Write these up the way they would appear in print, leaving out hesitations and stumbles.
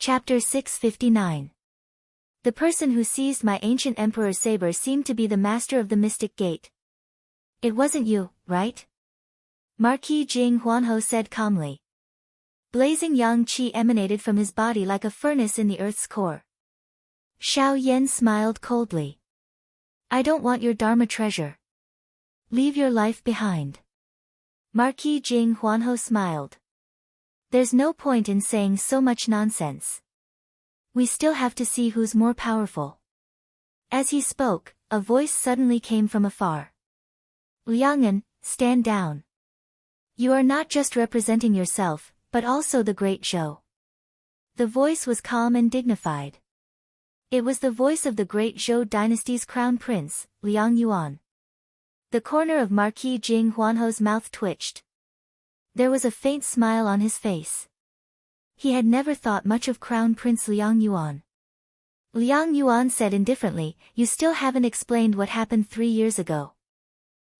Chapter 659. The person who seized my ancient emperor's saber seemed to be the master of the mystic gate. It wasn't you, right? Marquis Jing Huanho said calmly. Blazing yang qi emanated from his body like a furnace in the earth's core. Xiao Yan smiled coldly. I don't want your Dharma treasure. Leave your life behind. Marquis Jing Huanho smiled. There's no point in saying so much nonsense. We still have to see who's more powerful. As he spoke, a voice suddenly came from afar. Liang'an, stand down. You are not just representing yourself, but also the great Zhou. The voice was calm and dignified. It was the voice of the great Zhou dynasty's crown prince, Liang Yuan. The corner of Marquis Jing Huanho's mouth twitched. There was a faint smile on his face. He had never thought much of Crown Prince Liang Yuan. Liang Yuan said indifferently, You still haven't explained what happened 3 years ago.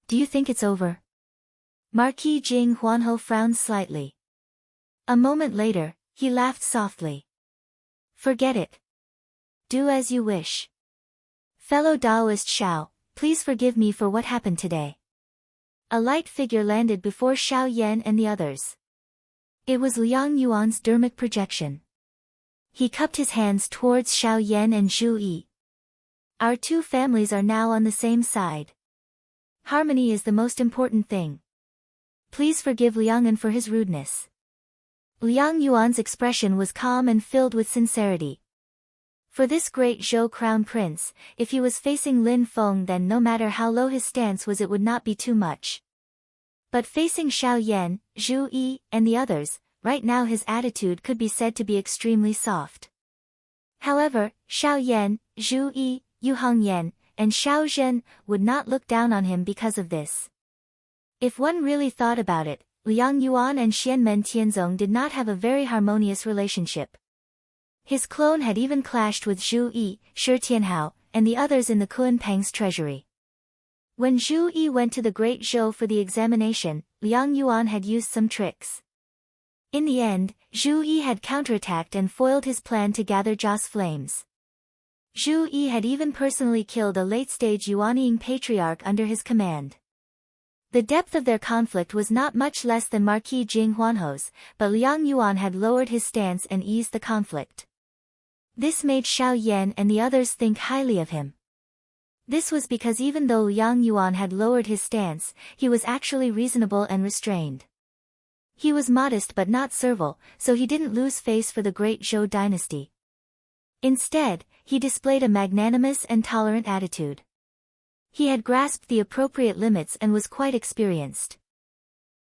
Do you think it's over? Marquis Jing Huanho frowned slightly. A moment later, he laughed softly. Forget it. Do as you wish. Fellow Taoist Xiao, please forgive me for what happened today. A light figure landed before Xiao Yan and the others. It was Liang Yuan's dermic projection. He cupped his hands towards Xiao Yan and Zhu Yi. Our two families are now on the same side. Harmony is the most important thing. Please forgive Liang'an for his rudeness. Liang Yuan's expression was calm and filled with sincerity. For this great Zhou crown prince, if he was facing Lin Feng, then no matter how low his stance was, it would not be too much. But facing Xiao Yan, Zhu Yi, and the others, right now his attitude could be said to be extremely soft. However, Xiao Yan, Zhu Yi, Yu Hongyan, and Xiao Zhen would not look down on him because of this. If one really thought about it, Liang Yuan and Xianmen Tianzong did not have a very harmonious relationship. His clone had even clashed with Zhu Yi, Shi Tianhao, and the others in the Kunpeng's treasury. When Zhu Yi went to the Great Zhou for the examination, Liang Yuan had used some tricks. In the end, Zhu Yi had counterattacked and foiled his plan to gather Jia's flames. Zhu Yi had even personally killed a late-stage Yuanying patriarch under his command. The depth of their conflict was not much less than Marquis Jing Huanho's, but Liang Yuan had lowered his stance and eased the conflict. This made Xiao Yan and the others think highly of him. This was because even though Liang Yuan had lowered his stance, he was actually reasonable and restrained. He was modest but not servile, so he didn't lose face for the great Zhou dynasty. Instead, he displayed a magnanimous and tolerant attitude. He had grasped the appropriate limits and was quite experienced.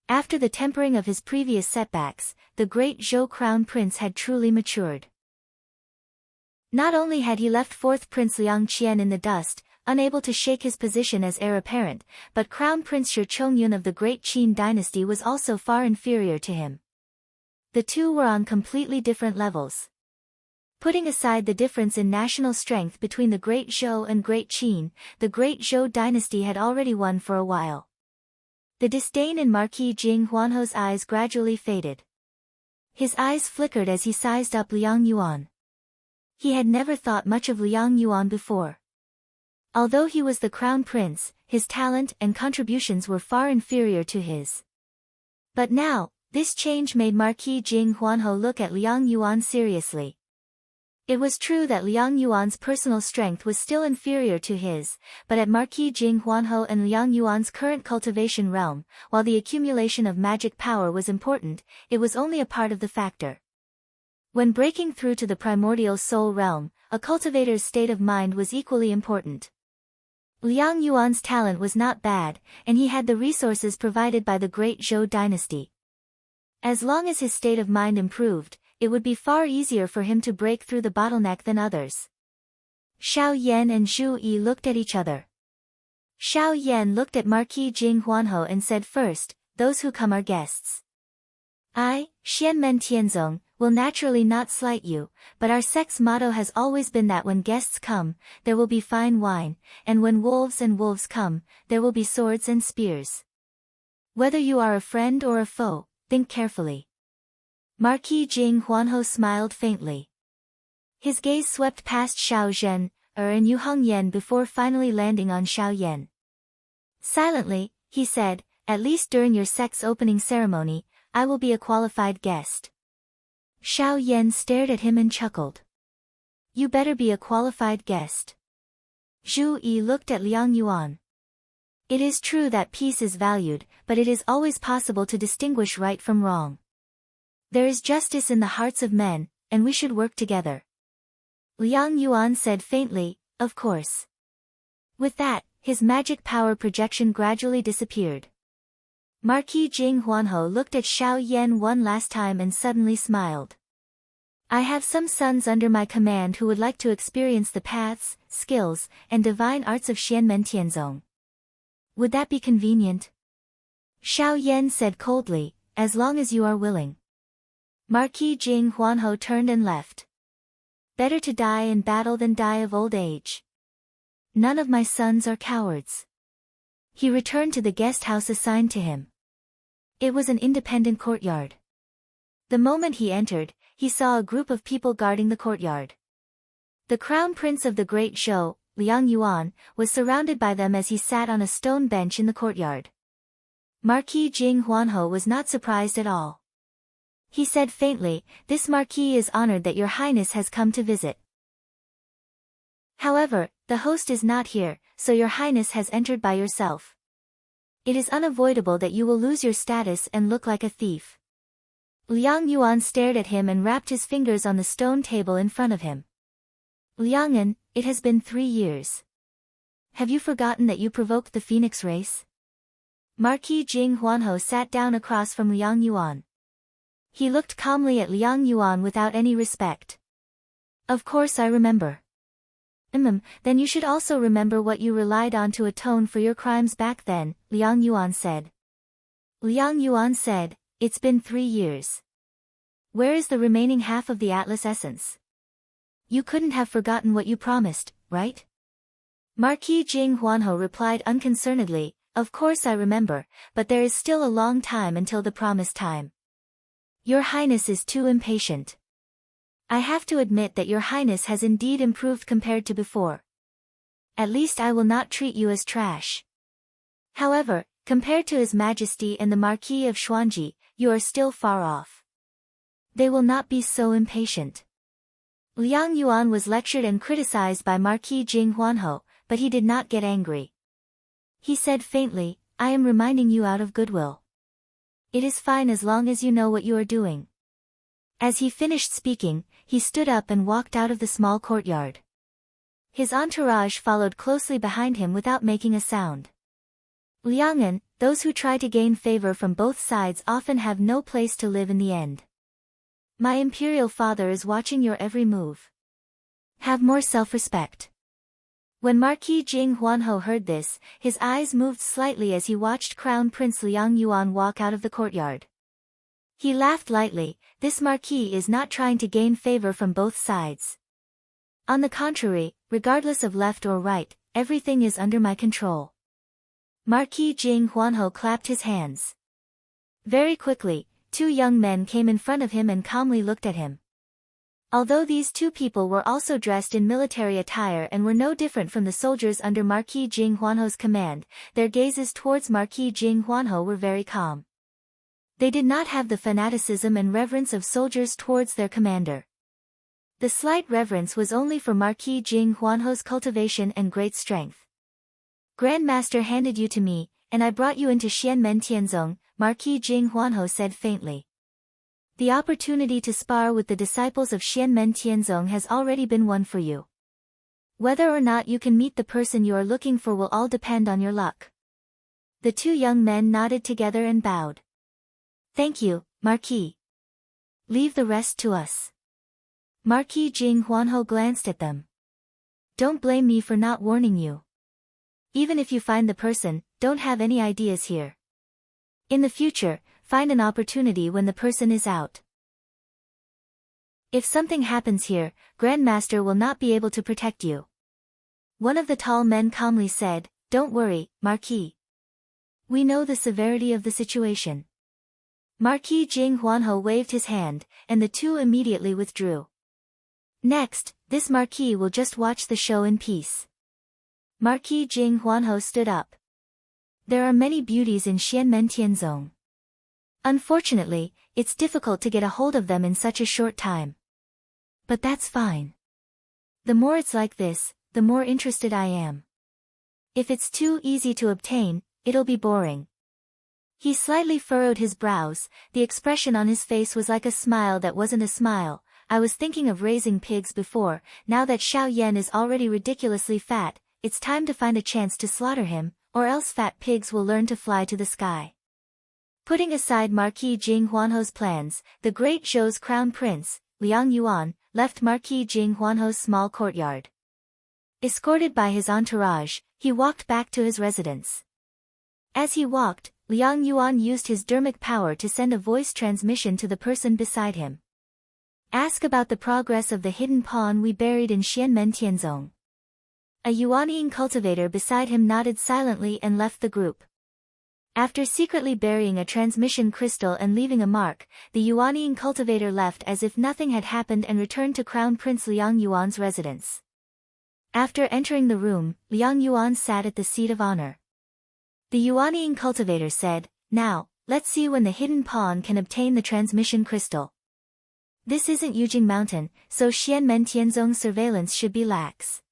After the tempering of his previous setbacks, the great Zhou crown prince had truly matured. Not only had he left fourth Prince Liang Qian in the dust, unable to shake his position as heir apparent, but Crown Prince Shi Chongyun of the Great Qin dynasty was also far inferior to him. The two were on completely different levels. Putting aside the difference in national strength between the Great Zhou and Great Qin, the Great Zhou dynasty had already won for a while. The disdain in Marquis Jing Huanho's eyes gradually faded. His eyes flickered as he sized up Liang Yuan. He had never thought much of Liang Yuan before. Although he was the crown prince, his talent and contributions were far inferior to his. But now, this change made Marquis Jing Huanho look at Liang Yuan seriously. It was true that Liang Yuan's personal strength was still inferior to his, but at Marquis Jing Huanho and Liang Yuan's current cultivation realm, while the accumulation of magic power was important, it was only a part of the factor. When breaking through to the primordial soul realm, a cultivator's state of mind was equally important. Liang Yuan's talent was not bad, and he had the resources provided by the Great Zhou dynasty. As long as his state of mind improved, it would be far easier for him to break through the bottleneck than others. Xiao Yan and Zhu Yi looked at each other. Xiao Yan looked at Marquis Jing Huanho and said, First, those who come are guests. I, Xianmen Tianzong, will naturally not slight you, but our sect's motto has always been that when guests come, there will be fine wine, and when wolves and wolves come, there will be swords and spears. Whether you are a friend or a foe, think carefully. Marquis Jing Huanho smiled faintly. His gaze swept past Xiao Zhen, and Yu Hongyan before finally landing on Xiao Yan. Silently, he said, "At least during your sex opening ceremony, I will be a qualified guest." Xiao Yan stared at him and chuckled. "You better be a qualified guest." Zhu Yi looked at Liang Yuan. "It is true that peace is valued, but it is always possible to distinguish right from wrong. There is justice in the hearts of men, and we should work together." Liang Yuan said faintly, "Of course." With that, his magic power projection gradually disappeared. Marquis Jing Huanho looked at Xiao Yan one last time and suddenly smiled. "I have some sons under my command who would like to experience the paths, skills, and divine arts of Xianmen Tianzong. Would that be convenient?" Xiao Yan said coldly, "As long as you are willing." Marquis Jing Huanho turned and left. "Better to die in battle than die of old age. None of my sons are cowards." He returned to the guest house assigned to him. It was an independent courtyard. The moment he entered, he saw a group of people guarding the courtyard. The crown prince of the Great Zhou, Liang Yuan, was surrounded by them as he sat on a stone bench in the courtyard. Marquis Jing Huanho was not surprised at all. He said faintly, "This marquis is honored that your highness has come to visit. However, the host is not here, so your highness has entered by yourself. It is unavoidable that you will lose your status and look like a thief." Liang Yuan stared at him and rapped his fingers on the stone table in front of him. "Liangan, it has been 3 years. Have you forgotten that you provoked the phoenix race?" Marquis Jing Huanho sat down across from Liang Yuan. He looked calmly at Liang Yuan without any respect. "Of course I remember." Then you should also remember what you relied on to atone for your crimes back then," Liang Yuan said. Liang Yuan said, "It's been 3 years. Where is the remaining half of the Atlas essence? You couldn't have forgotten what you promised, right?" Marquis Jing Huanho replied unconcernedly, "Of course I remember, but there is still a long time until the promised time. Your highness is too impatient. I have to admit that your highness has indeed improved compared to before. At least I will not treat you as trash. However, compared to His Majesty and the Marquis of Xuanji, you are still far off. They will not be so impatient." Liang Yuan was lectured and criticized by Marquis Jing Huanho, but he did not get angry. He said faintly, "I am reminding you out of goodwill. It is fine as long as you know what you are doing." As he finished speaking, he stood up and walked out of the small courtyard. His entourage followed closely behind him without making a sound. "Liangan, those who try to gain favor from both sides often have no place to live in the end. My imperial father is watching your every move. Have more self-respect." When Marquis Jing Huanho heard this, his eyes moved slightly as he watched Crown Prince Liang Yuan walk out of the courtyard. He laughed lightly. "This marquis is not trying to gain favor from both sides. On the contrary, regardless of left or right, everything is under my control." Marquis Jing Huanho clapped his hands. Very quickly, 2 young men came in front of him and calmly looked at him. Although these 2 people were also dressed in military attire and were no different from the soldiers under Marquis Jing Huanho's command, their gazes towards Marquis Jing Huanho were very calm. They did not have the fanaticism and reverence of soldiers towards their commander. The slight reverence was only for Marquis Jing Huanho's cultivation and great strength. "Grandmaster handed you to me, and I brought you into Xianmen Tianzong," Marquis Jing Huanho said faintly. "The opportunity to spar with the disciples of Xianmen Tianzong has already been won for you. Whether or not you can meet the person you are looking for will all depend on your luck." The 2 young men nodded together and bowed. "Thank you, Marquis. Leave the rest to us." Marquis Jing Huanho glanced at them. "Don't blame me for not warning you. Even if you find the person, don't have any ideas here. In the future, find an opportunity when the person is out. If something happens here, Grandmaster will not be able to protect you." One of the tall men calmly said, "Don't worry, Marquis. We know the severity of the situation." Marquis Jing Huanho waved his hand, and the 2 immediately withdrew. Next, this Marquis will just watch the show in peace. Marquis Jing Huanho stood up. There are many beauties in Xianmen. Unfortunately, it's difficult to get a hold of them in such a short time. But that's fine. The more it's like this, the more interested I am. If it's too easy to obtain, it'll be boring. He slightly furrowed his brows, the expression on his face was like a smile that wasn't a smile. I was thinking of raising pigs before, now that Xiao Yan is already ridiculously fat, it's time to find a chance to slaughter him, or else fat pigs will learn to fly to the sky. Putting aside Marquis Jing Huanho's plans, the great Zhou's crown prince, Liang Yuan, left Marquis Jing Huanho's small courtyard. Escorted by his entourage, he walked back to his residence. As he walked, Liang Yuan used his dermic power to send a voice transmission to the person beside him. Ask about the progress of the hidden pawn we buried in Xianmen. A Yuanian cultivator beside him nodded silently and left the group. After secretly burying a transmission crystal and leaving a mark, the Yuanian cultivator left as if nothing had happened and returned to Crown Prince Liang Yuan's residence. After entering the room, Liang Yuan sat at the seat of honor. The Yuanian cultivator said, "Now, let's see when the hidden pawn can obtain the transmission crystal. This isn't Yujing Mountain, so Xianmen surveillance should be lax.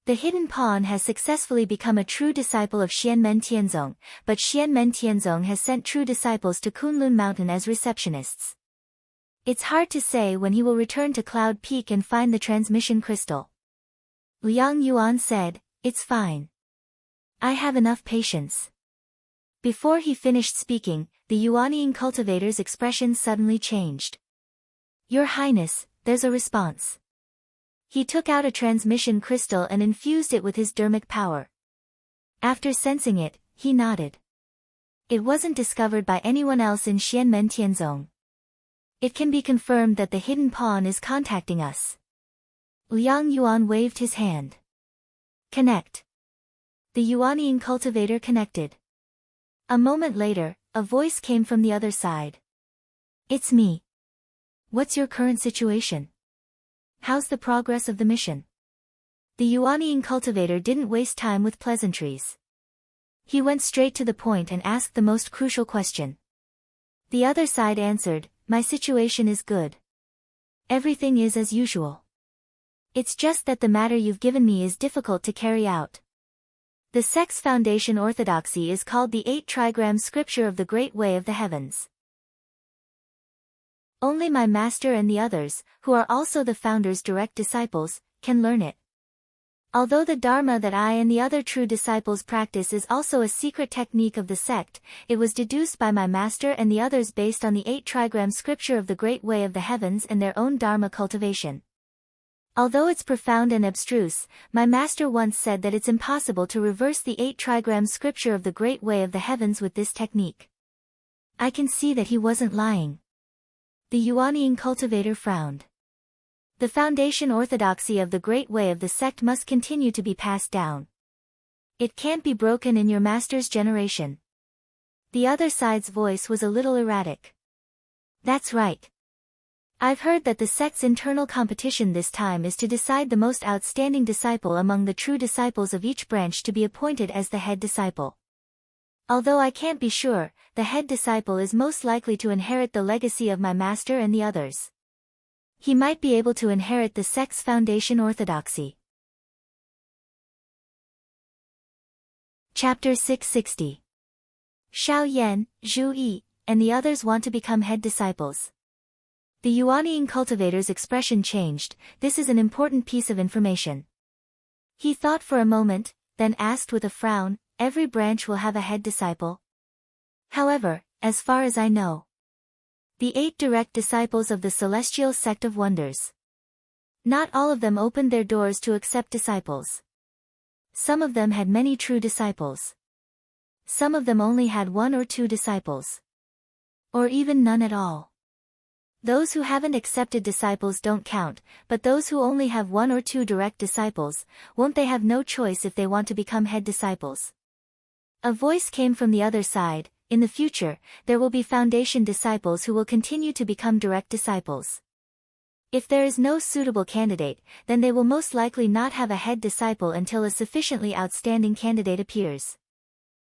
The hidden pawn has successfully become a true disciple of Xianmen, but Xianmen has sent true disciples to Kunlun Mountain as receptionists. It's hard to say when he will return to Cloud Peak and find the transmission crystal." Liang Yuan said, "It's fine. I have enough patience." Before he finished speaking, the Yuanian cultivator's expression suddenly changed. "Your Highness, there's a response." He took out a transmission crystal and infused it with his dermic power. After sensing it, he nodded. It wasn't discovered by anyone else in Xianmen. It can be confirmed that the hidden pawn is contacting us. Liang Yuan waved his hand. "Connect." The Yuanian cultivator connected. A moment later, a voice came from the other side. "It's me. What's your current situation? How's the progress of the mission?" The Yuanian cultivator didn't waste time with pleasantries. He went straight to the point and asked the most crucial question. The other side answered, "My situation is good. Everything is as usual. It's just that the matter you've given me is difficult to carry out. The sect's foundation orthodoxy is called the 8 trigram scripture of the Great Way of the Heavens. Only my master and the others, who are also the founder's direct disciples, can learn it. Although the Dharma that I and the other true disciples practice is also a secret technique of the sect, it was deduced by my master and the others based on the 8 trigram scripture of the Great Way of the Heavens and their own Dharma cultivation. Although it's profound and abstruse, my master once said that it's impossible to reverse the 8 trigram scripture of the Great Way of the Heavens with this technique." I can see that he wasn't lying. The Yuanian cultivator frowned. The foundation orthodoxy of the Great Way of the sect must continue to be passed down. It can't be broken in your master's generation. The other side's voice was a little erratic. "That's right. I've heard that the sect's internal competition this time is to decide the most outstanding disciple among the true disciples of each branch to be appointed as the head disciple. Although I can't be sure, the head disciple is most likely to inherit the legacy of my master and the others. He might be able to inherit the sect's foundation orthodoxy." Chapter 660. Xiao Yan, Zhu Yi, and the others want to become head disciples. The Yuanian cultivator's expression changed. This is an important piece of information. He thought for a moment, then asked with a frown, "Every branch will have a head disciple?" However, as far as I know, the 8 direct disciples of the Celestial Sect of Wonders, not all of them opened their doors to accept disciples. Some of them had many true disciples. Some of them only had 1 or 2 disciples. Or even none at all. Those who haven't accepted disciples don't count, but those who only have 1 or 2 direct disciples, won't they have no choice if they want to become head disciples? A voice came from the other side. In the future, there will be foundation disciples who will continue to become direct disciples. If there is no suitable candidate, then they will most likely not have a head disciple until a sufficiently outstanding candidate appears.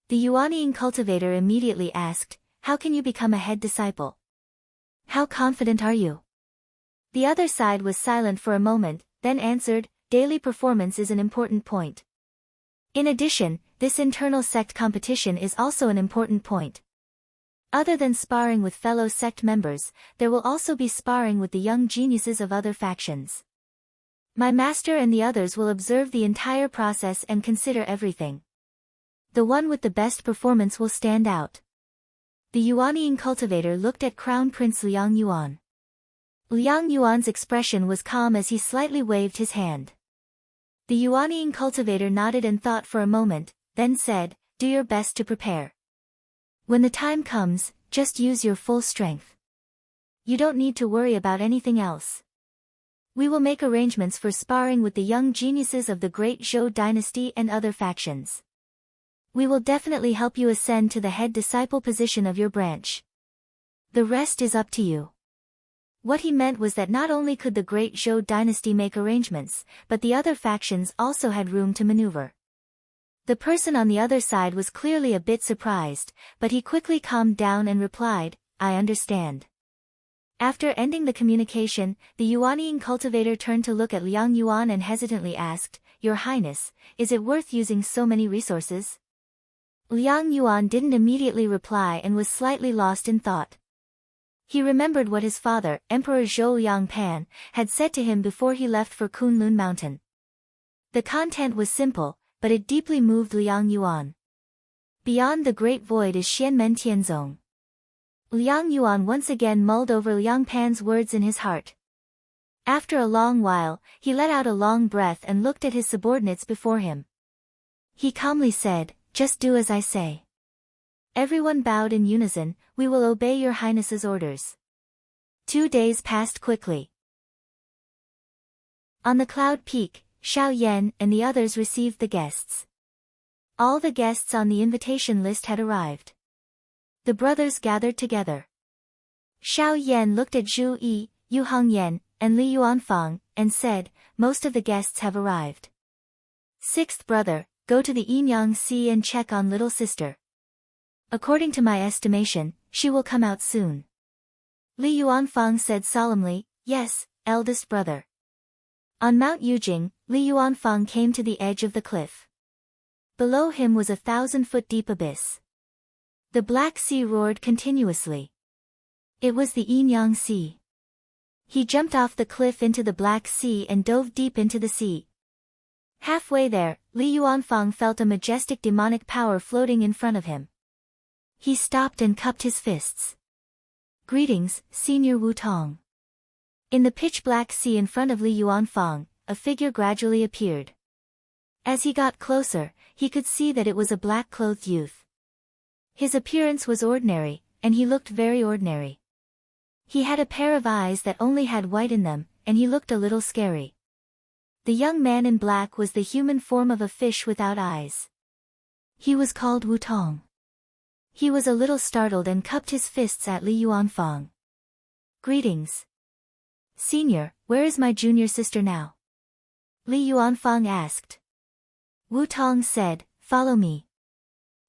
The Yuanying cultivator immediately asked, "How can you become a head disciple? How confident are you?" The other side was silent for a moment, then answered, "Daily performance is an important point. In addition, this internal sect competition is also an important point. Other than sparring with fellow sect members, there will also be sparring with the young geniuses of other factions. My master and the others will observe the entire process and consider everything. The one with the best performance will stand out." The Yuanying cultivator looked at Crown Prince Liang Yuan. Liang Yuan's expression was calm as he slightly waved his hand. The Yuanying cultivator nodded and thought for a moment, then said, "Do your best to prepare. When the time comes, just use your full strength. You don't need to worry about anything else. We will make arrangements for sparring with the young geniuses of the great Zhou dynasty and other factions. We will definitely help you ascend to the head disciple position of your branch. The rest is up to you." What he meant was that not only could the great Zhou dynasty make arrangements, but the other factions also had room to maneuver. The person on the other side was clearly a bit surprised, but he quickly calmed down and replied, "I understand." After ending the communication, the Yuanying cultivator turned to look at Liang Yuan and hesitantly asked, "Your Highness, is it worth using so many resources?" Liang Yuan didn't immediately reply and was slightly lost in thought. He remembered what his father, Emperor Zhou Yangpan, had said to him before he left for Kunlun Mountain. The content was simple, but it deeply moved Liang Yuan. Beyond the great void is Xianmen Tianzong. Liang Yuan once again mulled over Liang Pan's words in his heart. After a long while, he let out a long breath and looked at his subordinates before him. He calmly said, "Just do as I say." Everyone bowed in unison, "We will obey your Highness's orders." 2 days passed quickly. On the cloud peak, Xiao Yan and the others received the guests. All the guests on the invitation list had arrived. The brothers gathered together. Xiao Yan looked at Zhu Yi, Yu Hongyan, and Li Yuanfang, and said, "Most of the guests have arrived. Sixth brother, go to the Yinyang Sea and check on little sister. According to my estimation, she will come out soon." Li Yuanfang said solemnly, "Yes, eldest brother." On Mount Yujing, Li Yuanfang came to the edge of the cliff. Below him was a 1,000-foot-deep abyss. The Black Sea roared continuously. It was the Yinyang Sea. He jumped off the cliff into the Black Sea and dove deep into the sea. Halfway there, Li Yuanfang felt a majestic demonic power floating in front of him. He stopped and cupped his fists. "Greetings, Senior Wu Tong." In the pitch-black sea in front of Li Yuanfang, a figure gradually appeared. As he got closer, he could see that it was a black-clothed youth. His appearance was ordinary, and he looked very ordinary. He had a pair of eyes that only had white in them, and he looked a little scary. The young man in black was the human form of a fish without eyes. He was called Wu Tong. He was a little startled and cupped his fists at Li Yuanfang. "Greetings. Senior, where is my junior sister now?" Li Yuanfang asked. Wu Tong said, "Follow me."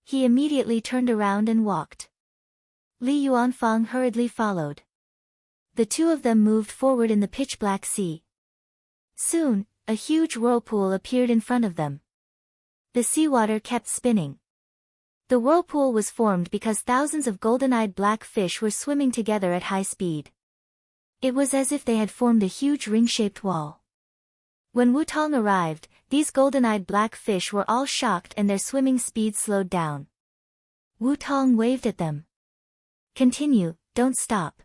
He immediately turned around and walked. Li Yuanfang hurriedly followed. The two of them moved forward in the pitch-black sea. Soon, a huge whirlpool appeared in front of them. The seawater kept spinning. The whirlpool was formed because thousands of golden-eyed black fish were swimming together at high speed. It was as if they had formed a huge ring-shaped wall. When Wu Tong arrived, these golden-eyed black fish were all shocked and their swimming speed slowed down. Wu Tong waved at them. "Continue, don't stop."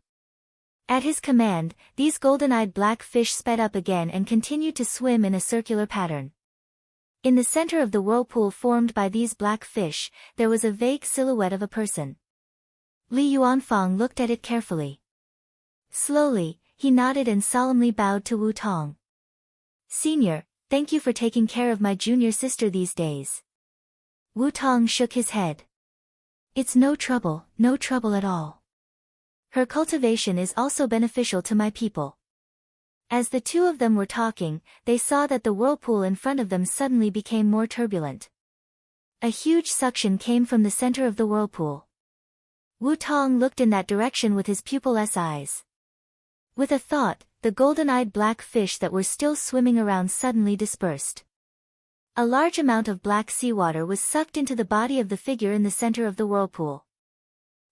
At his command, these golden-eyed black fish sped up again and continued to swim in a circular pattern. In the center of the whirlpool formed by these black fish, there was a vague silhouette of a person. Li Yuanfang looked at it carefully. Slowly, he nodded and solemnly bowed to Wu Tong. "Senior, thank you for taking care of my junior sister these days." Wu Tong shook his head. "It's no trouble at all. Her cultivation is also beneficial to my people. As the two of them were talking, they saw that the whirlpool in front of them suddenly became more turbulent. A huge suction came from the center of the whirlpool. Wu Tong looked in that direction with his pupilless eyes. With a thought, the golden-eyed black fish that were still swimming around suddenly dispersed. A large amount of black seawater was sucked into the body of the figure in the center of the whirlpool.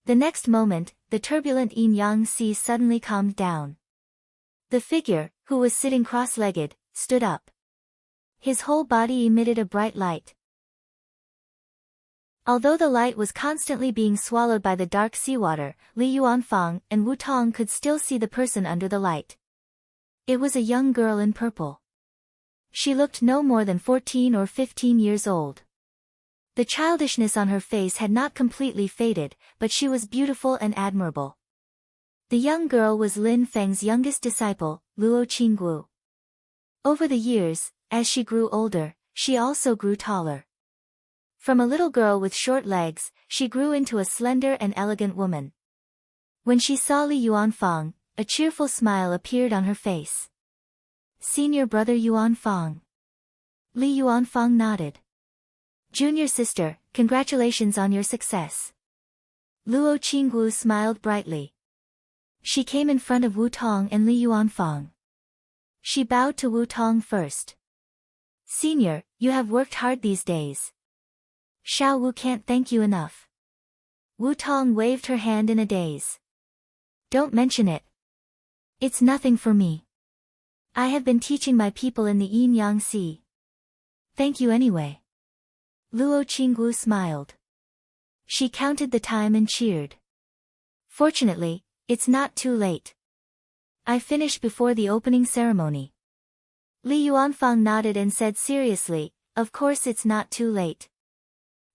The next moment, the turbulent yin-yang sea suddenly calmed down. The figure, who was sitting cross-legged, stood up. His whole body emitted a bright light. Although the light was constantly being swallowed by the dark seawater, Li Yuanfang and Wu Tong could still see the person under the light. It was a young girl in purple. She looked no more than 14 or 15 years old. The childishness on her face had not completely faded, but she was beautiful and admirable. The young girl was Lin Feng's youngest disciple, Luo Qinggu. Over the years, as she grew older, she also grew taller. From a little girl with short legs, she grew into a slender and elegant woman. When she saw Li Yuanfang, a cheerful smile appeared on her face. "Senior brother Yuanfang." Li Yuanfang nodded. "Junior sister, congratulations on your success." Luo Qinggu smiled brightly. She came in front of Wu Tong and Li Yuanfang. She bowed to Wu Tong first. "Senior, you have worked hard these days. Xiao Wu can't thank you enough." Wu Tong waved her hand in a daze. "Don't mention it. It's nothing for me. I have been teaching my people in the Yin-Yang Sea. Thank you anyway." Luo Qinggu smiled. She counted the time and cheered. "Fortunately, it's not too late. I finished before the opening ceremony." Li Yuanfang nodded and said seriously, "Of course it's not too late.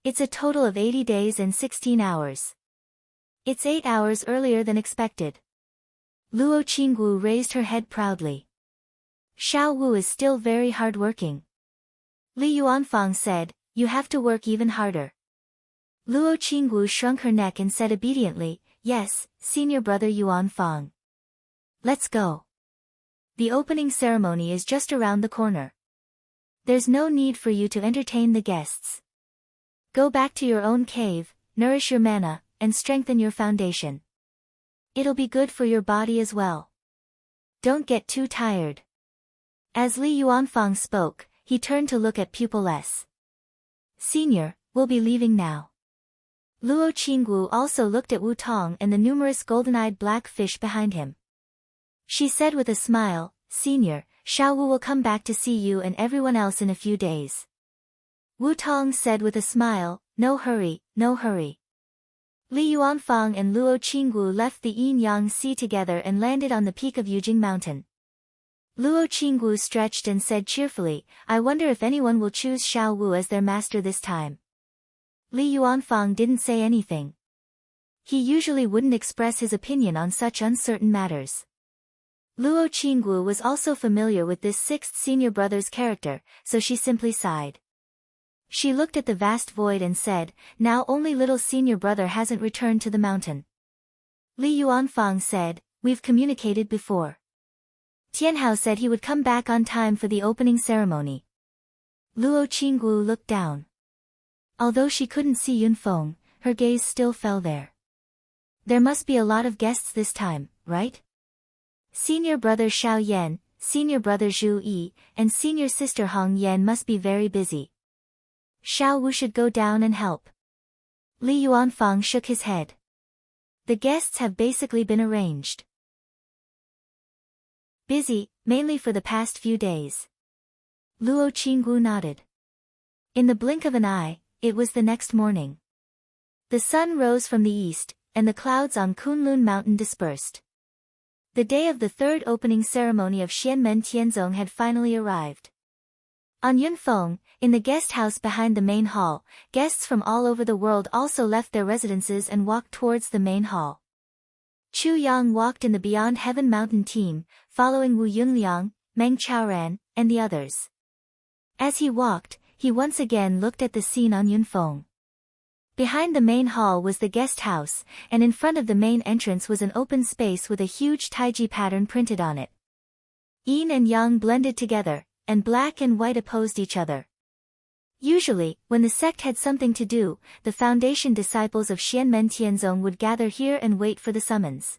It's a total of 80 days and 16 hours. It's 8 hours earlier than expected." Luo Qinggu raised her head proudly. "Xiao Wu is still very hard-working." Li Yuanfang said, "You have to work even harder." Luo Qinggu shrunk her neck and said obediently, "Yes, senior brother Yuanfang. Let's go. The opening ceremony is just around the corner. There's no need for you to entertain the guests. Go back to your own cave, nourish your mana, and strengthen your foundation. It'll be good for your body as well. Don't get too tired." As Li Yuanfang spoke, he turned to look at pupilless. "Senior, we'll be leaving now." Luo Qinggu also looked at Wu Tong and the numerous golden-eyed black fish behind him. She said with a smile, "Senior, Xiao Wu will come back to see you and everyone else in a few days." Wu Tong said with a smile, "No hurry, no hurry." Li Yuanfang and Luo Qinggu left the Yin-Yang Sea together and landed on the peak of Yujing Mountain. Luo Qinggu stretched and said cheerfully, "I wonder if anyone will choose Xiao Wu as their master this time." Li Yuanfang didn't say anything. He usually wouldn't express his opinion on such uncertain matters. Luo Qinggu was also familiar with this sixth senior brother's character, so she simply sighed. She looked at the vast void and said, "Now only little senior brother hasn't returned to the mountain." Li Yuanfang said, "We've communicated before. Tianhao said he would come back on time for the opening ceremony." Luo Qinggu looked down. Although she couldn't see Yunfeng, her gaze still fell there. There must be a lot of guests this time, right? Senior brother Xiao Yan, senior brother Zhu Yi, and senior sister Hong Yan must be very busy. Xiao Wu should go down and help. Li Yuanfang shook his head. The guests have basically been arranged. Busy, mainly for the past few days. Luo Qinggu nodded. In the blink of an eye, it was the next morning. The sun rose from the east, and the clouds on Kunlun Mountain dispersed. The day of the third opening ceremony of Xianmen Tianzong had finally arrived. On Yunfeng, in the guest house behind the main hall, guests from all over the world also left their residences and walked towards the main hall. Chu Yang walked in the Beyond Heaven Mountain team, following Wu Yunliang, Meng Chaoran, and the others. As he walked, he once again looked at the scene on Yunfeng. Behind the main hall was the guest house, and in front of the main entrance was an open space with a huge taiji pattern printed on it. Yin and yang blended together, and black and white opposed each other. Usually, when the sect had something to do, the foundation disciples of Xianmen Tianzong would gather here and wait for the summons.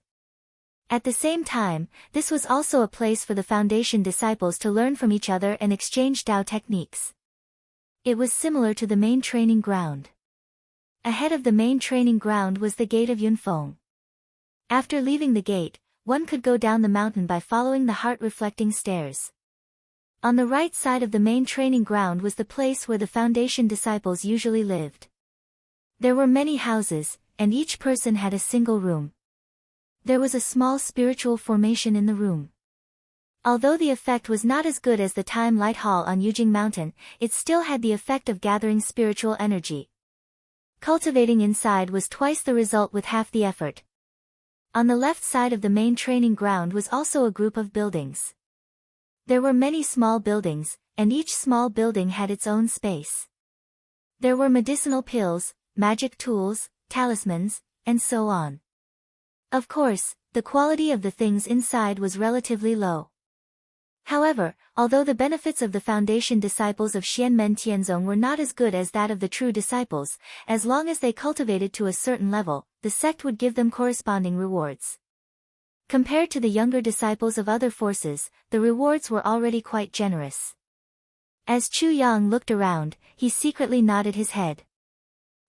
At the same time, this was also a place for the foundation disciples to learn from each other and exchange Dao techniques. It was similar to the main training ground. Ahead of the main training ground was the gate of Yunfeng. After leaving the gate, one could go down the mountain by following the heart-reflecting stairs. On the right side of the main training ground was the place where the foundation disciples usually lived. There were many houses, and each person had a single room. There was a small spiritual formation in the room. Although the effect was not as good as the Time Light Hall on Yujing Mountain, it still had the effect of gathering spiritual energy. Cultivating inside was twice the result with half the effort. On the left side of the main training ground was also a group of buildings. There were many small buildings, and each small building had its own space. There were medicinal pills, magic tools, talismans, and so on. Of course, the quality of the things inside was relatively low. However, although the benefits of the foundation disciples of Xianmen Tianzong were not as good as that of the true disciples, as long as they cultivated to a certain level, the sect would give them corresponding rewards. Compared to the younger disciples of other forces, the rewards were already quite generous. As Chu Yang looked around, he secretly nodded his head.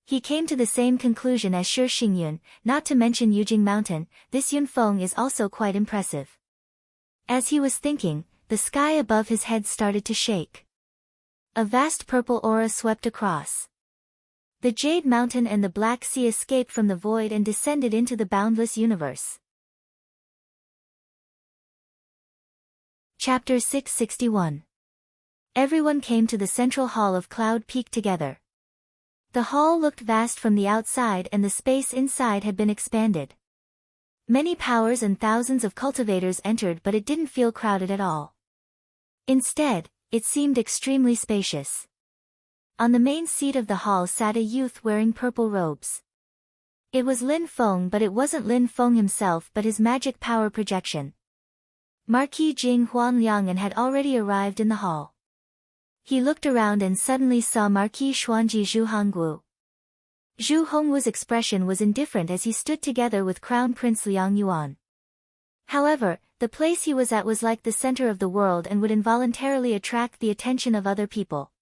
He came to the same conclusion as Shi Xingyun, not to mention Yujing Mountain. This Yunfeng is also quite impressive. As he was thinking, the sky above his head started to shake. A vast purple aura swept across. The Jade Mountain and the Black Sea escaped from the void and descended into the boundless universe. Chapter 661. Everyone came to the central hall of Cloud Peak together. The hall looked vast from the outside and the space inside had been expanded. Many powers and thousands of cultivators entered, but it didn't feel crowded at all. Instead, it seemed extremely spacious. On the main seat of the hall sat a youth wearing purple robes. It was Lin Feng, but it wasn't Lin Feng himself but his magic power projection. Marquis Jing Huanliang had already arrived in the hall. He looked around and suddenly saw Marquis Xuanji Zhu Hongwu. Zhu Hongwu's expression was indifferent as he stood together with Crown Prince Liang Yuan. However, the place he was at was like the center of the world and would involuntarily attract the attention of other people.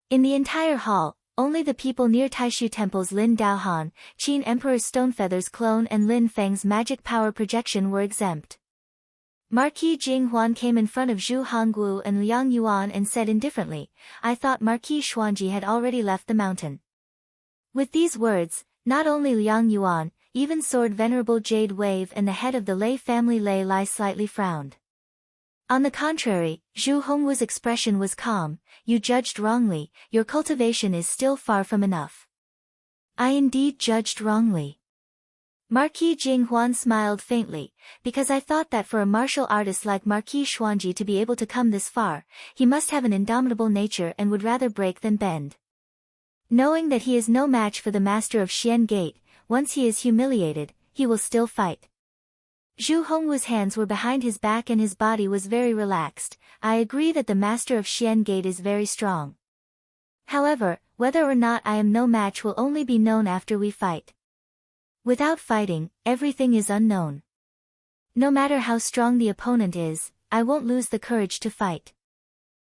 In the entire hall, only the people near Taishu Temple's Lin Daohan, Qin Emperor's Stonefeather's clone and Lin Feng's magic power projection were exempt. Marquis Jing Huan came in front of Zhu Hongwu and Liang Yuan and said indifferently, "I thought Marquis Xuanji had already left the mountain." With these words, not only Liang Yuan, even Sword Venerable Jade Wave and the head of the Lei family Lei Lai slightly frowned. On the contrary, Zhu Hongwu's expression was calm. "You judged wrongly, your cultivation is still far from enough." "I indeed judged wrongly." Marquis Jing Huan smiled faintly, "because I thought that for a martial artist like Marquis Xuanji to be able to come this far, he must have an indomitable nature and would rather break than bend. Knowing that he is no match for the master of Xian Gate, once he is humiliated, he will still fight." Zhu Hongwu's hands were behind his back and his body was very relaxed. "I agree that the master of Xian Gate is very strong. However, whether or not I am no match will only be known after we fight. Without fighting, everything is unknown. No matter how strong the opponent is, I won't lose the courage to fight.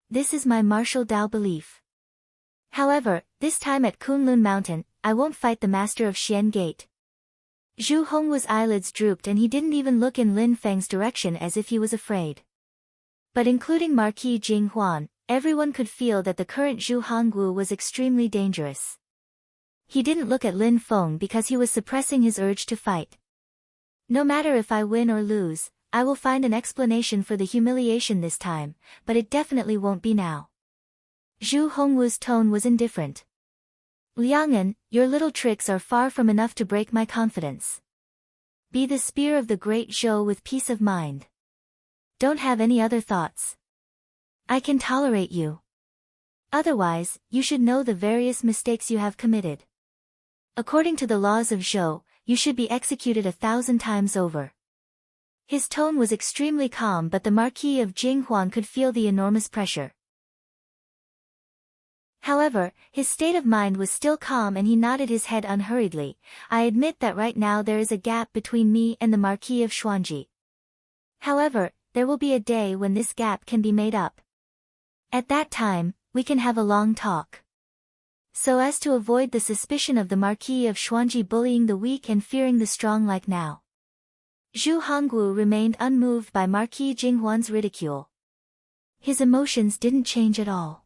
This is my martial Dao belief. However, this time at Kunlun Mountain, I won't fight the master of Xian Gate." Zhu Hongwu's eyelids drooped and he didn't even look in Lin Feng's direction as if he was afraid. But including Marquis Jing Huan, everyone could feel that the current Zhu Hongwu was extremely dangerous. He didn't look at Lin Feng because he was suppressing his urge to fight. "No matter if I win or lose, I will find an explanation for the humiliation this time, but it definitely won't be now." Zhu Hongwu's tone was indifferent. "Liang'an, your little tricks are far from enough to break my confidence. Be the spear of the great Zhou with peace of mind. Don't have any other thoughts. I can tolerate you. Otherwise, you should know the various mistakes you have committed. According to the laws of Zhou, you should be executed 1,000 times over. His tone was extremely calm, but the Marquis of Jinghuan could feel the enormous pressure. However, his state of mind was still calm and he nodded his head unhurriedly. I admit that right now there is a gap between me and the Marquis of Xuanji. However, there will be a day when this gap can be made up. At that time, we can have a long talk. So as to avoid the suspicion of the Marquis of Xuanji bullying the weak and fearing the strong like now. Zhu Hongwu remained unmoved by Marquis Jinghuan's ridicule. His emotions didn't change at all.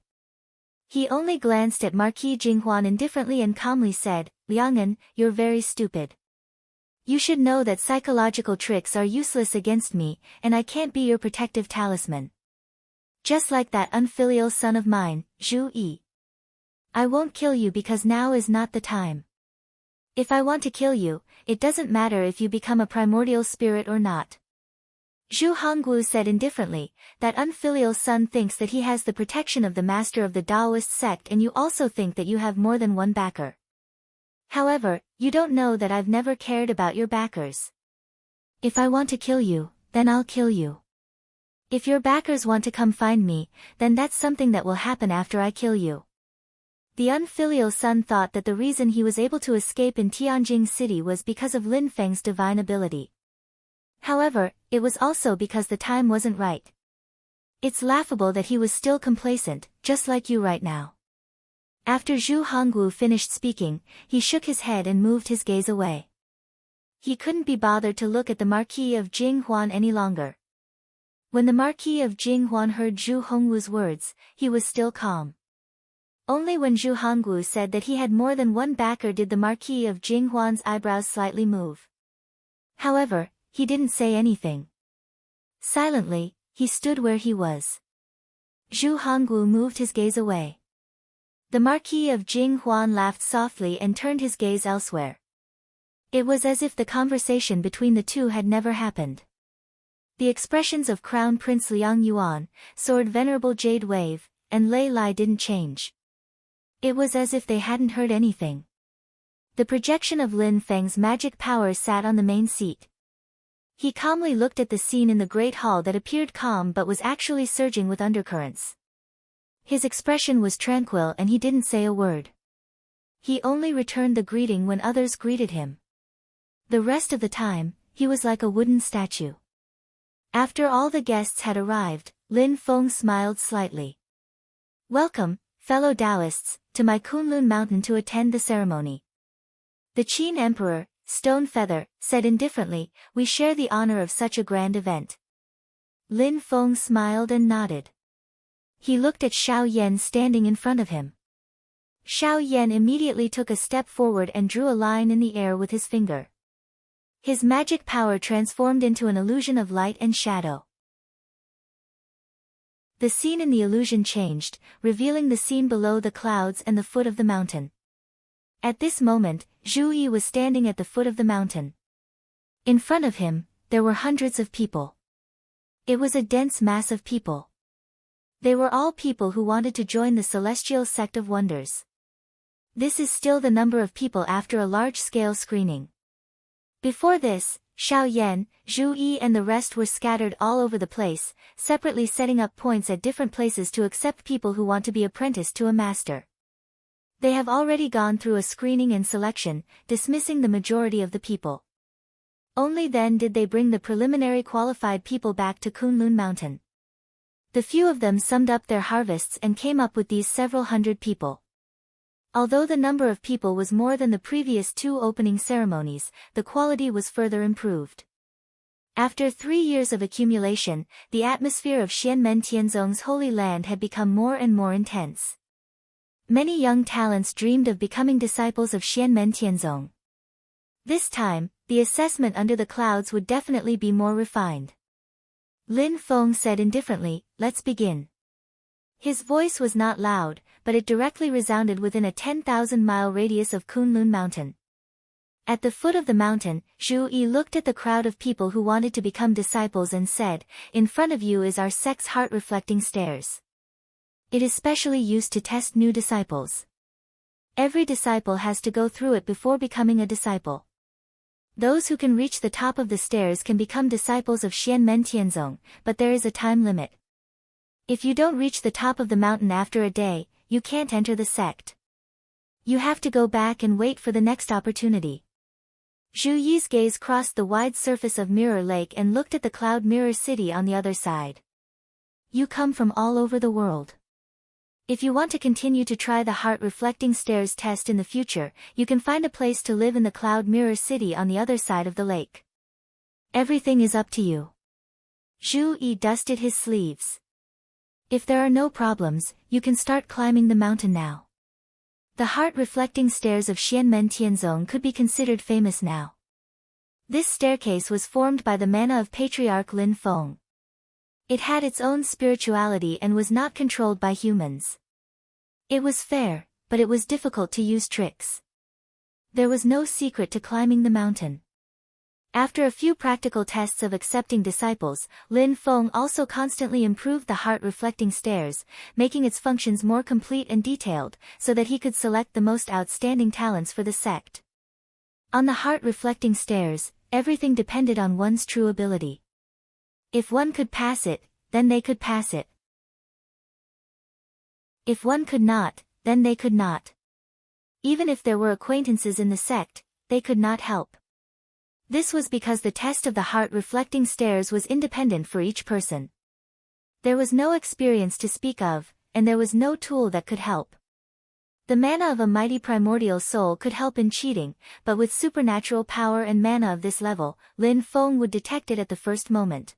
He only glanced at Marquis Jinghuan indifferently and calmly said, "Liang'an, you're very stupid. You should know that psychological tricks are useless against me, and I can't be your protective talisman. Just like that unfilial son of mine, Zhu Yi. I won't kill you because now is not the time. If I want to kill you, it doesn't matter if you become a primordial spirit or not." Zhu Hongwu said indifferently, "That unfilial son thinks that he has the protection of the master of the Taoist sect and you also think that you have more than one backer. However, you don't know that I've never cared about your backers. If I want to kill you, then I'll kill you. If your backers want to come find me, then that's something that will happen after I kill you." The unfilial son thought that the reason he was able to escape in Tianjing City was because of Lin Feng's divine ability. However, it was also because the time wasn't right. It's laughable that he was still complacent, just like you right now. After Zhu Hongwu finished speaking, he shook his head and moved his gaze away. He couldn't be bothered to look at the Marquis of Jinghuan any longer. When the Marquis of Jinghuan heard Zhu Hongwu's words, he was still calm. Only when Zhu Hongwu said that he had more than one backer did the Marquis of Jinghuan's eyebrows slightly move. However, he didn't say anything. Silently, he stood where he was. Zhu Hongwu moved his gaze away. The Marquis of Jinghuan laughed softly and turned his gaze elsewhere. It was as if the conversation between the two had never happened. The expressions of Crown Prince Liang Yuan, Sword Venerable Jade Wave, and Lei Lai didn't change. It was as if they hadn't heard anything. The projection of Lin Feng's magic power sat on the main seat. He calmly looked at the scene in the great hall that appeared calm but was actually surging with undercurrents. His expression was tranquil and he didn't say a word. He only returned the greeting when others greeted him. The rest of the time, he was like a wooden statue. After all the guests had arrived, Lin Feng smiled slightly. "Welcome, fellow Taoists, to my Kunlun Mountain to attend the ceremony." The Qin Emperor, Stone Feather, said indifferently, "We share the honor of such a grand event." Lin Feng smiled and nodded. He looked at Xiao Yan standing in front of him. Xiao Yan immediately took a step forward and drew a line in the air with his finger. His magic power transformed into an illusion of light and shadow. The scene in the illusion changed, revealing the scene below the clouds and the foot of the mountain. At this moment, Zhu Yi was standing at the foot of the mountain. In front of him, there were hundreds of people. It was a dense mass of people. They were all people who wanted to join the Celestial Sect of Wonders. This is still the number of people after a large-scale screening. Before this, Xiao Yan, Zhu Yi and the rest were scattered all over the place, separately setting up points at different places to accept people who want to be apprenticed to a master. They have already gone through a screening and selection, dismissing the majority of the people. Only then did they bring the preliminary qualified people back to Kunlun Mountain. The few of them summed up their harvests and came up with these several hundred people. Although the number of people was more than the previous two opening ceremonies, the quality was further improved. After 3 years of accumulation, the atmosphere of Xianmen Tianzong's Holy Land had become more and more intense. Many young talents dreamed of becoming disciples of Xianmen Tianzong. This time, the assessment under the clouds would definitely be more refined. Lin Feng said indifferently, "Let's begin." His voice was not loud, but it directly resounded within a 10,000-mile radius of Kunlun Mountain. At the foot of the mountain, Zhu Yi looked at the crowd of people who wanted to become disciples and said, "In front of you is our sect's heart-reflecting stairs. It is specially used to test new disciples. Every disciple has to go through it before becoming a disciple. Those who can reach the top of the stairs can become disciples of Xianmen Tianzong, but there is a time limit. If you don't reach the top of the mountain after a day, you can't enter the sect. You have to go back and wait for the next opportunity. Zhu Yi's gaze crossed the wide surface of Mirror Lake and looked at the cloud mirror city on the other side. You come from all over the world. If you want to continue to try the heart-reflecting stairs test in the future, you can find a place to live in the cloud mirror city on the other side of the lake. Everything is up to you. Zhu Yi dusted his sleeves. If there are no problems, you can start climbing the mountain now. The heart-reflecting stairs of Xianmen Tianzong could be considered famous now. This staircase was formed by the mana of Patriarch Lin Feng. It had its own spirituality and was not controlled by humans. It was fair, but it was difficult to use tricks. There was no secret to climbing the mountain. After a few practical tests of accepting disciples, Lin Feng also constantly improved the heart-reflecting stairs, making its functions more complete and detailed, so that he could select the most outstanding talents for the sect. On the heart-reflecting stairs, everything depended on one's true ability. If one could pass it, then they could pass it. If one could not, then they could not. Even if there were acquaintances in the sect, they could not help. This was because the test of the heart-reflecting stairs was independent for each person. There was no experience to speak of, and there was no tool that could help. The mana of a mighty primordial soul could help in cheating, but with supernatural power and mana of this level, Lin Feng would detect it at the first moment.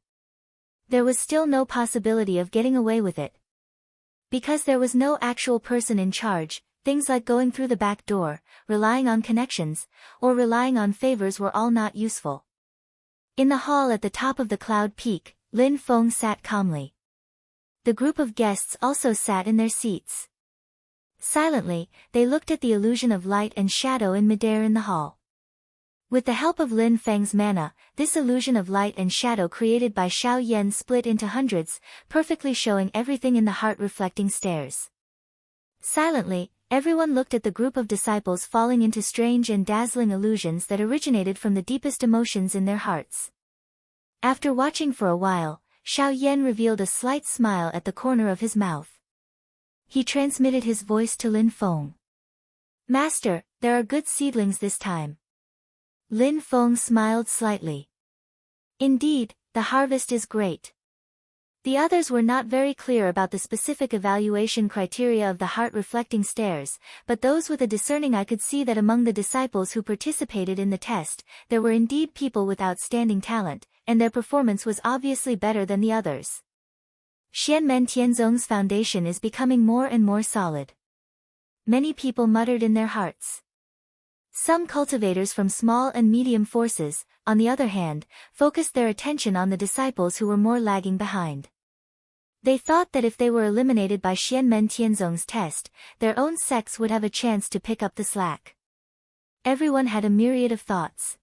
There was still no possibility of getting away with it. Because there was no actual person in charge, things like going through the back door, relying on connections, or relying on favors were all not useful. In the hall at the top of the cloud peak, Lin Feng sat calmly. The group of guests also sat in their seats. Silently, they looked at the illusion of light and shadow in midair in the hall. With the help of Lin Feng's mana, this illusion of light and shadow created by Xiao Yan split into hundreds, perfectly showing everything in the heart-reflecting stairs. Silently, everyone looked at the group of disciples falling into strange and dazzling illusions that originated from the deepest emotions in their hearts. After watching for a while, Xiao Yan revealed a slight smile at the corner of his mouth. He transmitted his voice to Lin Feng. "Master, there are good seedlings this time." Lin Feng smiled slightly. "Indeed, the harvest is great." The others were not very clear about the specific evaluation criteria of the heart-reflecting stairs, but those with a discerning eye could see that among the disciples who participated in the test, there were indeed people with outstanding talent, and their performance was obviously better than the others. Xianmen Tianzong's foundation is becoming more and more solid. Many people muttered in their hearts. Some cultivators from small and medium forces, on the other hand, focused their attention on the disciples who were more lagging behind. They thought that if they were eliminated by Xianmen Tianzong's test, their own sects would have a chance to pick up the slack. Everyone had a myriad of thoughts.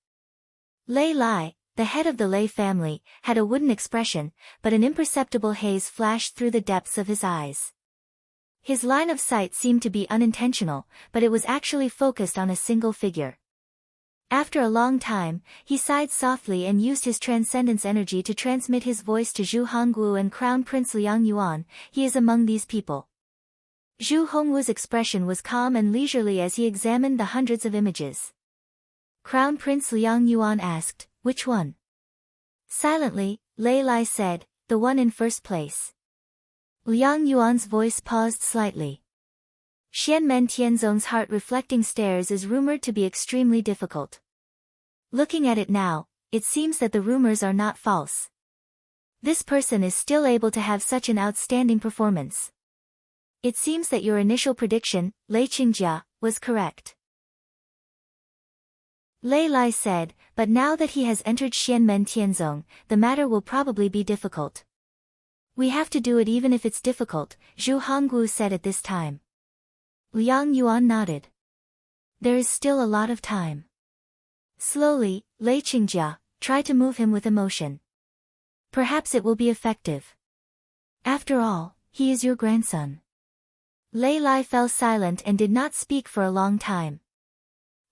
Lei Lai, the head of the Lei family, had a wooden expression, but an imperceptible haze flashed through the depths of his eyes. His line of sight seemed to be unintentional, but it was actually focused on a single figure. After a long time, he sighed softly and used his transcendence energy to transmit his voice to Zhu Hongwu and Crown Prince Liang Yuan. "He is among these people." Zhu Hongwu's expression was calm and leisurely as he examined the hundreds of images. Crown Prince Liang Yuan asked, "Which one?" Silently, Lei Lai said, "The one in first place." Liang Yuan's voice paused slightly. Xianmen Tianzong's heart-reflecting stairs is rumored to be extremely difficult. Looking at it now, it seems that the rumors are not false. This person is still able to have such an outstanding performance. It seems that your initial prediction, Lei Qingjia, was correct. Lei Lai said, "But now that he has entered Xianmen Tianzong, the matter will probably be difficult." "We have to do it even if it's difficult," Zhu Hongwu said at this time. Liang Yuan nodded. "There is still a lot of time." Slowly, Lei Qingjia, try to move him with emotion. Perhaps it will be effective. After all, he is your grandson. Lei Lai fell silent and did not speak for a long time.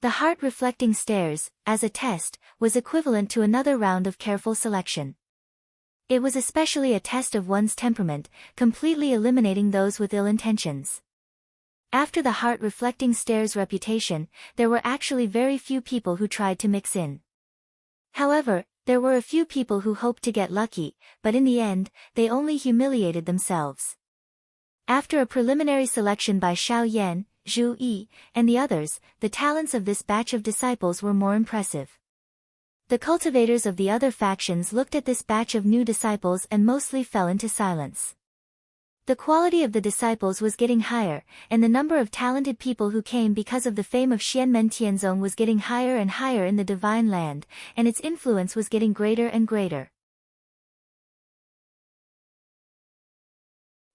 The heart-reflecting stairs, as a test, was equivalent to another round of careful selection. It was especially a test of one's temperament, completely eliminating those with ill intentions. After the heart-reflecting stairs reputation, there were actually very few people who tried to mix in. However, there were a few people who hoped to get lucky, but in the end, they only humiliated themselves. After a preliminary selection by Xiao Yan, Zhu Yi, and the others, the talents of this batch of disciples were more impressive. The cultivators of the other factions looked at this batch of new disciples and mostly fell into silence. The quality of the disciples was getting higher, and the number of talented people who came because of the fame of Xianmen Tianzong was getting higher and higher in the Divine Land, and its influence was getting greater and greater.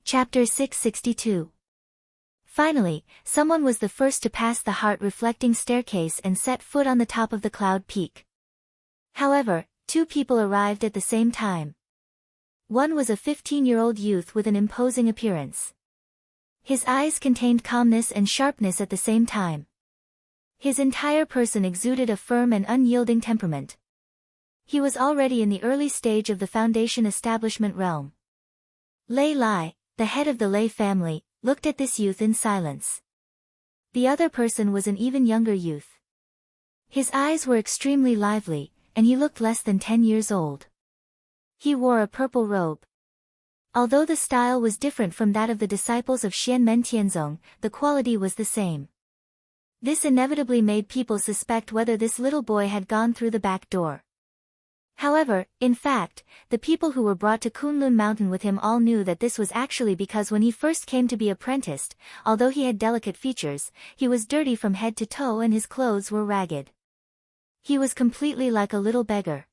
Chapter 662. Finally, someone was the first to pass the heart-reflecting staircase and set foot on the top of the cloud peak. However, two people arrived at the same time. One was a 15-year-old youth with an imposing appearance. His eyes contained calmness and sharpness at the same time. His entire person exuded a firm and unyielding temperament. He was already in the early stage of the foundation establishment realm. Lei Lai, the head of the Lei family, looked at this youth in silence. The other person was an even younger youth. His eyes were extremely lively, and he looked less than 10 years old. He wore a purple robe. Although the style was different from that of the disciples of Xianmen Tianzong, the quality was the same. This inevitably made people suspect whether this little boy had gone through the back door. However, in fact, the people who were brought to Kunlun Mountain with him all knew that this was actually because when he first came to be apprenticed, although he had delicate features, he was dirty from head to toe and his clothes were ragged. He was completely like a little beggar.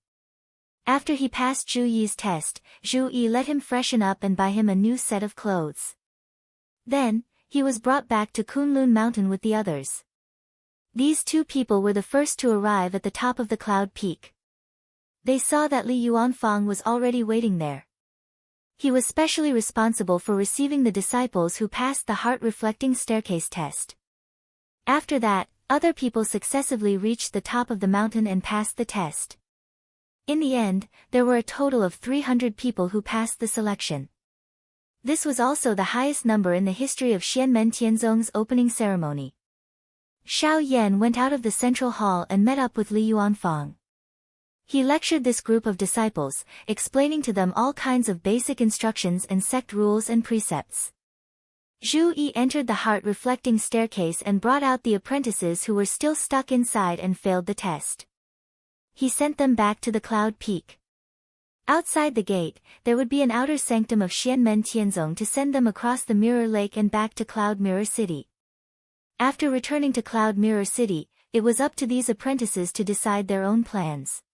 After he passed Zhu Yi's test, Zhu Yi let him freshen up and buy him a new set of clothes. Then, he was brought back to Kunlun Mountain with the others. These two people were the first to arrive at the top of the cloud peak. They saw that Li Yuanfang was already waiting there. He was specially responsible for receiving the disciples who passed the heart-reflecting staircase test. After that, other people successively reached the top of the mountain and passed the test. In the end, there were a total of 300 people who passed the selection. This was also the highest number in the history of Xianmen Tianzong's opening ceremony. Xiao Yan went out of the central hall and met up with Li Yuanfang. He lectured this group of disciples, explaining to them all kinds of basic instructions and sect rules and precepts. Zhu Yi entered the heart-reflecting staircase and brought out the apprentices who were still stuck inside and failed the test. He sent them back to the cloud peak. Outside the gate, there would be an outer sanctum of Xianmen Tianzong to send them across the Mirror Lake and back to Cloud Mirror City. After returning to Cloud Mirror City, it was up to these apprentices to decide their own plans.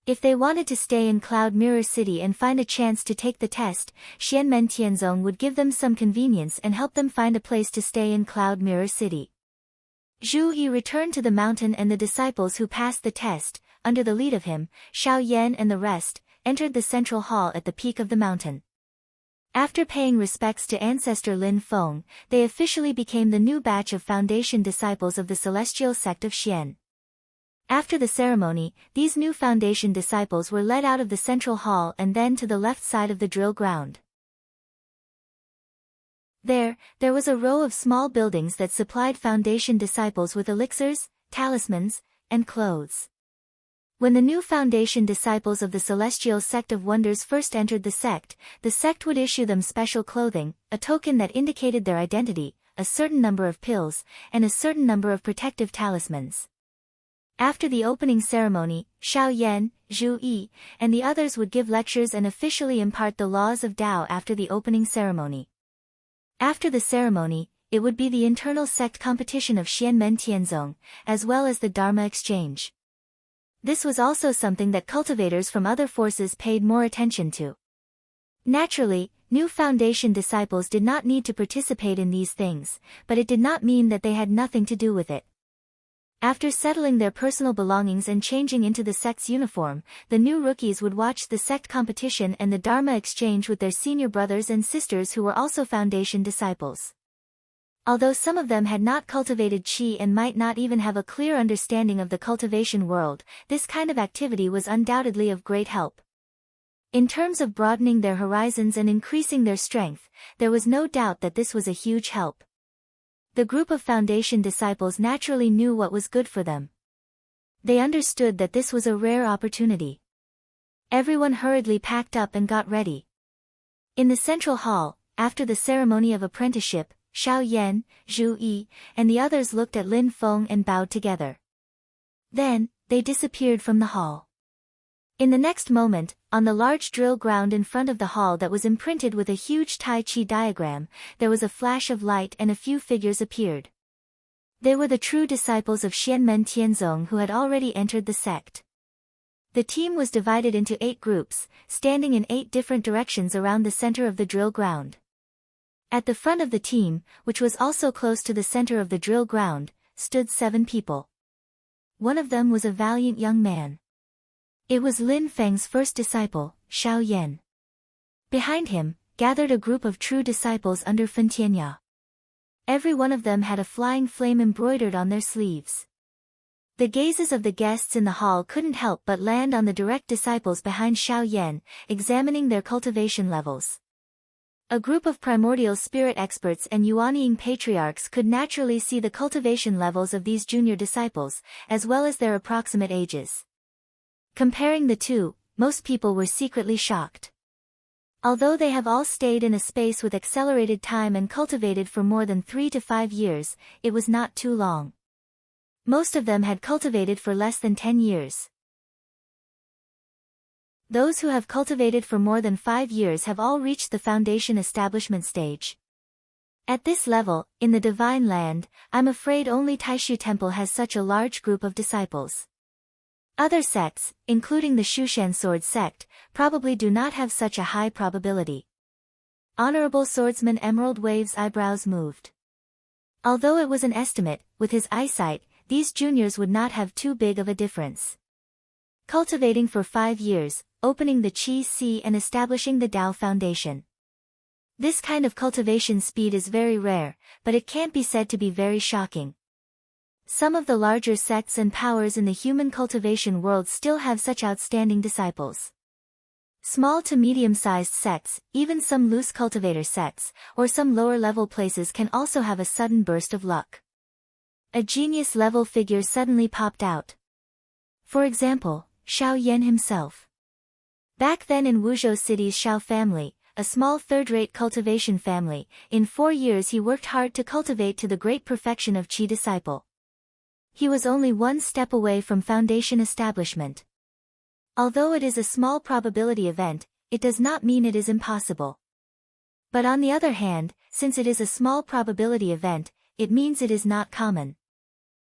If they wanted to stay in Cloud Mirror City and find a chance to take the test, Xianmen Tianzong would give them some convenience and help them find a place to stay in Cloud Mirror City. Zhu Yi returned to the mountain and the disciples who passed the test, under the lead of him, Xiao Yan and the rest, entered the central hall at the peak of the mountain. After paying respects to ancestor Lin Feng, they officially became the new batch of foundation disciples of the celestial sect of Xian. After the ceremony, these new foundation disciples were led out of the central hall and then to the left side of the drill ground. There was a row of small buildings that supplied foundation disciples with elixirs, talismans, and clothes. When the new foundation disciples of the Celestial Sect of Wonders first entered the sect would issue them special clothing, a token that indicated their identity, a certain number of pills, and a certain number of protective talismans. After the opening ceremony, Xiao Yan, Zhu Yi, and the others would give lectures and officially impart the laws of Tao after the opening ceremony. After the ceremony, it would be the internal sect competition of Xianmen Tianzong, as well as the Dharma exchange. This was also something that cultivators from other forces paid more attention to. Naturally, new foundation disciples did not need to participate in these things, but it did not mean that they had nothing to do with it. After settling their personal belongings and changing into the sect's uniform, the new rookies would watch the sect competition and the Dharma exchange with their senior brothers and sisters who were also foundation disciples. Although some of them had not cultivated qi and might not even have a clear understanding of the cultivation world, this kind of activity was undoubtedly of great help. In terms of broadening their horizons and increasing their strength, there was no doubt that this was a huge help. The group of Foundation disciples naturally knew what was good for them. They understood that this was a rare opportunity. Everyone hurriedly packed up and got ready. In the central hall, after the ceremony of apprenticeship, Xiao Yan, Zhu Yi, and the others looked at Lin Feng and bowed together. Then, they disappeared from the hall. In the next moment, on the large drill ground in front of the hall that was imprinted with a huge Tai Chi diagram, there was a flash of light and a few figures appeared. They were the true disciples of Xianmen Tianzong who had already entered the sect. The team was divided into 8 groups, standing in 8 different directions around the center of the drill ground. At the front of the team, which was also close to the center of the drill ground, stood 7 people. One of them was a valiant young man. It was Lin Feng's first disciple, Xiao Yan. Behind him, gathered a group of true disciples under Fen Tianya. Every one of them had a flying flame embroidered on their sleeves. The gazes of the guests in the hall couldn't help but land on the direct disciples behind Xiao Yan, examining their cultivation levels. A group of primordial spirit experts and Yuanying patriarchs could naturally see the cultivation levels of these junior disciples, as well as their approximate ages. Comparing the two, most people were secretly shocked. Although they have all stayed in a space with accelerated time and cultivated for more than 3 to 5 years, it was not too long. Most of them had cultivated for less than 10 years. Those who have cultivated for more than 5 years have all reached the foundation establishment stage. At this level, in the Divine Land, I'm afraid only Taishu Temple has such a large group of disciples. Other sects, including the Shushan Sword sect, probably do not have such a high probability. Honorable Swordsman Emerald Wave's eyebrows moved. Although it was an estimate, with his eyesight, these juniors would not have too big of a difference. Cultivating for 5 years, opening the Qi Si and establishing the Tao Foundation. This kind of cultivation speed is very rare, but it can't be said to be very shocking. Some of the larger sects and powers in the human cultivation world still have such outstanding disciples. Small to medium-sized sects, even some loose cultivator sects, or some lower-level places can also have a sudden burst of luck. A genius-level figure suddenly popped out. For example, Xiao Yan himself. Back then in Wuzhou City's Xiao family, a small third-rate cultivation family, in 4 years he worked hard to cultivate to the great perfection of Qi disciple. He was only 1 step away from foundation establishment. Although it is a small probability event, it does not mean it is impossible. But on the other hand, since it is a small probability event, it means it is not common.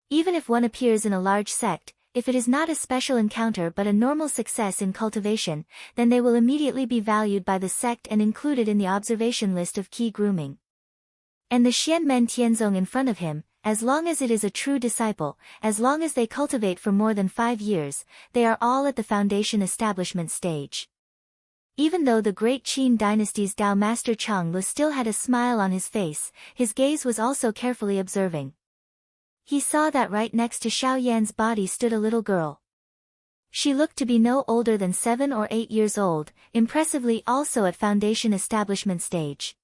Even if one appears in a large sect, if it is not a special encounter but a normal success in cultivation, then they will immediately be valued by the sect and included in the observation list of key grooming. And the Xianmen Tianzong in front of him, as long as it is a true disciple, as long as they cultivate for more than 5 years, they are all at the foundation establishment stage. Even though the great Qin dynasty's Tao master Chang Lu still had a smile on his face, his gaze was also carefully observing. He saw that right next to Xiao Yan's body stood a little girl. She looked to be no older than 7 or 8 years old, impressively also at foundation establishment stage.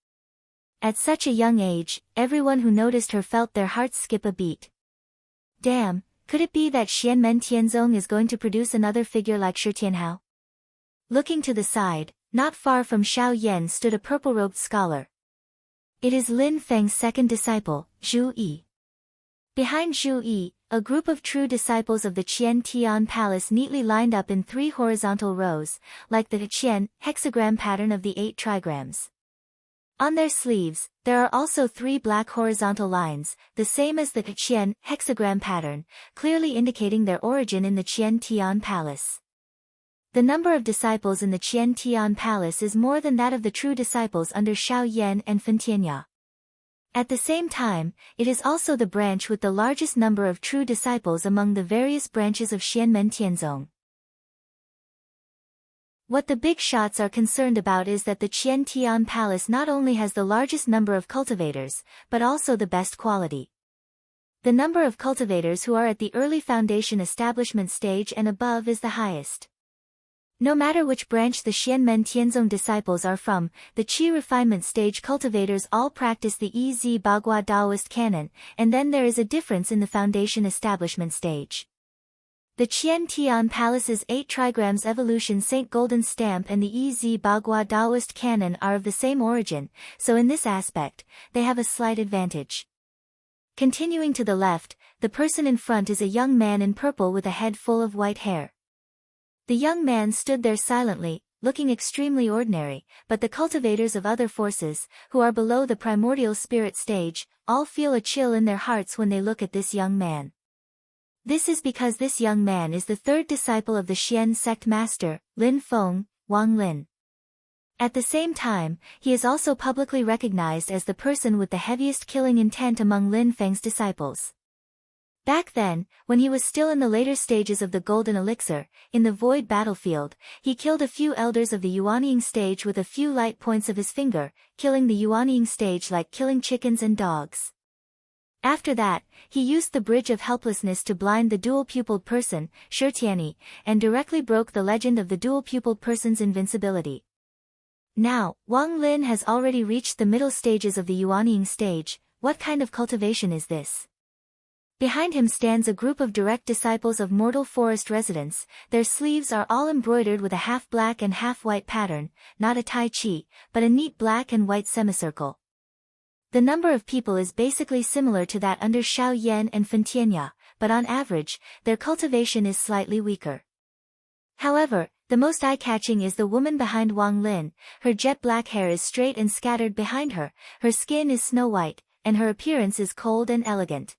At such a young age, everyone who noticed her felt their hearts skip a beat. Damn, could it be that Xianmen Tianzong is going to produce another figure like Shi Tianhao? Looking to the side, not far from Xiao Yan stood a purple-robed scholar. It is Lin Feng's second disciple, Zhu Yi. Behind Zhu Yi, a group of true disciples of the Qian Tian Palace neatly lined up in 3 horizontal rows, like the Qian hexagram pattern of the 8 trigrams. On their sleeves, there are also 3 black horizontal lines, the same as the Qian hexagram pattern, clearly indicating their origin in the Qian Tian Palace. The number of disciples in the Qian Tian Palace is more than that of the true disciples under Xiao Yan and Fen Tianya. At the same time, it is also the branch with the largest number of true disciples among the various branches of Xianmen Tianzong. What the big shots are concerned about is that the Qian Tian Palace not only has the largest number of cultivators, but also the best quality. The number of cultivators who are at the early foundation establishment stage and above is the highest. No matter which branch the Xianmen Tianzong disciples are from, the Qi refinement stage cultivators all practice the Ez Bagua Daoist canon, and then there is a difference in the foundation establishment stage. The Qian Tian Palace's 8 trigrams evolution Saint Golden Stamp and the Ez Bagua Daoist canon are of the same origin, so in this aspect, they have a slight advantage. Continuing to the left, the person in front is a young man in purple with a head full of white hair. The young man stood there silently, looking extremely ordinary, but the cultivators of other forces, who are below the primordial spirit stage, all feel a chill in their hearts when they look at this young man. This is because this young man is the third disciple of the Xian sect master, Lin Feng, Wang Lin. At the same time, he is also publicly recognized as the person with the heaviest killing intent among Lin Feng's disciples. Back then, when he was still in the later stages of the Golden Elixir, in the Void battlefield, he killed a few elders of the Yuanying stage with a few light points of his finger, killing the Yuanying stage like killing chickens and dogs. After that, he used the Bridge of Helplessness to blind the dual-pupiled person, Shitiani, and directly broke the legend of the dual-pupiled person's invincibility. Now, Wang Lin has already reached the middle stages of the Yuanying stage. What kind of cultivation is this? Behind him stands a group of direct disciples of Mortal Forest residents. Their sleeves are all embroidered with a half-black and half-white pattern, not a Tai Chi, but a neat black and white semicircle. The number of people is basically similar to that under Xiao Yan and Fen Tianya, but on average, their cultivation is slightly weaker. However, the most eye-catching is the woman behind Wang Lin. Her jet-black hair is straight and scattered behind her, her skin is snow-white, and her appearance is cold and elegant.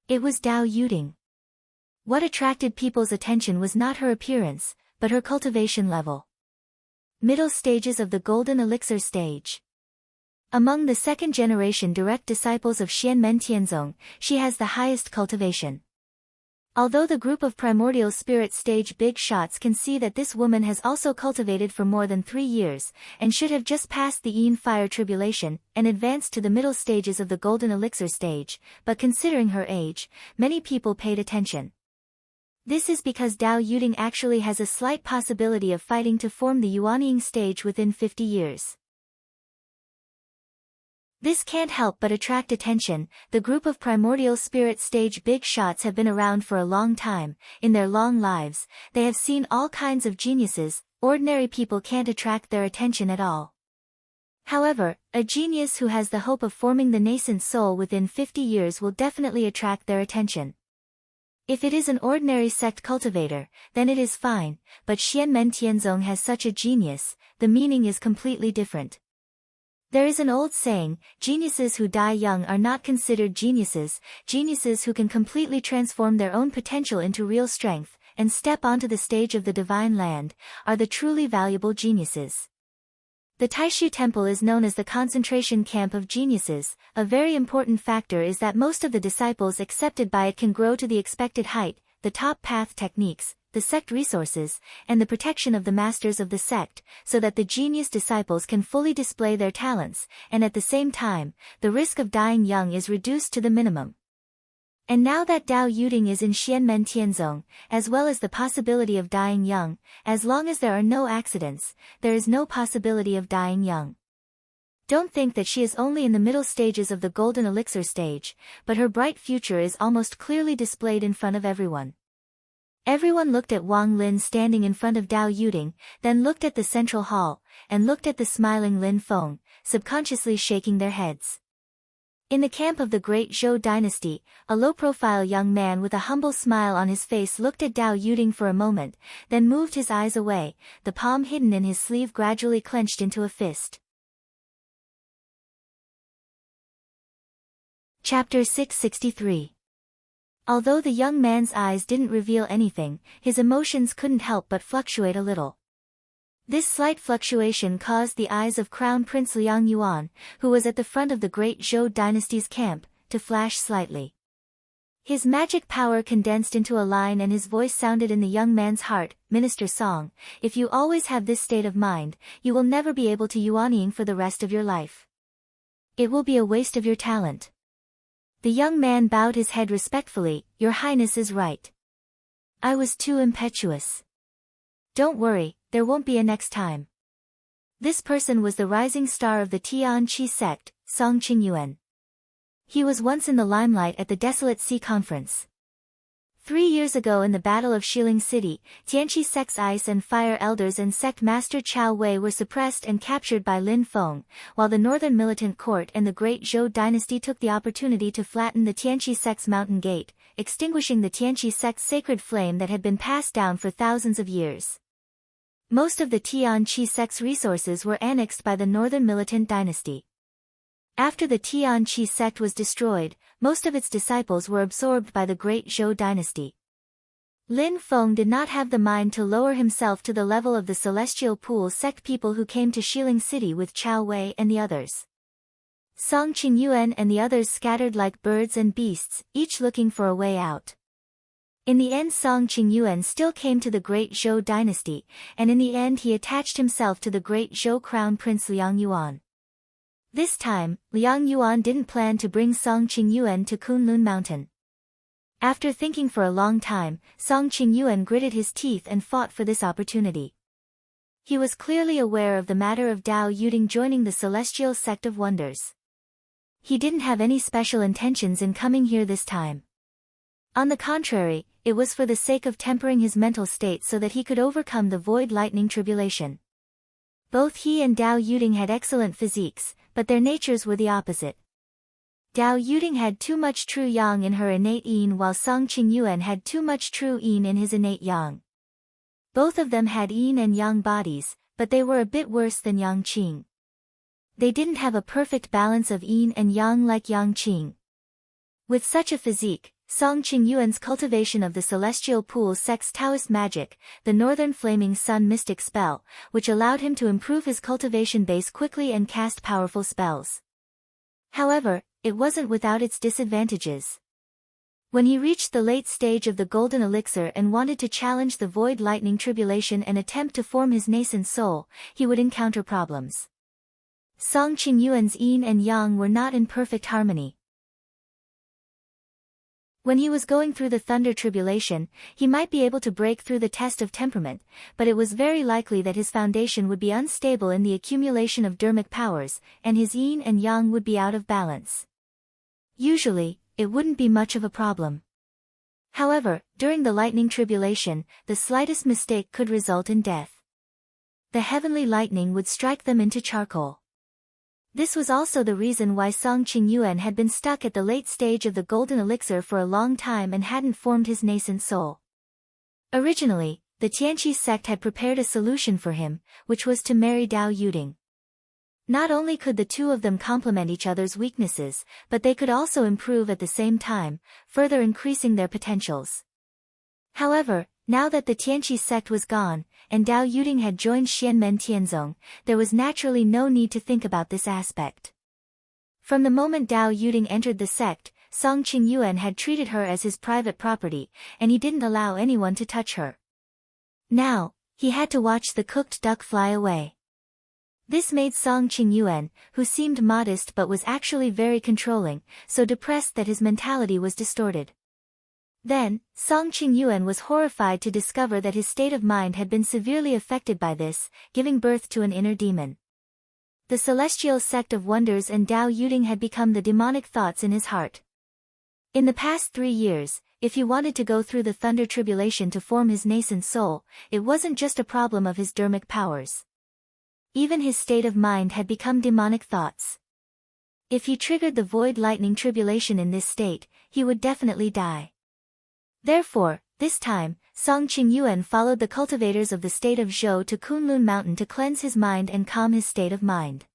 It was Dao Yuding. What attracted people's attention was not her appearance, but her cultivation level. Middle stages of the Golden Elixir stage. Among the second-generation direct disciples of Xianmen Tianzong, she has the highest cultivation. Although the group of primordial spirit stage big shots can see that this woman has also cultivated for more than 3 years, and should have just passed the Yin fire tribulation, and advanced to the middle stages of the Golden Elixir stage, but considering her age, many people paid attention. This is because Dao Yuding actually has a slight possibility of fighting to form the Yuanying stage within 50 years. This can't help but attract attention. The group of primordial spirit stage big shots have been around for a long time. In their long lives, they have seen all kinds of geniuses. Ordinary people can't attract their attention at all. However, a genius who has the hope of forming the nascent soul within 50 years will definitely attract their attention. If it is an ordinary sect cultivator, then it is fine, but Xianmen Tianzong has such a genius, the meaning is completely different. There is an old saying, geniuses who die young are not considered geniuses. Geniuses who can completely transform their own potential into real strength, and step onto the stage of the divine land, are the truly valuable geniuses. The Taishu Temple is known as the concentration camp of geniuses. A very important factor is that most of the disciples accepted by it can grow to the expected height, the top path techniques, the sect resources, and the protection of the masters of the sect, so that the genius disciples can fully display their talents, and at the same time, the risk of dying young is reduced to the minimum. And now that Dao Yuding is in Xianmen Tianzong, as well as the possibility of dying young, as long as there are no accidents, there is no possibility of dying young. Don't think that she is only in the middle stages of the Golden Elixir stage, but her bright future is almost clearly displayed in front of everyone. Everyone looked at Wang Lin standing in front of Dao Yuding, then looked at the central hall, and looked at the smiling Lin Feng, subconsciously shaking their heads. In the camp of the great Zhou dynasty, a low-profile young man with a humble smile on his face looked at Dao Yuding for a moment, then moved his eyes away, the palm hidden in his sleeve gradually clenched into a fist. Chapter 663. Although the young man's eyes didn't reveal anything, his emotions couldn't help but fluctuate a little. This slight fluctuation caused the eyes of Crown Prince Liang Yuan, who was at the front of the great Zhou dynasty's camp, to flash slightly. His magic power condensed into a line and his voice sounded in the young man's heart. Minister Song, if you always have this state of mind, you will never be able to yuanying for the rest of your life. It will be a waste of your talent. The young man bowed his head respectfully. Your Highness is right. I was too impetuous. Don't worry, there won't be a next time. This person was the rising star of the Tianqi sect, Song Qingyuan. He was once in the limelight at the Desolate Sea Conference. 3 years ago in the Battle of Xiling City, Tianqi sect's ice and fire elders and sect master Chao Wei were suppressed and captured by Lin Feng, while the northern militant court and the great Zhou dynasty took the opportunity to flatten the Tianqi sect's mountain gate, extinguishing the Tianqi sect's sacred flame that had been passed down for thousands of years. Most of the Tianqi sect's resources were annexed by the northern militant dynasty. After the Tianqi sect was destroyed, most of its disciples were absorbed by the great Zhou dynasty. Lin Feng did not have the mind to lower himself to the level of the Celestial Pool sect people who came to Xiling City with Chao Wei and the others. Song Qingyuan and the others scattered like birds and beasts, each looking for a way out. In the end Song Qingyuan still came to the great Zhou dynasty, and in the end he attached himself to the great Zhou crown prince Liang Yuan. This time, Liang Yuan didn't plan to bring Song Qingyuan to Kunlun Mountain. After thinking for a long time, Song Qingyuan gritted his teeth and fought for this opportunity. He was clearly aware of the matter of Dao Yuding joining the Celestial Sect of Wonders. He didn't have any special intentions in coming here this time. On the contrary, it was for the sake of tempering his mental state so that he could overcome the void lightning tribulation. Both he and Dao Yuding had excellent physiques, but their natures were the opposite. Dao Yuding had too much true yang in her innate yin while Song Qingyuan had too much true yin in his innate yang. Both of them had yin and yang bodies, but they were a bit worse than Yang Qing. They didn't have a perfect balance of yin and yang like Yang Qing. With such a physique, Song Qingyuan's cultivation of the Celestial Pool sect's Taoist magic, the Northern Flaming Sun mystic spell, which allowed him to improve his cultivation base quickly and cast powerful spells. However, it wasn't without its disadvantages. When he reached the late stage of the Golden Elixir and wanted to challenge the Void Lightning Tribulation and attempt to form his nascent soul, he would encounter problems. Song Qingyuan's yin and yang were not in perfect harmony. When he was going through the thunder tribulation, he might be able to break through the test of temperament, but it was very likely that his foundation would be unstable in the accumulation of dharmic powers, and his yin and yang would be out of balance. Usually, it wouldn't be much of a problem. However, during the lightning tribulation, the slightest mistake could result in death. The heavenly lightning would strike them into charcoal. This was also the reason why Song Qingyuan had been stuck at the late stage of the Golden Elixir for a long time and hadn't formed his nascent soul. Originally, the Tianqi sect had prepared a solution for him, which was to marry Dao Yuding. Not only could the two of them complement each other's weaknesses, but they could also improve at the same time, further increasing their potentials. However, now that the Tianqi sect was gone, and Dao Yuding had joined Xianmen Tianzong, there was naturally no need to think about this aspect. From the moment Dao Yuding entered the sect, Song Qingyuan had treated her as his private property, and he didn't allow anyone to touch her. Now, he had to watch the cooked duck fly away. This made Song Qingyuan, who seemed modest but was actually very controlling, so depressed that his mentality was distorted. Then, Song Qingyuan was horrified to discover that his state of mind had been severely affected by this, giving birth to an inner demon. The Celestial Sect of Wonders and Dao Yuding had become the demonic thoughts in his heart. In the past 3 years, if he wanted to go through the thunder tribulation to form his nascent soul, it wasn't just a problem of his dharmic powers. Even his state of mind had become demonic thoughts. If he triggered the void lightning tribulation in this state, he would definitely die. Therefore, this time, Song Qingyuan followed the cultivators of the state of Zhou to Kunlun Mountain to cleanse his mind and calm his state of mind.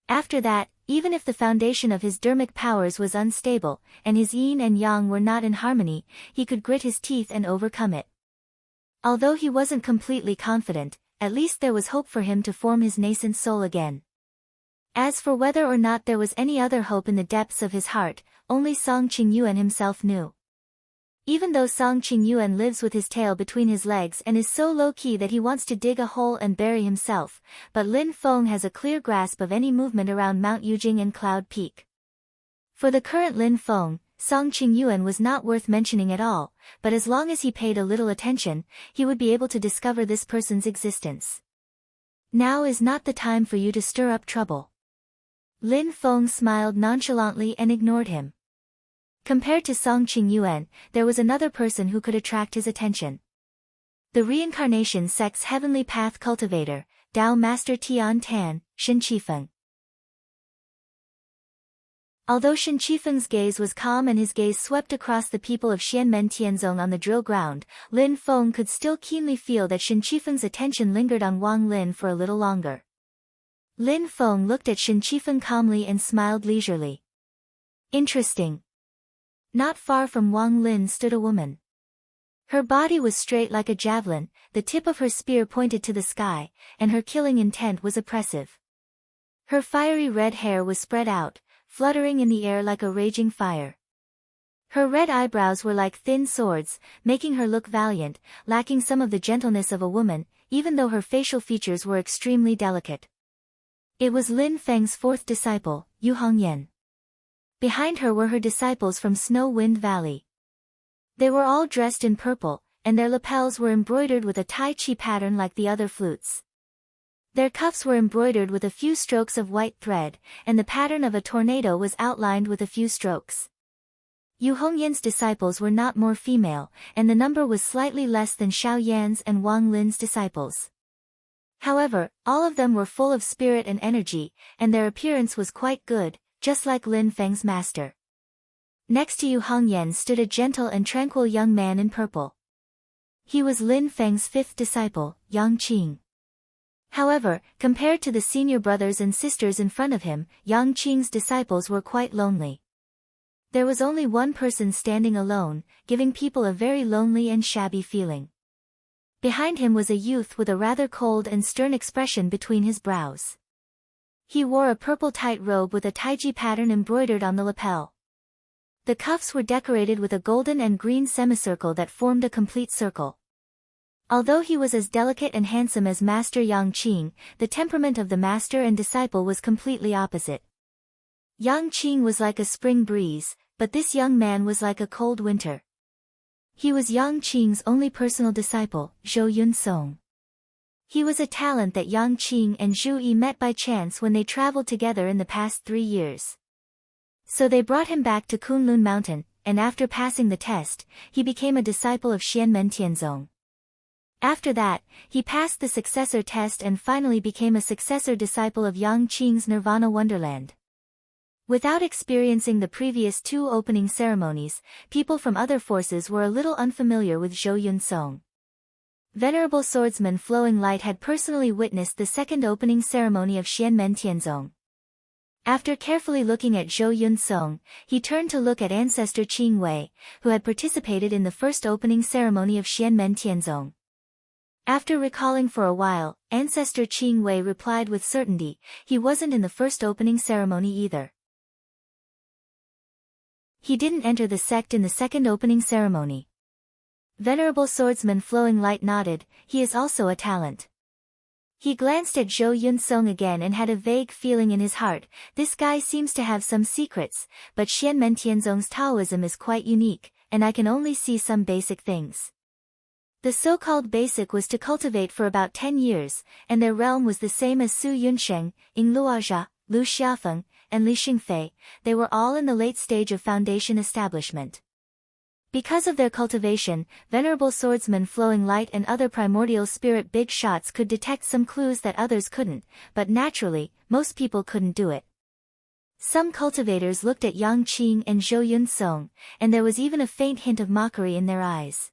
After that, even if the foundation of his dharmic powers was unstable, and his yin and yang were not in harmony, he could grit his teeth and overcome it. Although he wasn't completely confident, at least there was hope for him to form his nascent soul again. As for whether or not there was any other hope in the depths of his heart, only Song Qingyuan himself knew. Even though Song Qingyuan lives with his tail between his legs and is so low-key that he wants to dig a hole and bury himself, but Lin Feng has a clear grasp of any movement around Mount Yujing and Cloud Peak. For the current Lin Feng, Song Qingyuan was not worth mentioning at all, but as long as he paid a little attention, he would be able to discover this person's existence. Now is not the time for you to stir up trouble. Lin Feng smiled nonchalantly and ignored him. Compared to Song Qingyuan, there was another person who could attract his attention. The reincarnation sect's heavenly path cultivator, Tao Master Tian Tan, Shen Qifeng. Although Shen Qifeng's gaze was calm and his gaze swept across the people of Xianmen Tianzong on the drill ground, Lin Feng could still keenly feel that Shen Qifeng's attention lingered on Wang Lin for a little longer. Lin Feng looked at Shen Qifeng calmly and smiled leisurely. Interesting. Not far from Wang Lin stood a woman. Her body was straight like a javelin, the tip of her spear pointed to the sky, and her killing intent was oppressive. Her fiery red hair was spread out, fluttering in the air like a raging fire. Her red eyebrows were like thin swords, making her look valiant, lacking some of the gentleness of a woman, even though her facial features were extremely delicate. It was Lin Feng's fourth disciple, Yu Hongyan. Behind her were her disciples from Snow Wind Valley. They were all dressed in purple, and their lapels were embroidered with a Tai Chi pattern like the other flutes. Their cuffs were embroidered with a few strokes of white thread, and the pattern of a tornado was outlined with a few strokes. Yu Hongyan's disciples were not more female, and the number was slightly less than Xiao Yan's and Wang Lin's disciples. However, all of them were full of spirit and energy, and their appearance was quite good, just like Lin Feng's master. Next to Yu Hongyan stood a gentle and tranquil young man in purple. He was Lin Feng's fifth disciple, Yang Qing. However, compared to the senior brothers and sisters in front of him, Yang Qing's disciples were quite lonely. There was only one person standing alone, giving people a very lonely and shabby feeling. Behind him was a youth with a rather cold and stern expression between his brows. He wore a purple tight robe with a taiji pattern embroidered on the lapel. The cuffs were decorated with a golden and green semicircle that formed a complete circle. Although he was as delicate and handsome as Master Yang Qing, the temperament of the master and disciple was completely opposite. Yang Qing was like a spring breeze, but this young man was like a cold winter. He was Yang Qing's only personal disciple, Zhou Yunsong. He was a talent that Yang Qing and Zhu Yi met by chance when they traveled together in the past 3 years. So they brought him back to Kunlun Mountain, and after passing the test, he became a disciple of Xianmen Tianzong. After that, he passed the successor test and finally became a successor disciple of Yang Qing's Nirvana Wonderland. Without experiencing the previous 2 opening ceremonies, people from other forces were a little unfamiliar with Zhou Yunsong. Venerable Swordsman Flowing Light had personally witnessed the second opening ceremony of Xianmen Tianzong. After carefully looking at Zhou Yunsong, he turned to look at Ancestor Qing Wei, who had participated in the first opening ceremony of Xianmen Tianzong. After recalling for a while, Ancestor Qing Wei replied with certainty, he wasn't in the first opening ceremony either. He didn't enter the sect in the second opening ceremony. Venerable Swordsman Flowing Light nodded, he is also a talent. He glanced at Zhou Yunsong again and had a vague feeling in his heart, this guy seems to have some secrets, but Xianmen Tianzong's Taoism is quite unique, and I can only see some basic things. The so-called basic was to cultivate for about 10 years, and their realm was the same as Su Yunsheng, Ying Luozha, Lu Xiafeng, and Li Xingfei, they were all in the late stage of foundation establishment. Because of their cultivation, Venerable Swordsman Flowing Light and other primordial spirit big shots could detect some clues that others couldn't, but naturally, most people couldn't do it. Some cultivators looked at Yang Qing and Zhou Yunsong, and there was even a faint hint of mockery in their eyes.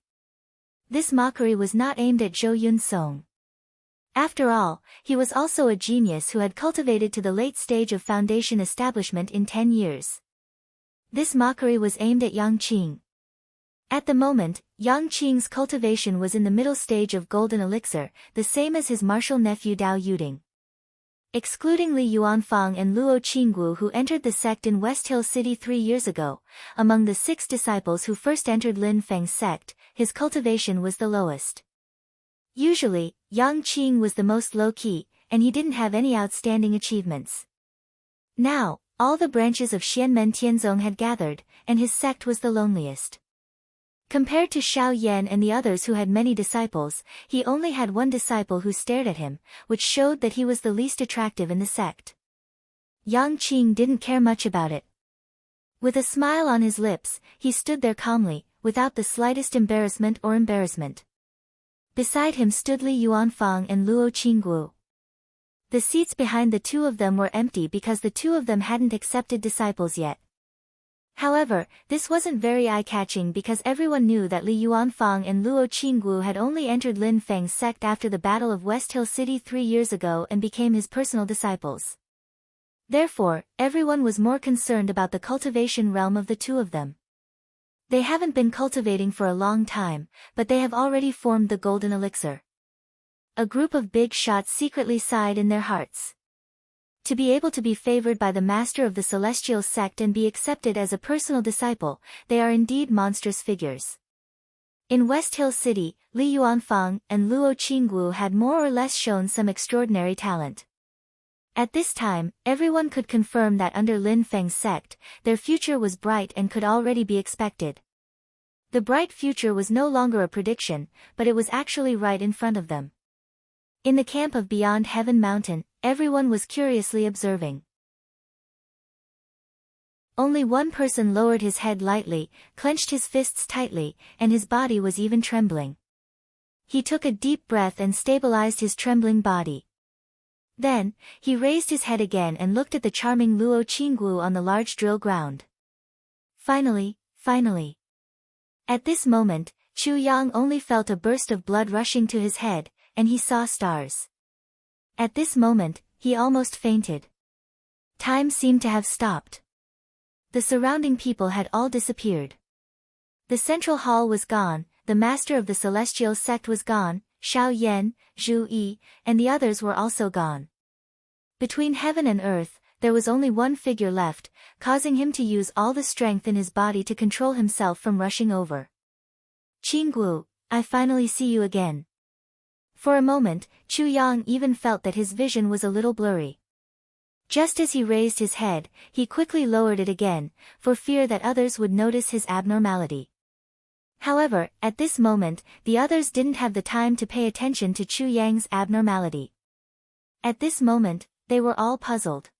This mockery was not aimed at Zhou Yunsong. After all, he was also a genius who had cultivated to the late stage of foundation establishment in 10 years. This mockery was aimed at Yang Qing. At the moment, Yang Qing's cultivation was in the middle stage of golden elixir, the same as his martial nephew Dao Yuding. Excluding Li Yuanfang and Luo Qinggu who entered the sect in West Hill City 3 years ago, among the 6 disciples who first entered Lin Feng's sect, his cultivation was the lowest. Usually, Yang Qing was the most low-key, and he didn't have any outstanding achievements. Now, all the branches of Xianmen Tianzong had gathered, and his sect was the loneliest. Compared to Xiao Yan and the others who had many disciples, he only had one disciple who stared at him, which showed that he was the least attractive in the sect. Yang Qing didn't care much about it. With a smile on his lips, he stood there calmly, without the slightest embarrassment. Beside him stood Li Yuanfang and Luo Qinggu. The seats behind the two of them were empty because the two of them hadn't accepted disciples yet. However, this wasn't very eye-catching because everyone knew that Li Yuanfang and Luo Qinggu had only entered Lin Feng's sect after the Battle of West Hill City 3 years ago and became his personal disciples. Therefore, everyone was more concerned about the cultivation realm of the two of them. They haven't been cultivating for a long time, but they have already formed the golden elixir. A group of big shots secretly sighed in their hearts. To be able to be favored by the master of the celestial sect and be accepted as a personal disciple, they are indeed monstrous figures. In West Hill City, Li Yuanfang and Luo Qinggu had more or less shown some extraordinary talent. At this time, everyone could confirm that under Lin Feng's sect, their future was bright and could already be expected. The bright future was no longer a prediction, but it was actually right in front of them. In the camp of Beyond Heaven Mountain, everyone was curiously observing. Only one person lowered his head lightly, clenched his fists tightly, and his body was even trembling. He took a deep breath and stabilized his trembling body. Then, he raised his head again and looked at the charming Luo Qinggu on the large drill ground. Finally. At this moment, Chu Yang only felt a burst of blood rushing to his head, and he saw stars. At this moment, he almost fainted. Time seemed to have stopped. The surrounding people had all disappeared. The central hall was gone, the master of the celestial sect was gone, Xiao Yan, Zhu Yi, and the others were also gone. Between heaven and earth, there was only one figure left, causing him to use all the strength in his body to control himself from rushing over. Qinggu, I finally see you again. For a moment, Chu Yang even felt that his vision was a little blurry. Just as he raised his head, he quickly lowered it again, for fear that others would notice his abnormality. However, at this moment, the others didn't have the time to pay attention to Chu Yang's abnormality. At this moment, they were all puzzled.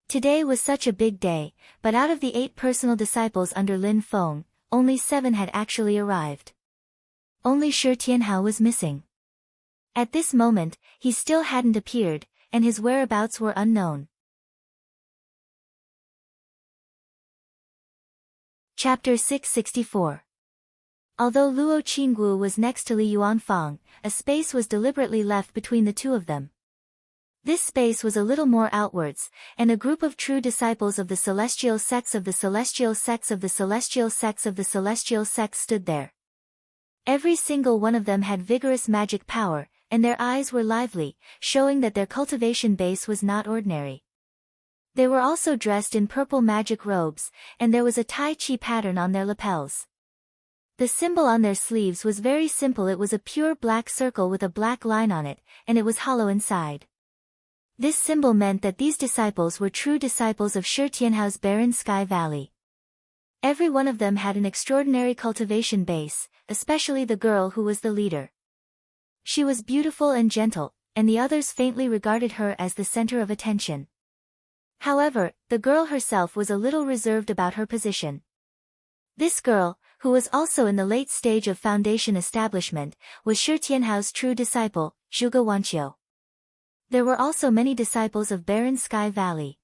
Today was such a big day, but out of the 8 personal disciples under Lin Feng, only 7 had actually arrived. Only Shi Tianhao was missing. At this moment, he still hadn't appeared, and his whereabouts were unknown. Chapter 664. Although Luo Qinggu was next to Li Yuanfang, a space was deliberately left between the two of them. This space was a little more outwards, and a group of true disciples of the celestial sects of the celestial sects of the celestial sects of the celestial sects stood there. Every single one of them had vigorous magic power, and their eyes were lively, showing that their cultivation base was not ordinary. They were also dressed in purple magic robes, and there was a Tai Chi pattern on their lapels. The symbol on their sleeves was very simple. It was a pure black circle with a black line on it, and it was hollow inside. This symbol meant that these disciples were true disciples of Shi Tianhao's barren sky valley. Every one of them had an extraordinary cultivation base, especially the girl who was the leader. She was beautiful and gentle, and the others faintly regarded her as the center of attention. However, the girl herself was a little reserved about her position. This girl, who was also in the late stage of foundation establishment, was Shi Tianhao's true disciple, Zhuge Wanqiu. There were also many disciples of Barren Sky Valley.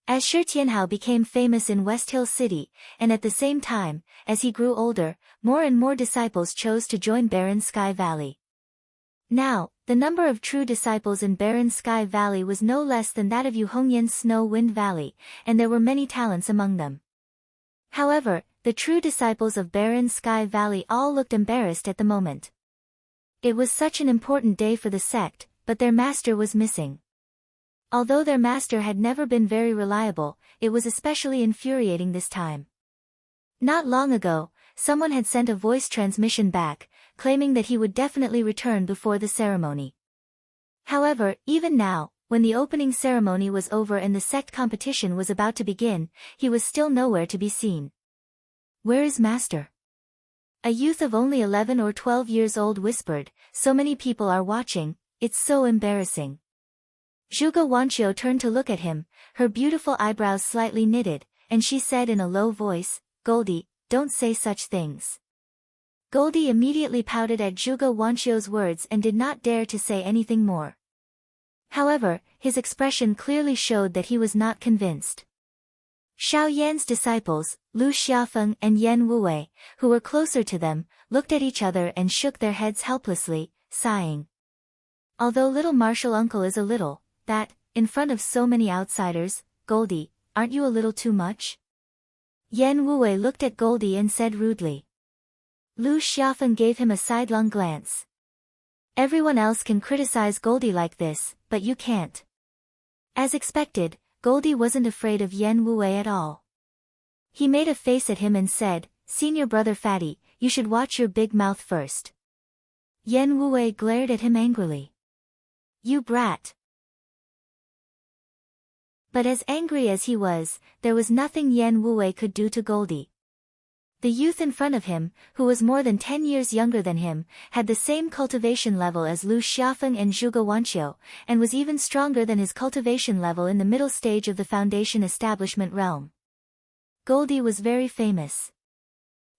As Shi Tianhao became famous in West Hill City, and at the same time, as he grew older, more and more disciples chose to join Barren Sky Valley. Now, the number of true disciples in Barren Sky Valley was no less than that of Yu Hongyan's Snow Wind Valley, and there were many talents among them. However, the true disciples of Barren Sky Valley all looked embarrassed at the moment. It was such an important day for the sect, but their master was missing. Although their master had never been very reliable, it was especially infuriating this time. Not long ago, someone had sent a voice transmission back, claiming that he would definitely return before the ceremony. However, even now, when the opening ceremony was over and the sect competition was about to begin, he was still nowhere to be seen. "Where is master?" A youth of only 11 or 12 years old whispered, "So many people are watching, it's so embarrassing." Zhuge Wanqiu turned to look at him, her beautiful eyebrows slightly knitted, and she said in a low voice, "Goldie, don't say such things." Goldie immediately pouted at Zhuge Wanqiu's words and did not dare to say anything more. However, his expression clearly showed that he was not convinced. Xiao Yan's disciples, Lu Xiafeng and Yan Wuwei, who were closer to them, looked at each other and shook their heads helplessly, sighing. Although little martial uncle is a little, that, in front of so many outsiders, Goldie, aren't you a little too much? Yan Wuwei looked at Goldie and said rudely. Lu Xiafeng gave him a sidelong glance. Everyone else can criticize Goldie like this, but you can't. As expected, Goldie wasn't afraid of Yan Wuwei at all. He made a face at him and said, "Senior brother Fatty, you should watch your big mouth first." Yan Wuwei glared at him angrily. "You brat." But as angry as he was, there was nothing Yan Wuwei could do to Goldie. The youth in front of him, who was more than 10 years younger than him, had the same cultivation level as Lu Xiafeng and Zhuge Wanqiu, and was even stronger than his cultivation level in the middle stage of the foundation establishment realm. Goldie was very famous.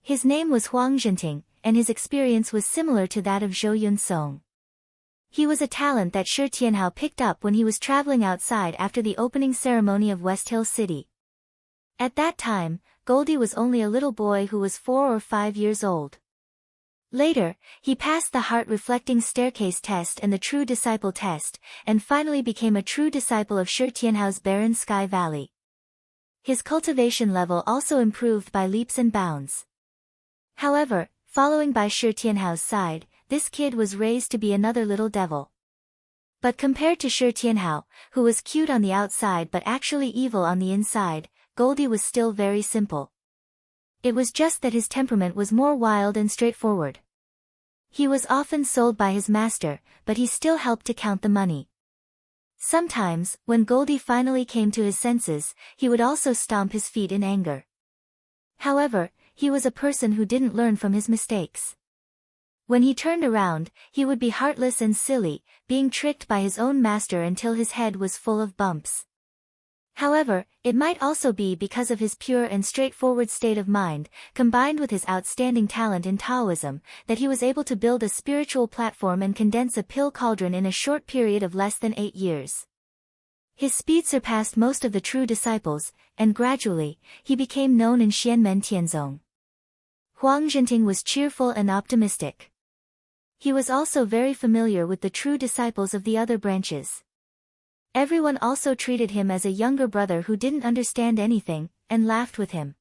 His name was Huang Zhenting, and his experience was similar to that of Zhou Yunsong. He was a talent that Shi Tianhao picked up when he was traveling outside after the opening ceremony of West Hill City. At that time, Goldie was only a little boy who was 4 or 5 years old. Later, he passed the heart-reflecting staircase test and the true disciple test, and finally became a true disciple of Shi Tianhao's barren Sky Valley. His cultivation level also improved by leaps and bounds. However, following by Shi Tianhao's side, this kid was raised to be another little devil. But compared to Shi Tianhao, who was cute on the outside but actually evil on the inside, Goldie was still very simple. It was just that his temperament was more wild and straightforward. He was often sold by his master, but he still helped to count the money. Sometimes, when Goldie finally came to his senses, he would also stomp his feet in anger. However, he was a person who didn't learn from his mistakes. When he turned around, he would be heartless and silly, being tricked by his own master until his head was full of bumps. However, it might also be because of his pure and straightforward state of mind, combined with his outstanding talent in Taoism, that he was able to build a spiritual platform and condense a pill cauldron in a short period of less than 8 years. His speed surpassed most of the true disciples, and gradually, he became known in Xianmen Tianzong. Huang Zhenting was cheerful and optimistic. He was also very familiar with the true disciples of the other branches. Everyone also treated him as a younger brother who didn't understand anything, and laughed with him.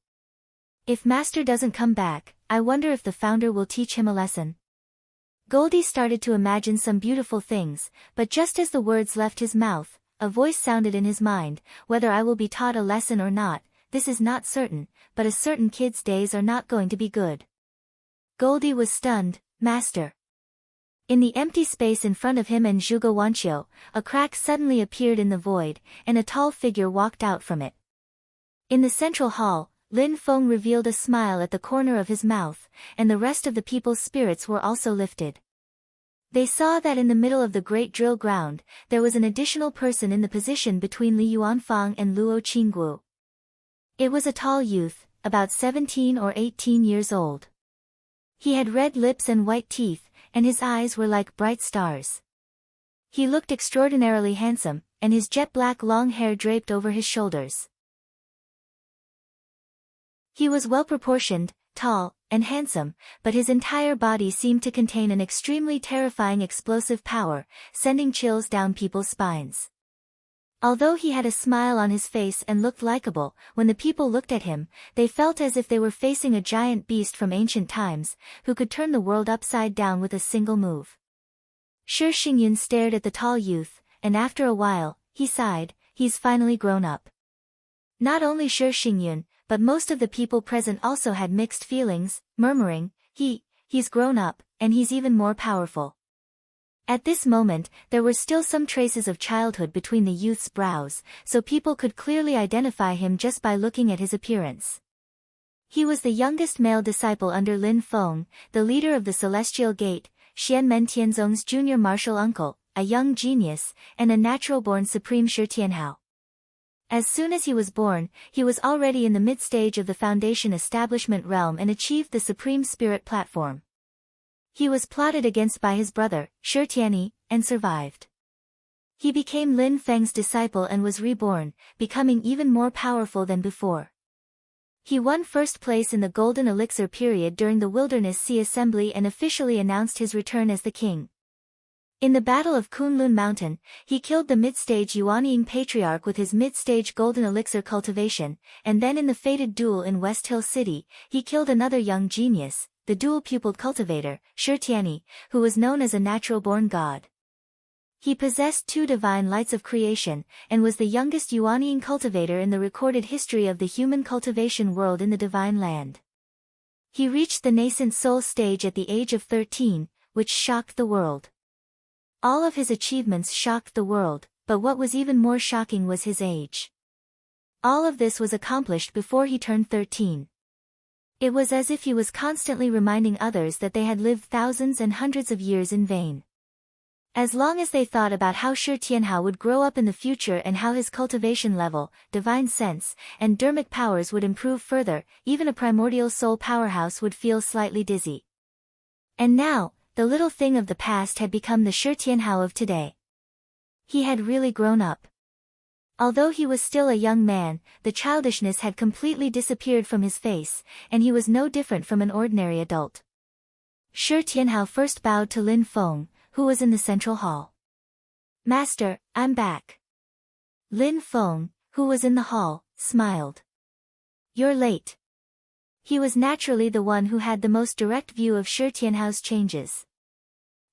"If master doesn't come back, I wonder if the founder will teach him a lesson." Goldie started to imagine some beautiful things, but just as the words left his mouth, a voice sounded in his mind, "Whether I will be taught a lesson or not, this is not certain, but a certain kid's days are not going to be good." Goldie was stunned. "Master." In the empty space in front of him and Zhuge Wanqiu, a crack suddenly appeared in the void, and a tall figure walked out from it. In the central hall, Lin Feng revealed a smile at the corner of his mouth, and the rest of the people's spirits were also lifted. They saw that in the middle of the great drill ground, there was an additional person in the position between Li Yuanfang and Luo Qingguo. It was a tall youth, about 17 or 18 years old. He had red lips and white teeth, and his eyes were like bright stars. He looked extraordinarily handsome, and his jet-black long hair draped over his shoulders. He was well-proportioned, tall, and handsome, but his entire body seemed to contain an extremely terrifying explosive power, sending chills down people's spines. Although he had a smile on his face and looked likable, when the people looked at him, they felt as if they were facing a giant beast from ancient times, who could turn the world upside down with a single move. Shi Xingyun stared at the tall youth, and after a while, he sighed, he's finally grown up. Not only Shi Xingyun, but most of the people present also had mixed feelings, murmuring, he's grown up, and he's even more powerful. At this moment, there were still some traces of childhood between the youth's brows, so people could clearly identify him just by looking at his appearance. He was the youngest male disciple under Lin Feng, the leader of the Celestial Gate, Xian Men Tianzong's junior martial uncle, a young genius, and a natural-born supreme Shi Tianhao. As soon as he was born, he was already in the mid-stage of the Foundation establishment realm and achieved the Supreme Spirit platform. He was plotted against by his brother, Shi Tianyi, and survived. He became Lin Feng's disciple and was reborn, becoming even more powerful than before. He won first place in the Golden Elixir period during the Wilderness Sea Assembly and officially announced his return as the king. In the Battle of Kunlun Mountain, he killed the mid-stage Yuanying Patriarch with his mid-stage Golden Elixir cultivation, and then in the fated duel in West Hill City, he killed another young genius, the dual-pupiled cultivator, Shi Tianyi, who was known as a natural-born god. He possessed 2 divine lights of creation, and was the youngest Yuanying cultivator in the recorded history of the human cultivation world in the Divine Land. He reached the nascent soul stage at the age of 13, which shocked the world. All of his achievements shocked the world, but what was even more shocking was his age. All of this was accomplished before he turned 13. It was as if he was constantly reminding others that they had lived thousands and hundreds of years in vain. As long as they thought about how Shi Tianhao would grow up in the future and how his cultivation level, divine sense, and dermic powers would improve further, even a primordial soul powerhouse would feel slightly dizzy. And now, the little thing of the past had become the Shi Tianhao of today. He had really grown up. Although he was still a young man, the childishness had completely disappeared from his face, and he was no different from an ordinary adult. Shi Tianhao first bowed to Lin Feng, who was in the central hall. "Master, I'm back." Lin Feng, who was in the hall, smiled. "You're late." He was naturally the one who had the most direct view of Shi Tianhao's changes.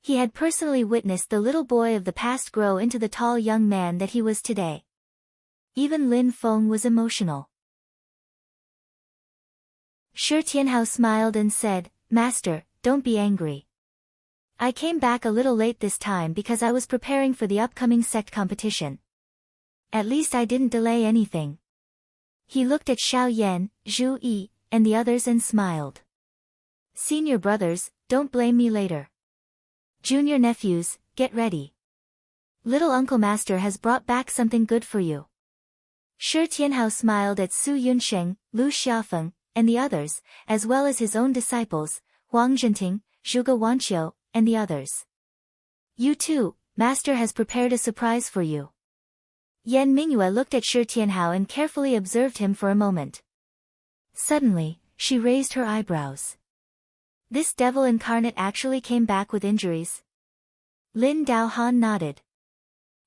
He had personally witnessed the little boy of the past grow into the tall young man that he was today. Even Lin Feng was emotional. Shi Tianhao smiled and said, "Master, don't be angry. I came back a little late this time because I was preparing for the upcoming sect competition. At least I didn't delay anything." He looked at Xiao Yan, Zhu Yi, and the others and smiled. "Senior brothers, don't blame me later. Junior nephews, get ready. Little Uncle Master has brought back something good for you." Shi Tianhao smiled at Su Yunsheng, Lu Xiaofeng, and the others, as well as his own disciples, Huang Zhenting, Zhuge Wanqiu, and the others. "You too, Master has prepared a surprise for you." Yan Mingyue looked at Shi Tianhao and carefully observed him for a moment. Suddenly, she raised her eyebrows. This devil incarnate actually came back with injuries? Lin Daohan nodded.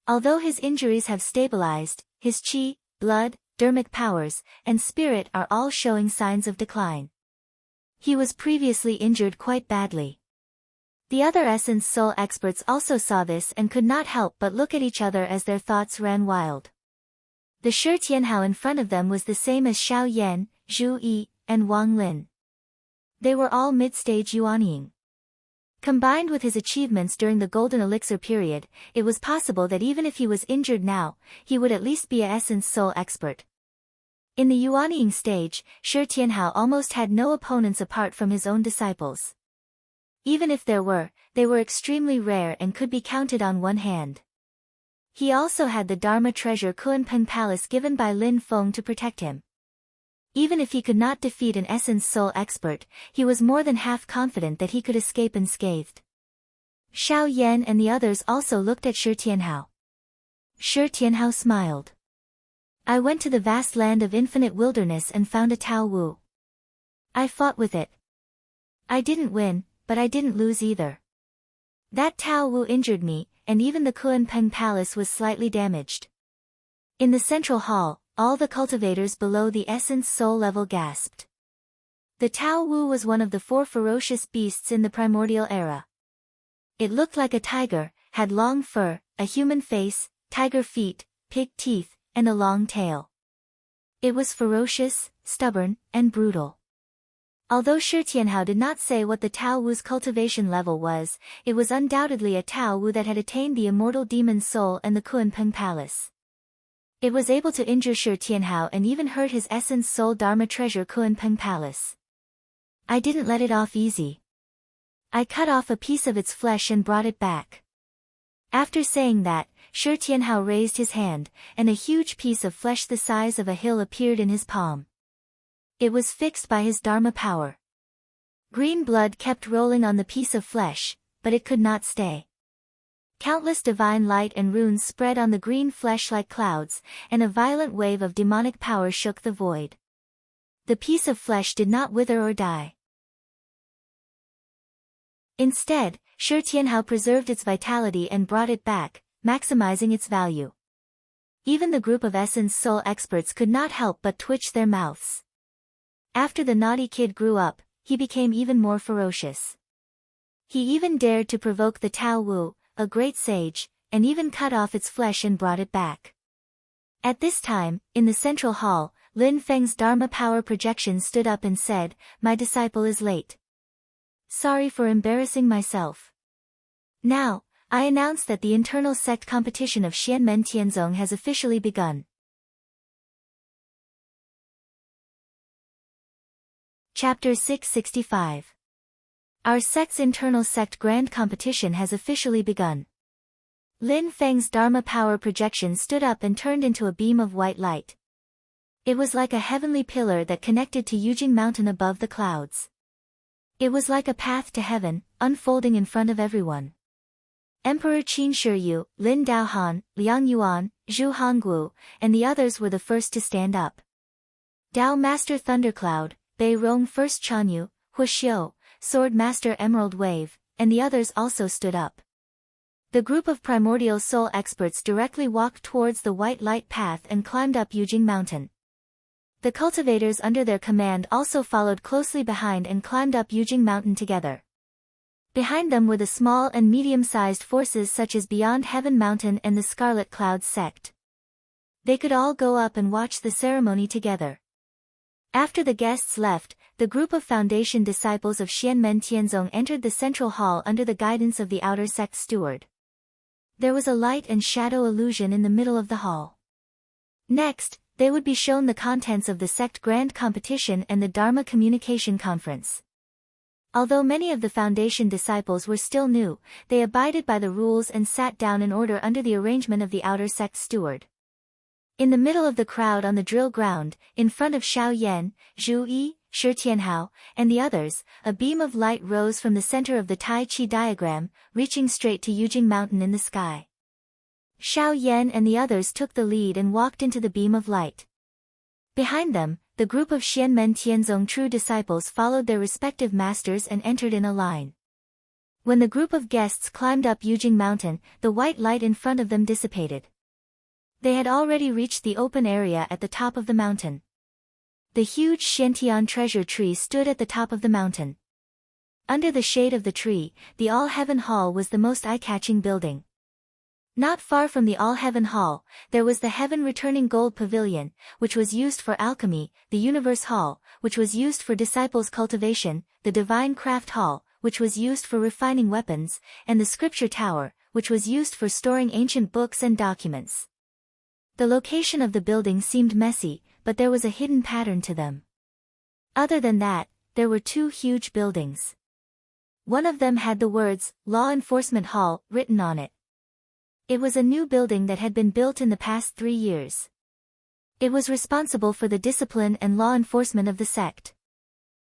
Although his injuries have stabilized, his qi, blood, dermic powers, and spirit are all showing signs of decline. He was previously injured quite badly. The other Essence Soul experts also saw this and could not help but look at each other as their thoughts ran wild. The Shi Tianhao in front of them was the same as Xiao Yan, Zhu Yi, and Wang Lin. They were all mid-stage Yuanying. Combined with his achievements during the Golden Elixir period, it was possible that even if he was injured now, he would at least be a Essence Soul expert. In the Yuanying stage, Shi Tianhao almost had no opponents apart from his own disciples. Even if there were, they were extremely rare and could be counted on one hand. He also had the Dharma treasure Kunpeng Palace given by Lin Feng to protect him. Even if he could not defeat an Essence Soul expert, he was more than half confident that he could escape unscathed. Xiao Yan and the others also looked at Shi Tianhao. Shi Tianhao smiled. "I went to the vast land of infinite wilderness and found a Tao Wu. I fought with it. I didn't win, but I didn't lose either. That Tao Wu injured me, and even the Kunpeng Palace was slightly damaged." In the central hall, all the cultivators below the Essence Soul level gasped. The Tao Wu was one of the 4 ferocious beasts in the primordial era. It looked like a tiger, had long fur, a human face, tiger feet, pig teeth, and a long tail. It was ferocious, stubborn, and brutal. Although Shi Tianhao did not say what the Tao Wu's cultivation level was, it was undoubtedly a Tao Wu that had attained the immortal demon's soul and the Kunpeng Palace. It was able to injure Shi Tianhao and even hurt his essence soul Dharma treasure Kunpeng Palace. I didn't let it off easy. I cut off a piece of its flesh and brought it back. After saying that, Shi Tianhao raised his hand, and a huge piece of flesh the size of a hill appeared in his palm. It was fixed by his Dharma power. Green blood kept rolling on the piece of flesh, but it could not stay. Countless divine light and runes spread on the green flesh like clouds, and a violent wave of demonic power shook the void. The piece of flesh did not wither or die. Instead, Shi Tianhao preserved its vitality and brought it back, maximizing its value. Even the group of essence soul experts could not help but twitch their mouths. After the naughty kid grew up, he became even more ferocious. He even dared to provoke the Tao Wu, a great sage, and even cut off its flesh and brought it back. At this time, in the central hall, Lin Feng's Dharma power projection stood up and said, "My disciple is late. Sorry for embarrassing myself. Now, I announce that the internal sect competition of Xianmen Tianzong has officially begun." Chapter 665. Our sect's internal sect grand competition has officially begun. Lin Feng's Dharma power projection stood up and turned into a beam of white light. It was like a heavenly pillar that connected to Yujing Mountain above the clouds. It was like a path to heaven, unfolding in front of everyone. Emperor Qin Shiyu, Lin Daohan, Liang Yuan, Zhu Hongguo, and the others were the first to stand up. Dao Master Thundercloud, Bei Rong First Chanyu, Hu Xiu, Sword Master Emerald Wave, and the others also stood up. The group of primordial soul experts directly walked towards the white light path and climbed up Yujing Mountain. The cultivators under their command also followed closely behind and climbed up Yujing Mountain together. Behind them were the small and medium-sized forces such as Beyond Heaven Mountain and the Scarlet Clouds sect. They could all go up and watch the ceremony together. After the guests left, the group of foundation disciples of Xianmen Tianzong entered the central hall under the guidance of the outer sect steward. There was a light and shadow illusion in the middle of the hall. Next, they would be shown the contents of the sect grand competition and the Dharma communication conference. Although many of the foundation disciples were still new, they abided by the rules and sat down in order under the arrangement of the outer sect steward. In the middle of the crowd on the drill ground, in front of Xiao Yan, Zhu Yi, Shi Tianhao, and the others, a beam of light rose from the center of the Tai Chi diagram, reaching straight to Yujing Mountain in the sky. Xiao Yan and the others took the lead and walked into the beam of light. Behind them, the group of Xianmen Tianzong true disciples followed their respective masters and entered in a line. When the group of guests climbed up Yujing Mountain, the white light in front of them dissipated. They had already reached the open area at the top of the mountain. The huge Xiantian treasure tree stood at the top of the mountain. Under the shade of the tree, the All-Heaven Hall was the most eye-catching building. Not far from the All-Heaven Hall, there was the Heaven-Returning Gold Pavilion, which was used for alchemy, the Universe Hall, which was used for disciples' cultivation, the Divine Craft Hall, which was used for refining weapons, and the Scripture Tower, which was used for storing ancient books and documents. The location of the buildings seemed messy, but there was a hidden pattern to them. Other than that, there were two huge buildings. One of them had the words, Law Enforcement Hall, written on it. It was a new building that had been built in the past 3 years. It was responsible for the discipline and law enforcement of the sect.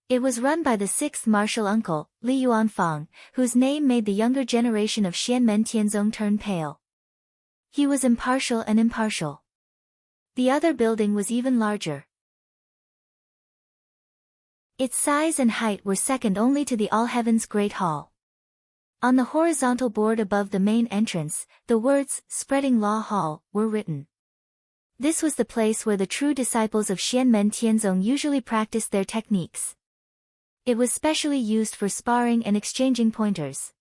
It was run by the sixth martial uncle, Li Yuanfang, whose name made the younger generation of Xianmen Tianzong turn pale. He was impartial and impartial. The other building was even larger. Its size and height were second only to the All-Heaven's Great Hall. On the horizontal board above the main entrance, the words, Spreading Law Hall, were written. This was the place where the true disciples of Xianmen Tianzong usually practiced their techniques. It was specially used for sparring and exchanging pointers.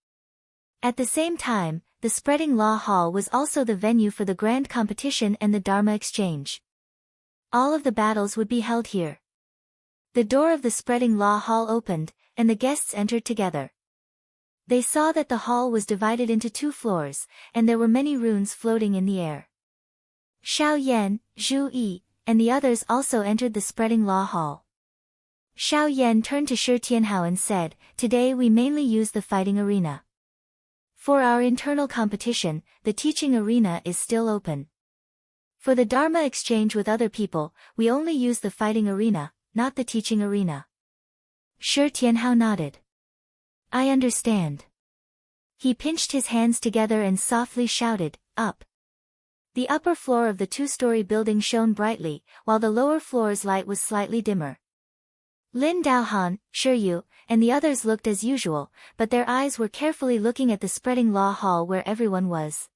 At the same time, the Spreading Law Hall was also the venue for the grand competition and the Dharma exchange. All of the battles would be held here. The door of the Spreading Law Hall opened, and the guests entered together. They saw that the hall was divided into 2 floors, and there were many runes floating in the air. Xiao Yan, Zhu Yi, and the others also entered the Spreading Law Hall. Xiao Yan turned to Shi Tianhao and said, "Today we mainly use the fighting arena. For our internal competition, the teaching arena is still open. For the Dharma exchange with other people, we only use the fighting arena, not the teaching arena." Shi Tianhao nodded. "I understand." He pinched his hands together and softly shouted, "Up!" The upper floor of the 2-story building shone brightly, while the lower floor's light was slightly dimmer. Lin Daohan, Shiyu, and the others looked as usual, but their eyes were carefully looking at the Spreading Law Hall where everyone was.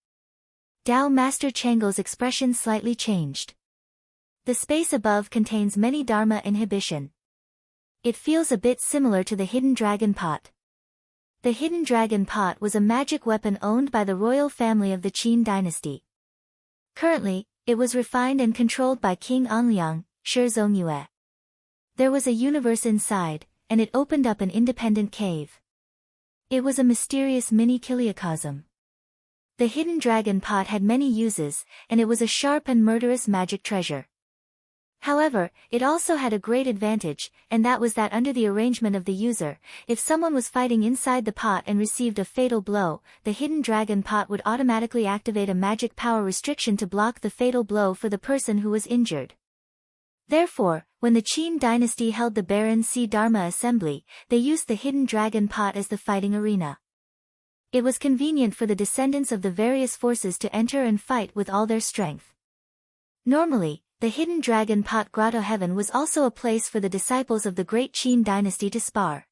Dao Master Changle's expression slightly changed. The space above contains many Dharma inhibition. It feels a bit similar to the Hidden Dragon Pot. The Hidden Dragon Pot was a magic weapon owned by the royal family of the Qin dynasty. Currently, it was refined and controlled by King Anliang, Shi Zongyue. There was a universe inside, and it opened up an independent cave. It was a mysterious mini-kiliocosm. The Hidden Dragon Pot had many uses, and it was a sharp and murderous magic treasure. However, it also had a great advantage, and that was that under the arrangement of the user, if someone was fighting inside the pot and received a fatal blow, the Hidden Dragon Pot would automatically activate a magic power restriction to block the fatal blow for the person who was injured. Therefore, when the Qin dynasty held the Baron C. Dharma Assembly, they used the Hidden Dragon Pot as the fighting arena. It was convenient for the descendants of the various forces to enter and fight with all their strength. Normally, the Hidden Dragon Pot Grotto Heaven was also a place for the disciples of the great Qin dynasty to spar.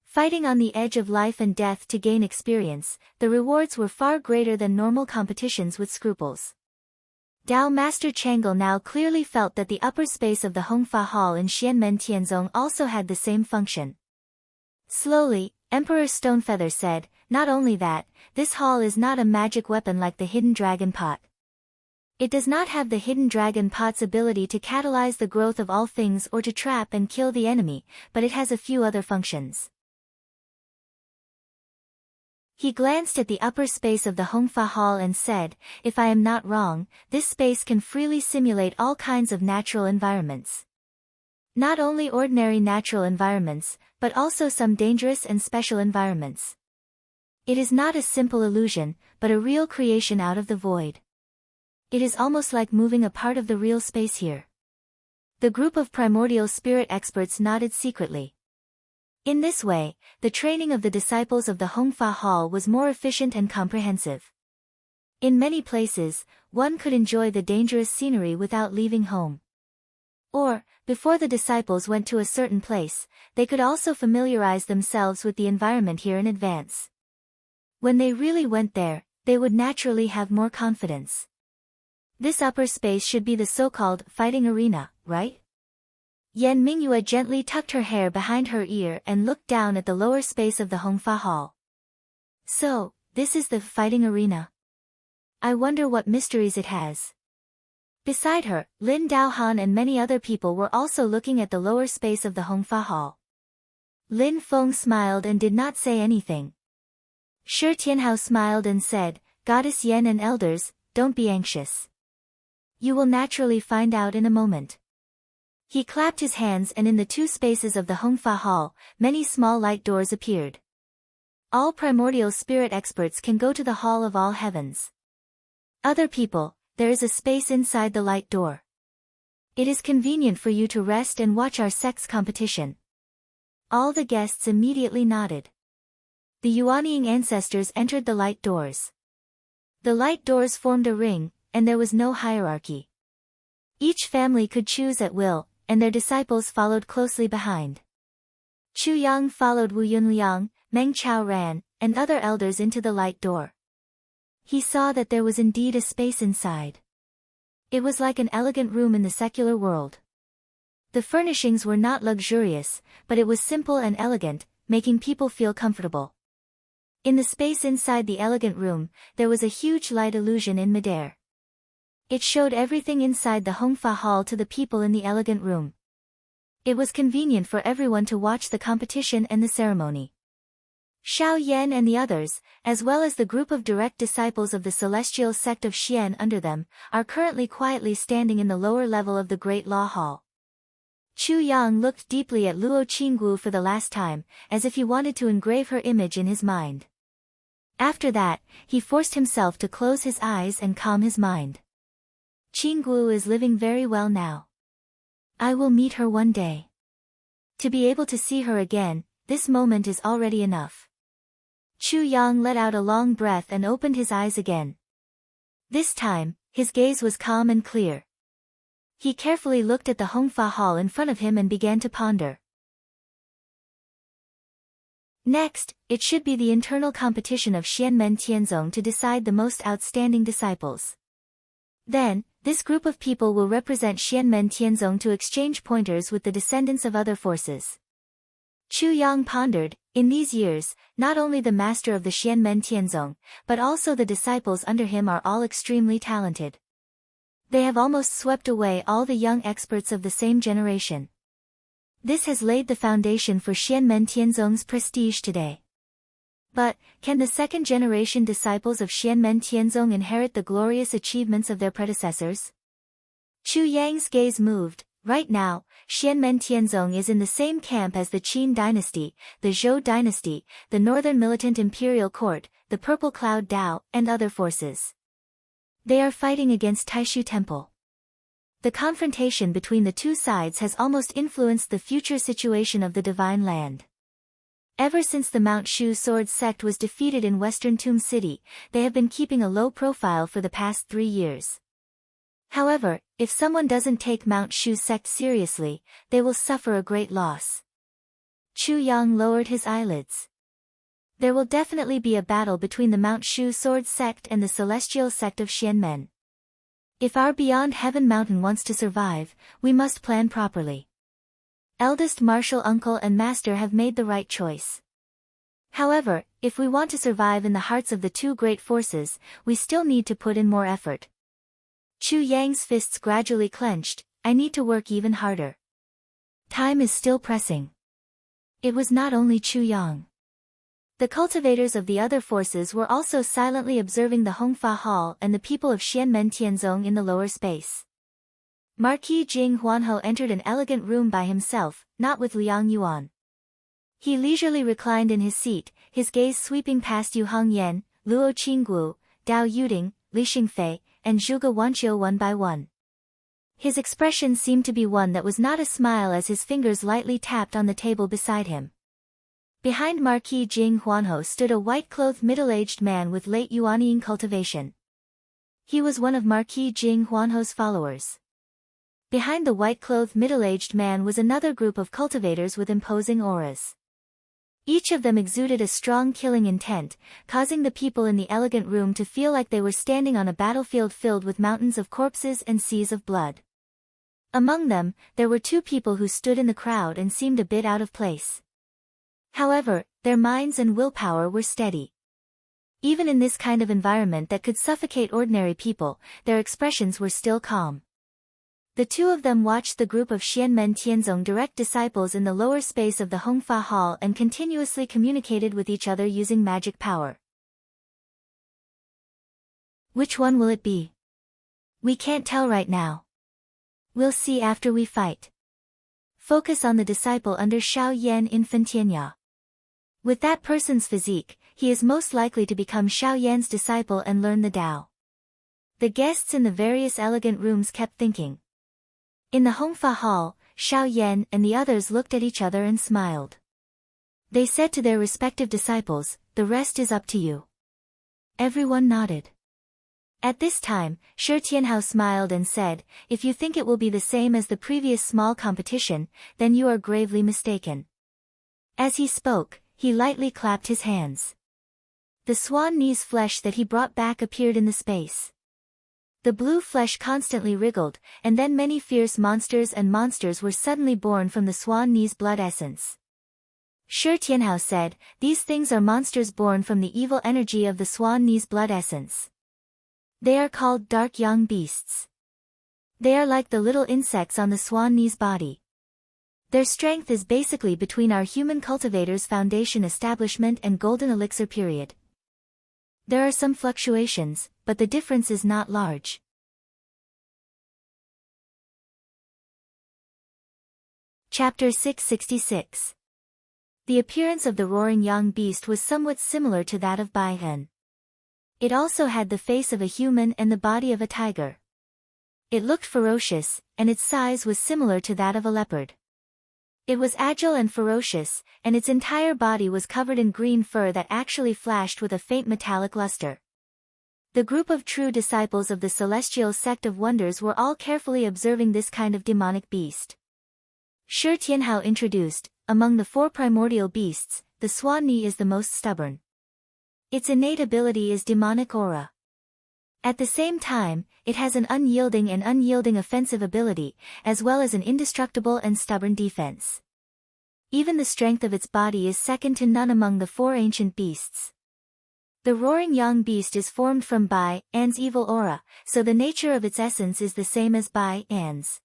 Fighting on the edge of life and death to gain experience, the rewards were far greater than normal competitions with scruples. Dao Master Changle now clearly felt that the upper space of the Hongfa Hall in Xianmen Tianzong also had the same function. Slowly, Emperor Stonefeather said, "Not only that, this hall is not a magic weapon like the Hidden Dragon Pot. It does not have the Hidden Dragon Pot's ability to catalyze the growth of all things or to trap and kill the enemy, but it has a few other functions." He glanced at the upper space of the Hongfa Hall and said, "If I am not wrong, this space can freely simulate all kinds of natural environments. Not only ordinary natural environments, but also some dangerous and special environments. It is not a simple illusion, but a real creation out of the void. It is almost like moving a part of the real space here." The group of primordial spirit experts nodded secretly. In this way, the training of the disciples of the Hongfa Hall was more efficient and comprehensive. In many places, one could enjoy the dangerous scenery without leaving home. Or, before the disciples went to a certain place, they could also familiarize themselves with the environment here in advance. When they really went there, they would naturally have more confidence. This upper space should be the so-called fighting arena, right? Yan Mingyue gently tucked her hair behind her ear and looked down at the lower space of the Hongfa Hall. "So, this is the fighting arena. I wonder what mysteries it has." Beside her, Lin Daohan and many other people were also looking at the lower space of the Hongfa Hall. Lin Feng smiled and did not say anything. Shi Tianhao smiled and said, "Goddess Yan and elders, don't be anxious. You will naturally find out in a moment." He clapped his hands and in the 2 spaces of the Hongfa Hall, many small light doors appeared. All primordial spirit experts can go to the Hall of All Heavens. Other people, there is a space inside the light door. It is convenient for you to rest and watch our sex competition. All the guests immediately nodded. The Yuanying ancestors entered the light doors. The light doors formed a ring, and there was no hierarchy. Each family could choose at will, and their disciples followed closely behind. Chu Yang followed Wu Yunliang, Meng Chao ran, and other elders into the light door. He saw that there was indeed a space inside. It was like an elegant room in the secular world. The furnishings were not luxurious, but it was simple and elegant, making people feel comfortable. In the space inside the elegant room, there was a huge light illusion in midair. It showed everything inside the Hongfa Hall to the people in the elegant room. It was convenient for everyone to watch the competition and the ceremony. Xiao Yan and the others, as well as the group of direct disciples of the celestial sect of Xian under them, are currently quietly standing in the lower level of the Great Law Hall. Chu Yang looked deeply at Luo Qinggu for the last time, as if he wanted to engrave her image in his mind. After that, he forced himself to close his eyes and calm his mind. Qinggu is living very well now. I will meet her one day. To be able to see her again, this moment is already enough. Chu Yang let out a long breath and opened his eyes again. This time, his gaze was calm and clear. He carefully looked at the Hongfa Hall in front of him and began to ponder. Next, it should be the internal competition of Xianmen Tianzong to decide the most outstanding disciples. Then, this group of people will represent Xianmen Tianzong to exchange pointers with the descendants of other forces. Chu Yang pondered, in these years, not only the master of the Xianmen Tianzong, but also the disciples under him are all extremely talented. They have almost swept away all the young experts of the same generation. This has laid the foundation for Xianmen Tianzong's prestige today. But, can the second-generation disciples of Xianmen Tianzong inherit the glorious achievements of their predecessors? Chu Yang's gaze moved. Right now, Xianmen Tianzong is in the same camp as the Qin dynasty, the Zhou dynasty, the Northern Militant Imperial Court, the Purple Cloud Dao, and other forces. They are fighting against Taishu Temple. The confrontation between the two sides has almost influenced the future situation of the Divine Land. Ever since the Mount Shu Sword sect was defeated in Western Tomb City, they have been keeping a low profile for the past 3 years. However, if someone doesn't take Mount Shu sect seriously, they will suffer a great loss. Chu Yang lowered his eyelids. There will definitely be a battle between the Mount Shu Sword sect and the celestial sect of Xianmen. If our Beyond Heaven Mountain wants to survive, we must plan properly. Eldest martial uncle and master have made the right choice. However, if we want to survive in the hearts of the two great forces, we still need to put in more effort. Chu Yang's fists gradually clenched. I need to work even harder. Time is still pressing. It was not only Chu Yang. The cultivators of the other forces were also silently observing the Hongfa Hall and the people of Xianmen Tianzong in the lower space. Marquis Jing Huanho entered an elegant room by himself, not with Liang Yuan. He leisurely reclined in his seat, his gaze sweeping past Yu Hongyan, Luo Qinggu, Dao Yuding, Li Xingfei, and Zhuge Wanqiu one by one. His expression seemed to be one that was not a smile as his fingers lightly tapped on the table beside him. Behind Marquis Jing Huanho stood a white-clothed middle-aged man with late Yuanying cultivation. He was one of Marquis Jing Huanho's followers. Behind the white-clothed middle-aged man was another group of cultivators with imposing auras. Each of them exuded a strong killing intent, causing the people in the elegant room to feel like they were standing on a battlefield filled with mountains of corpses and seas of blood. Among them, there were 2 people who stood in the crowd and seemed a bit out of place. However, their minds and willpower were steady. Even in this kind of environment that could suffocate ordinary people, their expressions were still calm. The 2 of them watched the group of Xianmen Tianzong direct disciples in the lower space of the Hongfa Hall and continuously communicated with each other using magic power. Which one will it be? We can't tell right now. We'll see after we fight. Focus on the disciple under Xiao Yan in Fentianya. With that person's physique, he is most likely to become Xiao Yan's disciple and learn the Tao. The guests in the various elegant rooms kept thinking. In the Hongfa Hall, Xiao Yan and the others looked at each other and smiled. They said to their respective disciples, "The rest is up to you." Everyone nodded. At this time, Shi Tianhao smiled and said, "If you think it will be the same as the previous small competition, then you are gravely mistaken." As he spoke, he lightly clapped his hands. The swan knees flesh that he brought back appeared in the space. The blue flesh constantly wriggled, and then many fierce monsters were suddenly born from the swan knees blood essence. Shi Tianhao said, "These things are monsters born from the evil energy of the swan knee's blood essence. They are called dark yang beasts. They are like the little insects on the swan knee's body. Their strength is basically between our human cultivators' foundation establishment and golden elixir period. There are some fluctuations, but the difference is not large." Chapter 666. The appearance of the roaring young beast was somewhat similar to that of Bai Hen. It also had the face of a human and the body of a tiger. It looked ferocious, and its size was similar to that of a leopard. It was agile and ferocious, and its entire body was covered in green fur that actually flashed with a faint metallic luster. The group of true disciples of the celestial sect of wonders were all carefully observing this kind of demonic beast. Shi Tianhao introduced, among the 4 primordial beasts, the swan knee is the most stubborn. Its innate ability is demonic aura. At the same time, it has an unyielding offensive ability, as well as an indestructible and stubborn defense. Even the strength of its body is second to none among the 4 ancient beasts. The roaring young beast is formed from Bai An's evil aura, so the nature of its essence is the same as Bai An's.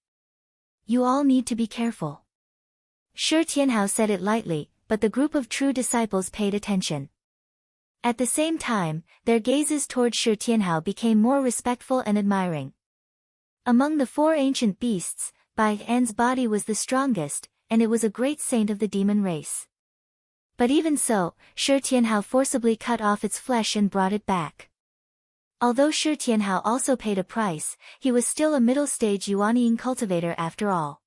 You all need to be careful. Shi Tianhao said it lightly, but the group of true disciples paid attention. At the same time, their gazes toward Shi Tianhao became more respectful and admiring. Among the 4 ancient beasts, Bai An's body was the strongest, and it was a great saint of the demon race. But even so, Shi Tianhao forcibly cut off its flesh and brought it back. Although Shi Tianhao also paid a price, he was still a middle-stage Yuanying cultivator after all.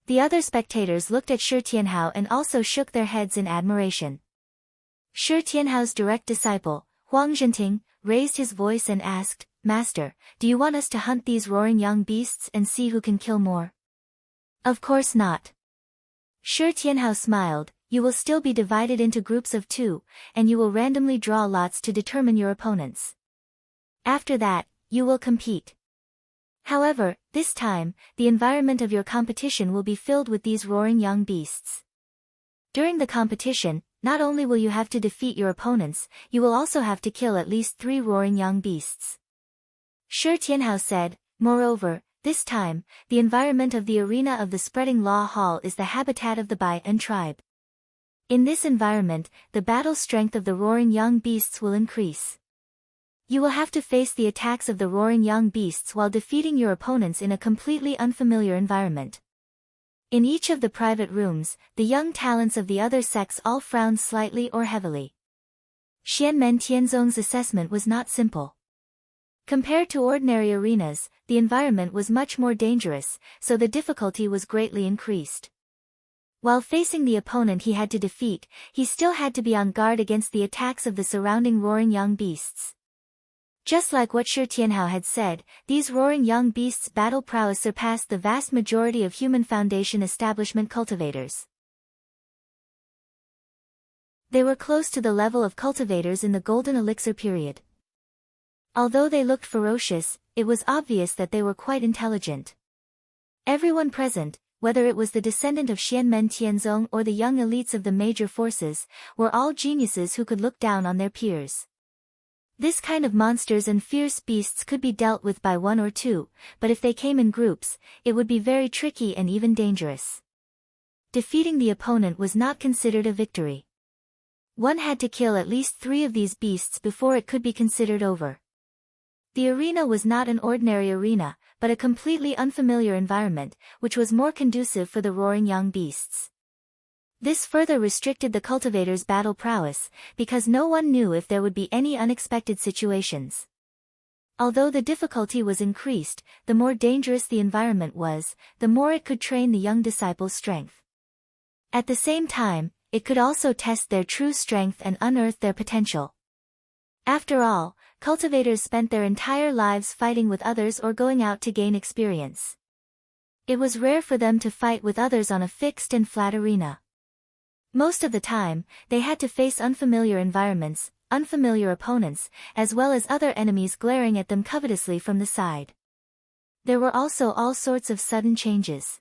The other spectators looked at Shi Tianhao and also shook their heads in admiration. Shi Tianhao's direct disciple, Huang Zhenting, raised his voice and asked, "Master, do you want us to hunt these roaring young beasts and see who can kill more?" "Of course not." Shi Tianhao smiled, "You will still be divided into groups of 2, and you will randomly draw lots to determine your opponents. After that, you will compete. However, this time, the environment of your competition will be filled with these roaring young beasts. During the competition, not only will you have to defeat your opponents, you will also have to kill at least 3 roaring young beasts." Shi Tianhao said, "Moreover, this time, the environment of the arena of the Spreading Law Hall is the habitat of the Bai An tribe. In this environment, the battle strength of the roaring young beasts will increase. You will have to face the attacks of the roaring young beasts while defeating your opponents in a completely unfamiliar environment." In each of the private rooms, the young talents of the other sects all frowned slightly or heavily. Xianmen Tianzong's assessment was not simple. Compared to ordinary arenas, the environment was much more dangerous, so the difficulty was greatly increased. While facing the opponent he had to defeat, he still had to be on guard against the attacks of the surrounding roaring young beasts. Just like what Shi Tianhao had said, these roaring young beasts' battle prowess surpassed the vast majority of human foundation establishment cultivators. They were close to the level of cultivators in the golden elixir period. Although they looked ferocious, it was obvious that they were quite intelligent. Everyone present, whether it was the descendant of Xianmen Tianzong or the young elites of the major forces, were all geniuses who could look down on their peers. This kind of monsters and fierce beasts could be dealt with by 1 or 2, but if they came in groups, it would be very tricky and even dangerous. Defeating the opponent was not considered a victory. One had to kill at least 3 of these beasts before it could be considered over. The arena was not an ordinary arena, but a completely unfamiliar environment, which was more conducive for the roaring young beasts. This further restricted the cultivators' battle prowess, because no one knew if there would be any unexpected situations. Although the difficulty was increased, the more dangerous the environment was, the more it could train the young disciples' strength. At the same time, it could also test their true strength and unearth their potential. After all, cultivators spent their entire lives fighting with others or going out to gain experience. It was rare for them to fight with others on a fixed and flat arena. Most of the time, they had to face unfamiliar environments, unfamiliar opponents, as well as other enemies glaring at them covetously from the side. There were also all sorts of sudden changes.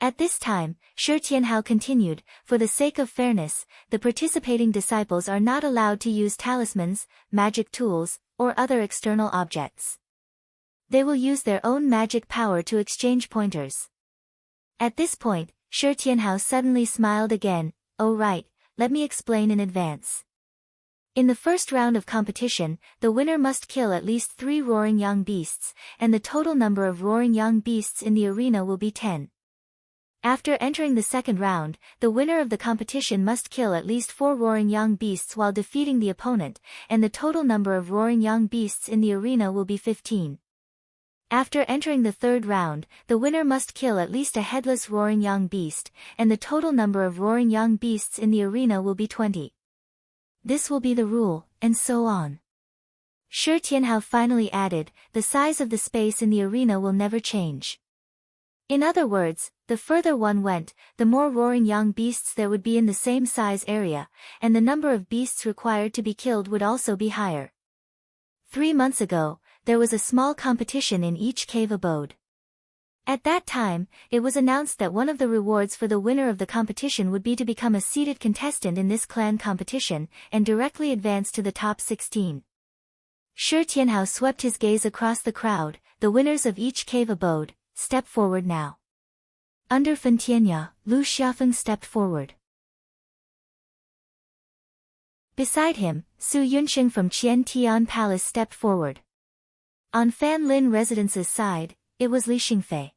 At this time, Shi Tianhao continued, for the sake of fairness, the participating disciples are not allowed to use talismans, magic tools, or other external objects. They will use their own magic power to exchange pointers. At this point, Shi Tianhao suddenly smiled again. Oh right, let me explain in advance. In the first round of competition, the winner must kill at least 3 roaring young beasts, and the total number of roaring young beasts in the arena will be 10. After entering the second round, the winner of the competition must kill at least 4 roaring young beasts while defeating the opponent, and the total number of roaring young beasts in the arena will be 15. After entering the third round, the winner must kill at least a headless roaring young beast, and the total number of roaring young beasts in the arena will be 20. This will be the rule, and so on. Shi Tianhao finally added, the size of the space in the arena will never change. In other words, the further one went, the more roaring young beasts there would be in the same size area, and the number of beasts required to be killed would also be higher. 3 months ago, there was a small competition in each cave abode. At that time, it was announced that one of the rewards for the winner of the competition would be to become a seated contestant in this clan competition, and directly advance to the top 16. Shi Tianhao swept his gaze across the crowd. The winners of each cave abode, step forward now. Under Fen Tianya, Lu Xiafeng stepped forward. Beside him, Su Yunxing from Qian Tian Palace stepped forward. On Fan Lin Residence's side, it was Li Xingfei.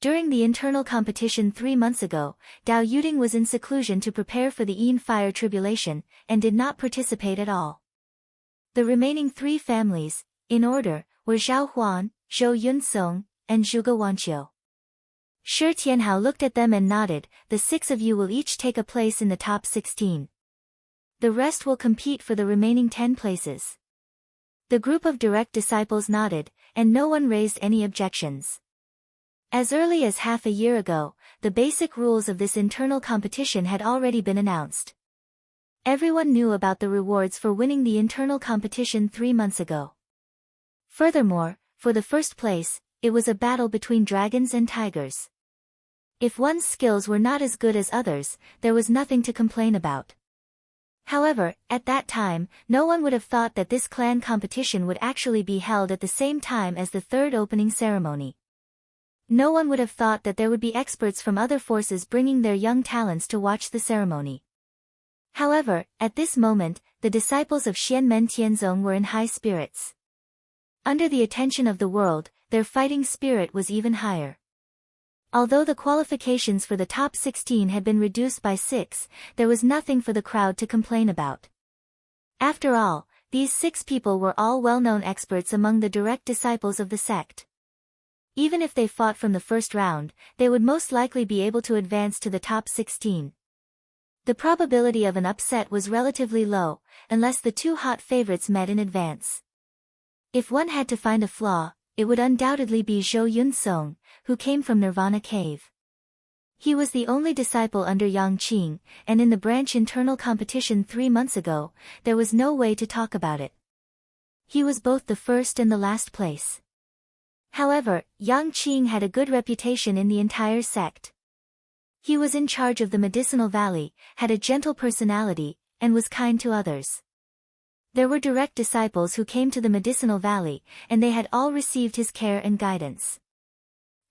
During the internal competition 3 months ago, Dao Yuding was in seclusion to prepare for the Yin Fire Tribulation, and did not participate at all. The remaining 3 families, in order, were Zhao Huan, Zhou Yunsong, and Zhuge Wanqiu. Shi Tianhao looked at them and nodded, the 6 of you will each take a place in the top 16. The rest will compete for the remaining 10 places. The group of direct disciples nodded, and no one raised any objections. As early as half a year ago, the basic rules of this internal competition had already been announced. Everyone knew about the rewards for winning the internal competition 3 months ago. Furthermore, for the first place, it was a battle between dragons and tigers. If one's skills were not as good as others, there was nothing to complain about. However, at that time, no one would have thought that this clan competition would actually be held at the same time as the third opening ceremony. No one would have thought that there would be experts from other forces bringing their young talents to watch the ceremony. However, at this moment, the disciples of Xianmen Tianzong were in high spirits. Under the attention of the world, their fighting spirit was even higher. Although the qualifications for the top 16 had been reduced by 6, there was nothing for the crowd to complain about. After all, these 6 people were all well-known experts among the direct disciples of the sect. Even if they fought from the first round, they would most likely be able to advance to the top 16. The probability of an upset was relatively low, unless the 2 hot favorites met in advance. If one had to find a flaw, it would undoubtedly be Zhou Yunsong, who came from Nirvana Cave. He was the only disciple under Yang Qing, and in the branch internal competition 3 months ago, there was no way to talk about it. He was both the first and the last place. However, Yang Qing had a good reputation in the entire sect. He was in charge of the Medicinal Valley, had a gentle personality, and was kind to others. There were direct disciples who came to the Medicinal Valley, and they had all received his care and guidance.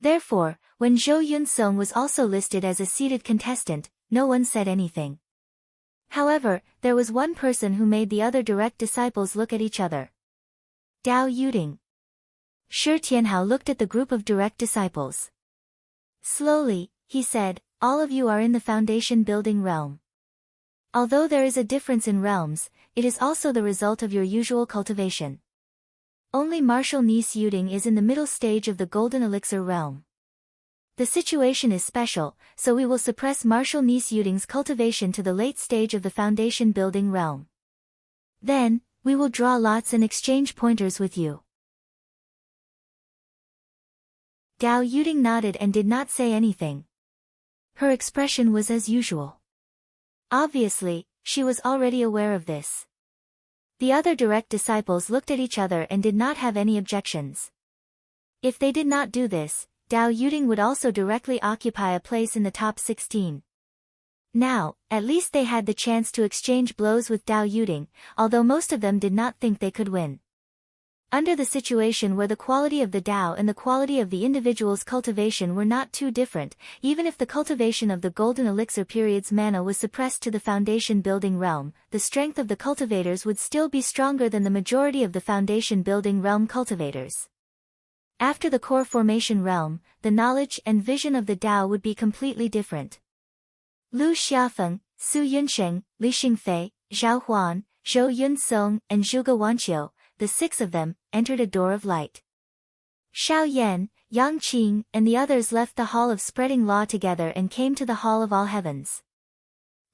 Therefore, when Zhou Yunsong was also listed as a seated contestant, no one said anything. However, there was one person who made the other direct disciples look at each other. Dao Yuding. Shi Tianhao looked at the group of direct disciples. Slowly, he said, all of you are in the foundation building realm. Although there is a difference in realms, it is also the result of your usual cultivation. Only Martial Niece Yuding is in the middle stage of the Golden Elixir realm. The situation is special, so we will suppress Martial Niece Yuding's cultivation to the late stage of the foundation building realm. Then, we will draw lots and exchange pointers with you. Dao Yuding nodded and did not say anything. Her expression was as usual. Obviously, she was already aware of this. The other direct disciples looked at each other and did not have any objections. If they did not do this, Dao Yuding would also directly occupy a place in the top 16. Now, at least they had the chance to exchange blows with Dao Yuding, although most of them did not think they could win. Under the situation where the quality of the Dao and the quality of the individual's cultivation were not too different, even if the cultivation of the Golden Elixir period's mana was suppressed to the foundation-building realm, the strength of the cultivators would still be stronger than the majority of the foundation-building realm cultivators. After the core formation realm, the knowledge and vision of the Dao would be completely different. Lu Xiafeng, Su Yunsheng, Li Xingfei, Zhao Huan, Zhou Yunsong, and Zhuge Wanqiu, the 6 of them, entered a door of light. Xiao Yan, Yang Qing, and the others left the Hall of Spreading Law together and came to the Hall of All Heavens.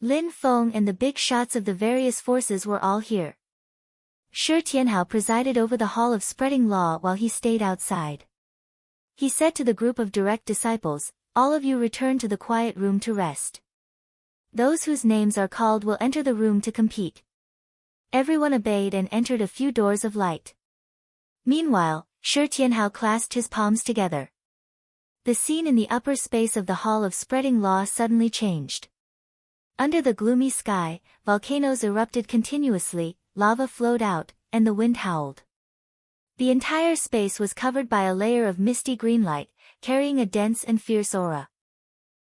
Lin Feng and the big shots of the various forces were all here. Shi Tianhao presided over the Hall of Spreading Law while he stayed outside. He said to the group of direct disciples, "All of you return to the quiet room to rest. Those whose names are called will enter the room to compete." Everyone obeyed and entered a few doors of light. Meanwhile, Shi Tianhao clasped his palms together. The scene in the upper space of the Hall of Spreading Law suddenly changed. Under the gloomy sky, volcanoes erupted continuously, lava flowed out, and the wind howled. The entire space was covered by a layer of misty green light, carrying a dense and fierce aura.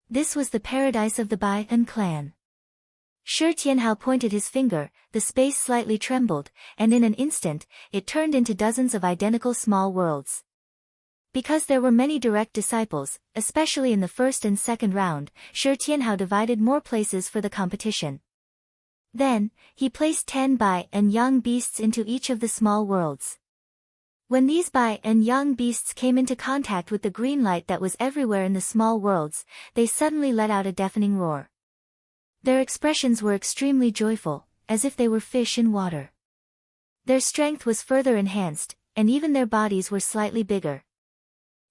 This was the paradise of the Bai and clan. Shi Tianhao pointed his finger, the space slightly trembled, and in an instant, it turned into dozens of identical small worlds. Because there were many direct disciples, especially in the first and second round, Shi Tianhao divided more places for the competition. Then, he placed 10 Bai and Yang beasts into each of the small worlds. When these Bai and Yang beasts came into contact with the green light that was everywhere in the small worlds, they suddenly let out a deafening roar. Their expressions were extremely joyful, as if they were fish in water. Their strength was further enhanced, and even their bodies were slightly bigger.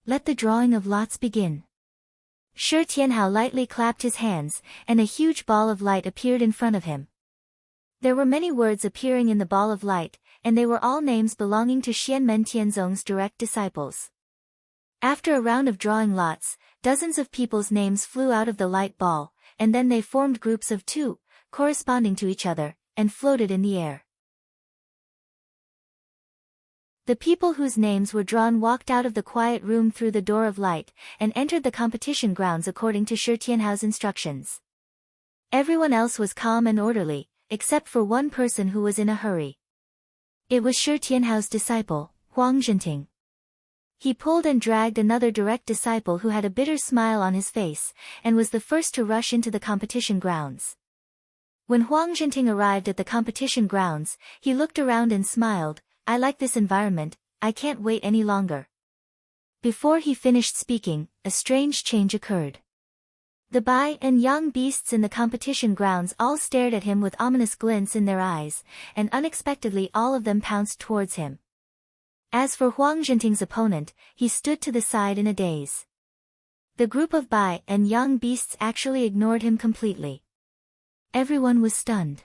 Let the drawing of lots begin. Shi Tianhao lightly clapped his hands, and a huge ball of light appeared in front of him. There were many words appearing in the ball of light, and they were all names belonging to Xianmen Tianzong's direct disciples. After a round of drawing lots, dozens of people's names flew out of the light ball, and then they formed groups of 2, corresponding to each other, and floated in the air. The people whose names were drawn walked out of the quiet room through the door of light, and entered the competition grounds according to Shi Tianhao's instructions. Everyone else was calm and orderly, except for one person who was in a hurry. It was Shi Tianhao's disciple, Huang Zhenting. He pulled and dragged another direct disciple who had a bitter smile on his face, and was the first to rush into the competition grounds. When Huang Zhenting arrived at the competition grounds, he looked around and smiled, "I like this environment, I can't wait any longer." Before he finished speaking, a strange change occurred. The Bai and Yang beasts in the competition grounds all stared at him with ominous glints in their eyes, and unexpectedly all of them pounced towards him. As for Huang Zhenting's opponent, he stood to the side in a daze. The group of Bai and Yang beasts actually ignored him completely. Everyone was stunned.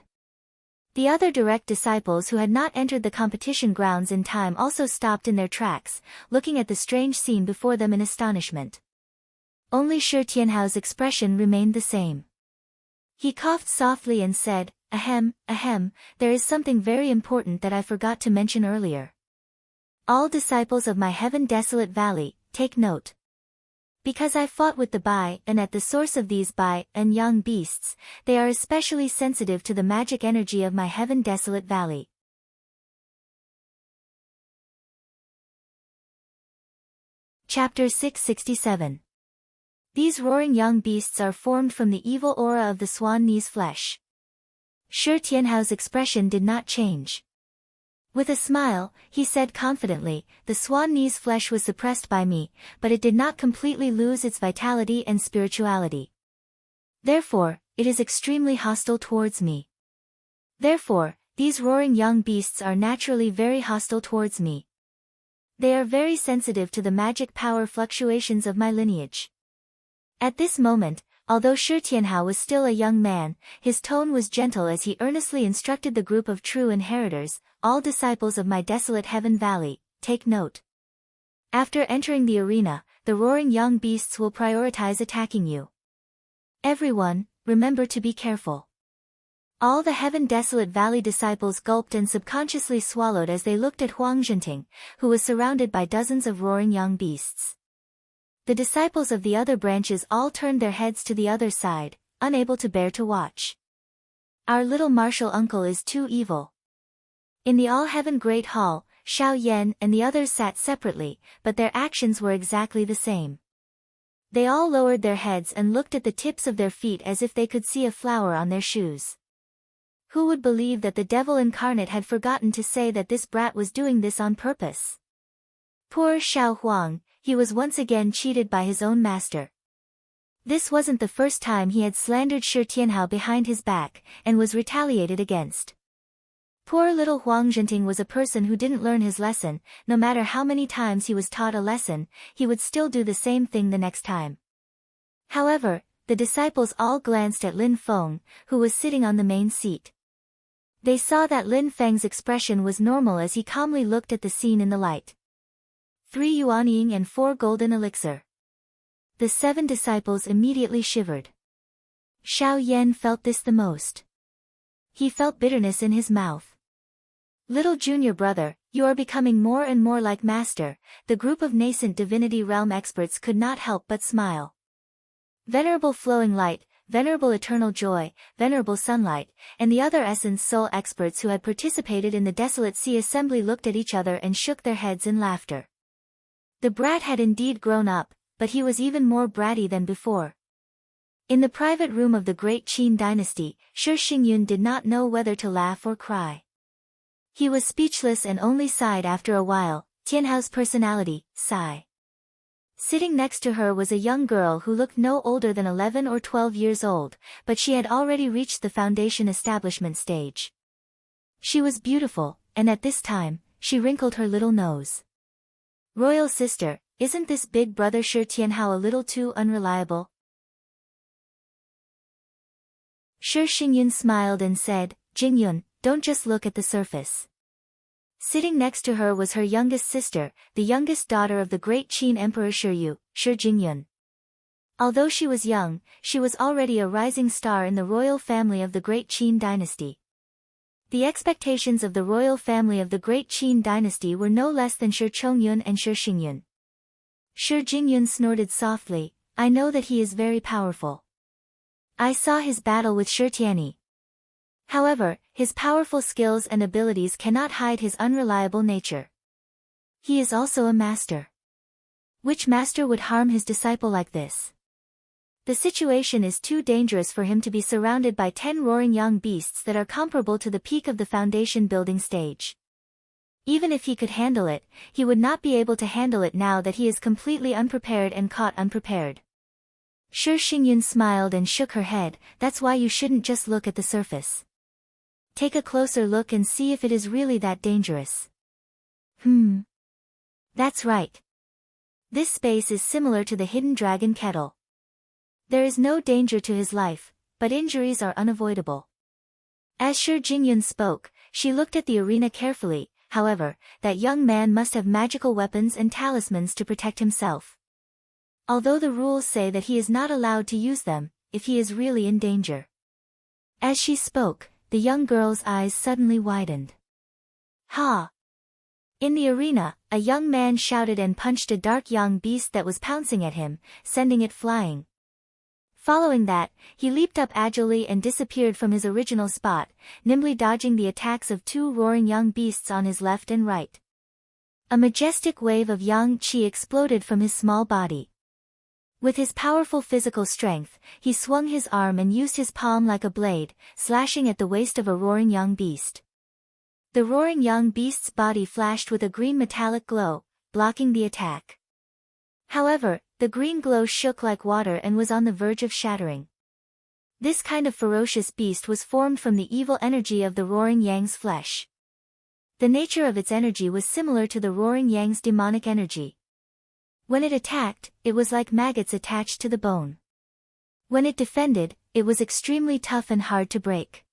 The other direct disciples who had not entered the competition grounds in time also stopped in their tracks, looking at the strange scene before them in astonishment. Only Shi Tianhao's expression remained the same. He coughed softly and said, "Ahem, ahem, there is something very important that I forgot to mention earlier. All disciples of my heaven desolate valley, take note. Because I fought with the Bai and at the source of these Bai and Yang beasts, they are especially sensitive to the magic energy of my heaven desolate valley." Chapter 667. These roaring young beasts are formed from the evil aura of the swan knee's flesh. Shi Tianhao's expression did not change. With a smile, he said confidently, "The swan knee's flesh was suppressed by me, but it did not completely lose its vitality and spirituality. Therefore, it is extremely hostile towards me. Therefore, these roaring young beasts are naturally very hostile towards me. They are very sensitive to the magic power fluctuations of my lineage." At this moment, although Shi Tianhao was still a young man, his tone was gentle as he earnestly instructed the group of true inheritors, "All disciples of my desolate heaven valley, take note." After entering the arena, the roaring young beasts will prioritize attacking you. Everyone, remember to be careful. All the Heaven Desolate Valley disciples gulped and subconsciously swallowed as they looked at Huang Zhenting, who was surrounded by dozens of roaring young beasts. The disciples of the other branches all turned their heads to the other side, unable to bear to watch. Our little martial uncle is too evil. In the All-Heaven Great Hall, Xiao Yan and the others sat separately, but their actions were exactly the same. They all lowered their heads and looked at the tips of their feet as if they could see a flower on their shoes. Who would believe that the devil incarnate had forgotten to say that this brat was doing this on purpose? Poor Xiao Huang, he was once again cheated by his own master. This wasn't the first time he had slandered Shi Tianhao behind his back, and was retaliated against. Poor little Huang Zhenting was a person who didn't learn his lesson. No matter how many times he was taught a lesson, he would still do the same thing the next time. However, the disciples all glanced at Lin Feng, who was sitting on the main seat. They saw that Lin Feng's expression was normal as he calmly looked at the scene in the light. 3 yuan ying and 4 golden elixir. The 7 disciples immediately shivered. Xiao Yan felt this the most. He felt bitterness in his mouth. Little junior brother, you are becoming more and more like master. The group of nascent divinity realm experts could not help but smile. Venerable flowing light, venerable eternal joy, venerable sunlight, and the other essence soul experts who had participated in the Desolate Sea assembly looked at each other and shook their heads in laughter. The brat had indeed grown up, but he was even more bratty than before. In the private room of the great Qin dynasty, Shi Xingyun did not know whether to laugh or cry. He was speechless and only sighed after a while. Tianhao's personality, sigh. Sitting next to her was a young girl who looked no older than 11 or 12 years old, but she had already reached the foundation establishment stage. She was beautiful, and at this time, she wrinkled her little nose. Royal sister, isn't this big brother Shi Tianhao a little too unreliable? Shi Xingyun smiled and said, Jingyun, don't just look at the surface. Sitting next to her was her youngest sister, the youngest daughter of the great Qin Emperor Shi Jingyun. Although she was young, she was already a rising star in the royal family of the great Qin dynasty. The expectations of the royal family of the great Qin dynasty were no less than Shi Chongyun and Shi Xingyun. Shi Jingyun snorted softly, I know that he is very powerful. I saw his battle with Shi Tianyi. However, his powerful skills and abilities cannot hide his unreliable nature. He is also a master. Which master would harm his disciple like this? The situation is too dangerous for him to be surrounded by 10 roaring young beasts that are comparable to the peak of the foundation building stage. Even if he could handle it, he would not be able to handle it now that he is completely unprepared and caught unprepared. Shi Xingyun smiled and shook her head, that's why you shouldn't just look at the surface. Take a closer look and see if it is really that dangerous. That's right. This space is similar to the hidden dragon kettle. There is no danger to his life, but injuries are unavoidable. As Shi Jingyun spoke, she looked at the arena carefully. However, that young man must have magical weapons and talismans to protect himself. Although the rules say that he is not allowed to use them, if he is really in danger. As she spoke, the young girl's eyes suddenly widened. Ha! In the arena, a young man shouted and punched a dark young beast that was pouncing at him, sending it flying. Following that, he leaped up agilely and disappeared from his original spot, nimbly dodging the attacks of 2 roaring young beasts on his left and right. A majestic wave of yang qi exploded from his small body. With his powerful physical strength, he swung his arm and used his palm like a blade, slashing at the waist of a roaring young beast. The roaring young beast's body flashed with a green metallic glow, blocking the attack. However, the green glow shook like water and was on the verge of shattering. This kind of ferocious beast was formed from the evil energy of the roaring yang's flesh. The nature of its energy was similar to the roaring yang's demonic energy. When it attacked, it was like maggots attached to the bone. When it defended, it was extremely tough and hard to break.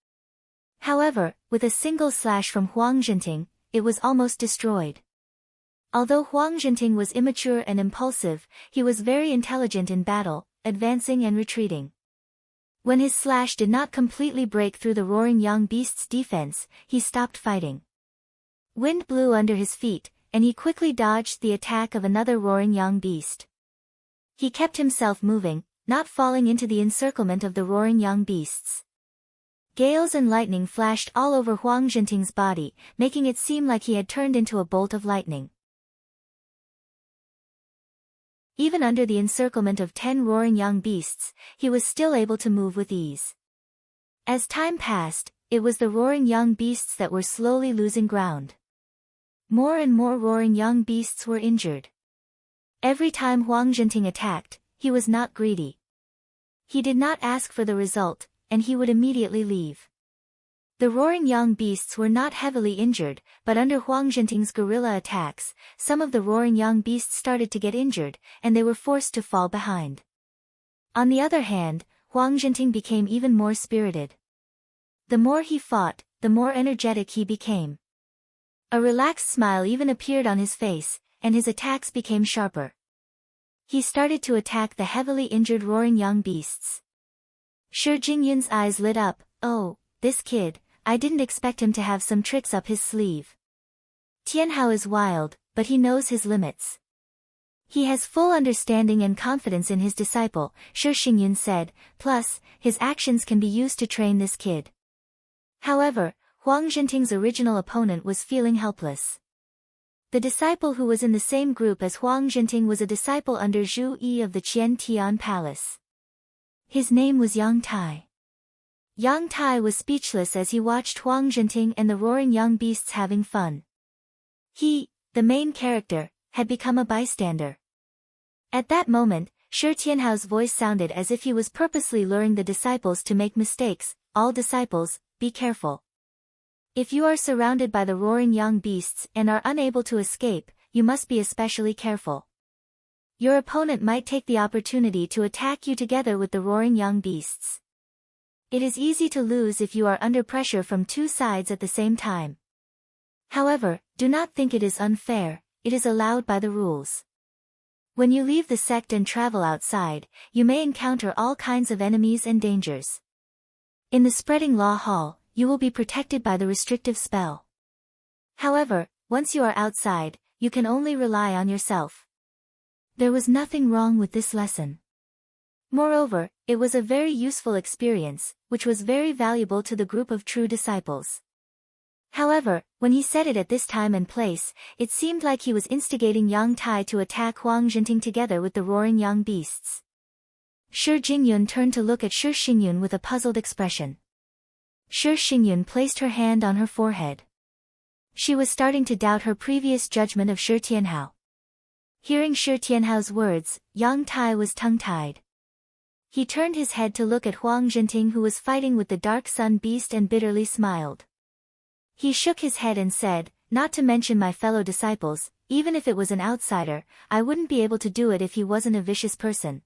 However, with a single slash from Huang Zhenting, it was almost destroyed. Although Huang Zhenting was immature and impulsive, he was very intelligent in battle, advancing and retreating. When his slash did not completely break through the roaring young beast's defense, he stopped fighting. Wind blew under his feet, and he quickly dodged the attack of another roaring young beast. He kept himself moving, not falling into the encirclement of the roaring young beasts. Gales and lightning flashed all over Huang Zhenting's body, making it seem like he had turned into a bolt of lightning. Even under the encirclement of 10 roaring young beasts, he was still able to move with ease. As time passed, it was the roaring young beasts that were slowly losing ground. More and more roaring young beasts were injured. Every time Huang Zhenting attacked, he was not greedy. He did not ask for the result, and he would immediately leave. The roaring young beasts were not heavily injured, but under Huang Zhenting's guerrilla attacks, some of the roaring young beasts started to get injured, and they were forced to fall behind. On the other hand, Huang Zhenting became even more spirited. The more he fought, the more energetic he became. A relaxed smile even appeared on his face, and his attacks became sharper. He started to attack the heavily injured roaring young beasts. Shi Jingyun's eyes lit up. "Oh, this kid, I didn't expect him to have some tricks up his sleeve." Tianhao is wild, but he knows his limits. He has full understanding and confidence in his disciple, Shi Xingyun said, plus, his actions can be used to train this kid. However, Huang Zhenting's original opponent was feeling helpless. The disciple who was in the same group as Huang Zhenting was a disciple under Zhu Yi of the Qian Tian Palace. His name was Yang Tai. Yang Tai was speechless as he watched Huang Zhenting and the roaring young beasts having fun. He, the main character, had become a bystander. At that moment, Shi Tianhao's voice sounded as if he was purposely luring the disciples to make mistakes. "All disciples, be careful. If you are surrounded by the roaring young beasts and are unable to escape, you must be especially careful. Your opponent might take the opportunity to attack you together with the roaring young beasts. It is easy to lose if you are under pressure from two sides at the same time. However, do not think it is unfair, it is allowed by the rules. When you leave the sect and travel outside, you may encounter all kinds of enemies and dangers. In the Spreading Law Hall, you will be protected by the restrictive spell. However, once you are outside, you can only rely on yourself." There was nothing wrong with this lesson. Moreover, it was a very useful experience, which was very valuable to the group of true disciples. However, when he said it at this time and place, it seemed like he was instigating Yang Tai to attack Huang Zhenting together with the roaring young beasts. Shi Jingyun turned to look at Shi Xingyun with a puzzled expression. Shi Xingyun placed her hand on her forehead. She was starting to doubt her previous judgment of Shi Tianhao. Hearing Shi Tianhao's words, Yang Tai was tongue-tied. He turned his head to look at Huang Zhenting who was fighting with the Dark Sun Beast and bitterly smiled. He shook his head and said, "Not to mention my fellow disciples, even if it was an outsider, I wouldn't be able to do it if he wasn't a vicious person."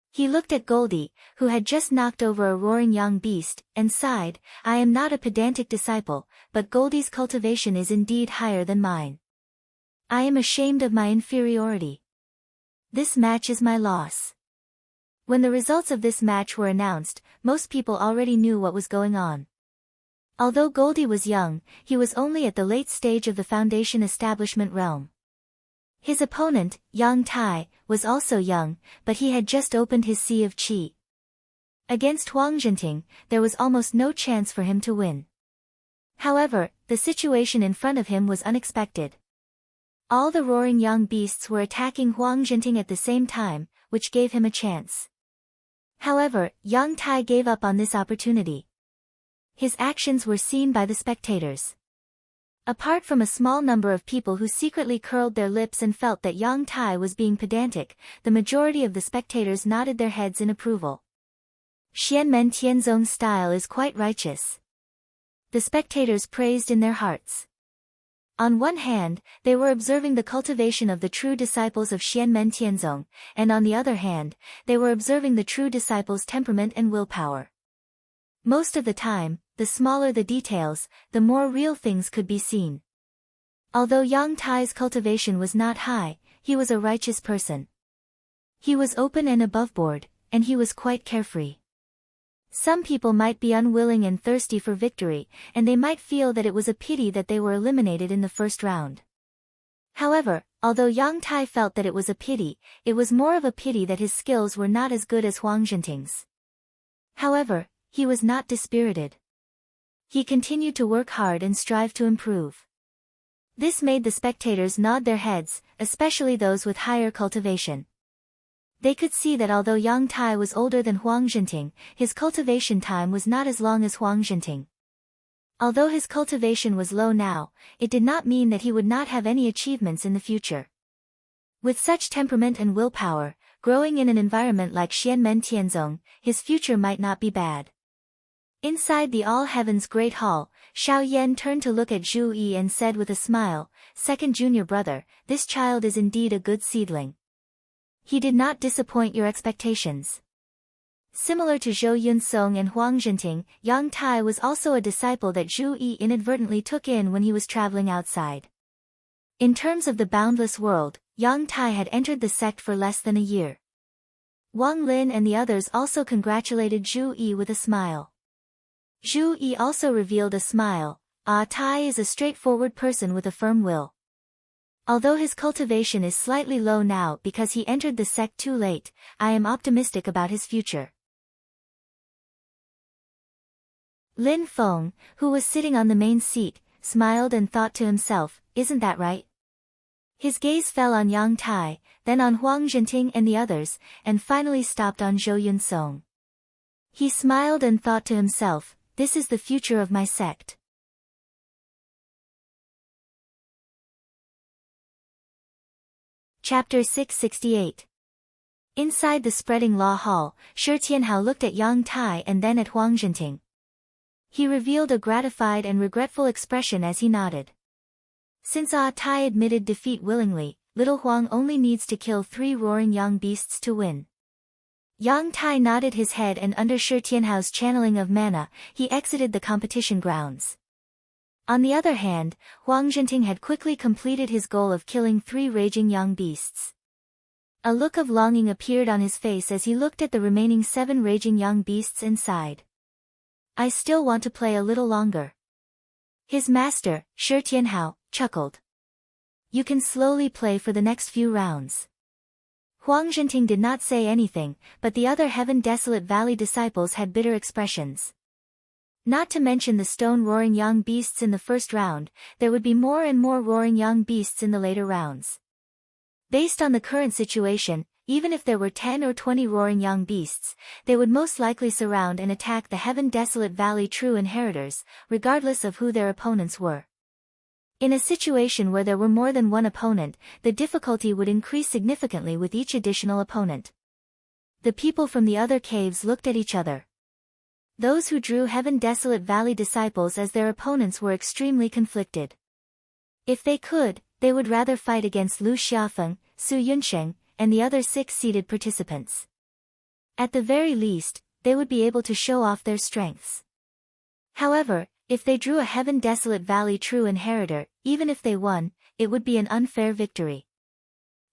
He looked at Goldie, who had just knocked over a roaring young beast, and sighed, "I am not a pedantic disciple, but Goldie's cultivation is indeed higher than mine. I am ashamed of my inferiority. This match is my loss." When the results of this match were announced, most people already knew what was going on. Although Goldie was young, he was only at the late stage of the foundation establishment realm. His opponent, Yang Tai, was also young, but he had just opened his Sea of Qi. Against Huang Zhenting, there was almost no chance for him to win. However, the situation in front of him was unexpected. All the roaring young beasts were attacking Huang Zhenting at the same time, which gave him a chance. However, Yang Tai gave up on this opportunity. His actions were seen by the spectators. Apart from a small number of people who secretly curled their lips and felt that Yang Tai was being pedantic, the majority of the spectators nodded their heads in approval. Xianmen Tianzong's style is quite righteous. The spectators praised in their hearts. On one hand, they were observing the cultivation of the true disciples of Xianmen Tianzong, and on the other hand, they were observing the true disciples' temperament and willpower. Most of the time, the smaller the details, the more real things could be seen. Although Yang Tai's cultivation was not high, he was a righteous person. He was open and aboveboard, and he was quite carefree. Some people might be unwilling and thirsty for victory, and they might feel that it was a pity that they were eliminated in the first round. However, although Yang Tai felt that it was a pity, it was more of a pity that his skills were not as good as Huang Zhenting's. However, he was not dispirited. He continued to work hard and strive to improve. This made the spectators nod their heads, especially those with higher cultivation. They could see that although Yang Tai was older than Huang Zhenting, his cultivation time was not as long as Huang Zhenting. Although his cultivation was low now, it did not mean that he would not have any achievements in the future. With such temperament and willpower, growing in an environment like Xianmen Tianzong, his future might not be bad. Inside the All Heavens Great Hall, Xiao Yan turned to look at Zhu Yi and said with a smile, "Second junior brother, this child is indeed a good seedling. He did not disappoint your expectations." Similar to Zhou Yunsong and Huang Zhenting, Yang Tai was also a disciple that Zhu Yi inadvertently took in when he was traveling outside. In terms of the boundless world, Yang Tai had entered the sect for less than a year. Wang Lin and the others also congratulated Zhu Yi with a smile. Zhu Yi also revealed a smile. Tai is a straightforward person with a firm will. Although his cultivation is slightly low now because he entered the sect too late, I am optimistic about his future. Lin Feng, who was sitting on the main seat, smiled and thought to himself, "Isn't that right?" His gaze fell on Yang Tai, then on Huang Zhenting and the others, and finally stopped on Zhou Yunsong. He smiled and thought to himself, "This is the future of my sect." Chapter 668. Inside the spreading law hall, Shi Tianhao looked at Yang Tai and then at Huang Zhenting. He revealed a gratified and regretful expression as he nodded. Since Tai admitted defeat willingly, little Huang only needs to kill 3 roaring young beasts to win. Yang Tai nodded his head, and under Shi Tianhao's channeling of mana, he exited the competition grounds. On the other hand, Huang Zhenting had quickly completed his goal of killing 3 raging young beasts. A look of longing appeared on his face as he looked at the remaining 7 raging young beasts and sighed. "I still want to play a little longer." His master, Shi Tianhao, chuckled. "You can slowly play for the next few rounds." Huang Zhenting did not say anything, but the other Heaven Desolate Valley disciples had bitter expressions. Not to mention the stone roaring young beasts in the first round, there would be more and more roaring young beasts in the later rounds. Based on the current situation, even if there were 10 or 20 roaring young beasts, they would most likely surround and attack the Heaven Desolate Valley true inheritors, regardless of who their opponents were. In a situation where there were more than one opponent, the difficulty would increase significantly with each additional opponent. The people from the other caves looked at each other. Those who drew Heaven Desolate Valley disciples as their opponents were extremely conflicted. If they could, they would rather fight against Lu Xiafeng, Su Yunsheng, and the other 6 seeded participants. At the very least, they would be able to show off their strengths. However, if they drew a Heaven Desolate Valley true inheritor, even if they won, it would be an unfair victory.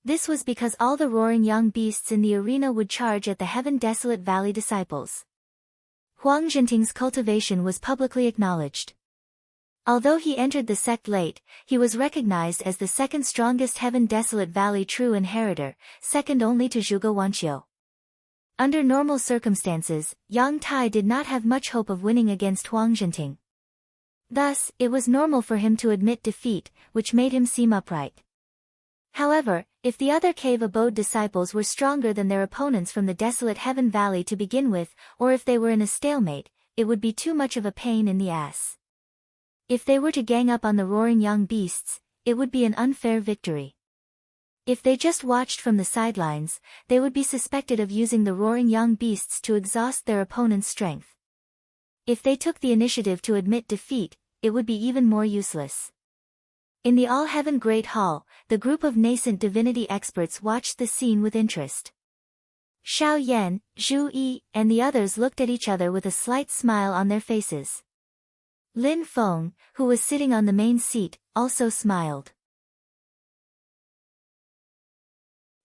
This was because all the roaring young beasts in the arena would charge at the Heaven Desolate Valley disciples. Huang Zhenting's cultivation was publicly acknowledged. Although he entered the sect late, he was recognized as the second strongest Heaven Desolate Valley true inheritor, second only to Zhuge Wanqiu. Under normal circumstances, Yang Tai did not have much hope of winning against Huang Zhenting. Thus, it was normal for him to admit defeat, which made him seem upright. However, if the other cave abode disciples were stronger than their opponents from the Desolate Heaven Valley to begin with, or if they were in a stalemate, it would be too much of a pain in the ass. If they were to gang up on the roaring young beasts, it would be an unfair victory. If they just watched from the sidelines, they would be suspected of using the roaring young beasts to exhaust their opponent's strength. If they took the initiative to admit defeat, it would be even more useless. In the All Heaven Great Hall, the group of nascent divinity experts watched the scene with interest. Xiao Yan, Zhu Yi, and the others looked at each other with a slight smile on their faces. Lin Feng, who was sitting on the main seat, also smiled.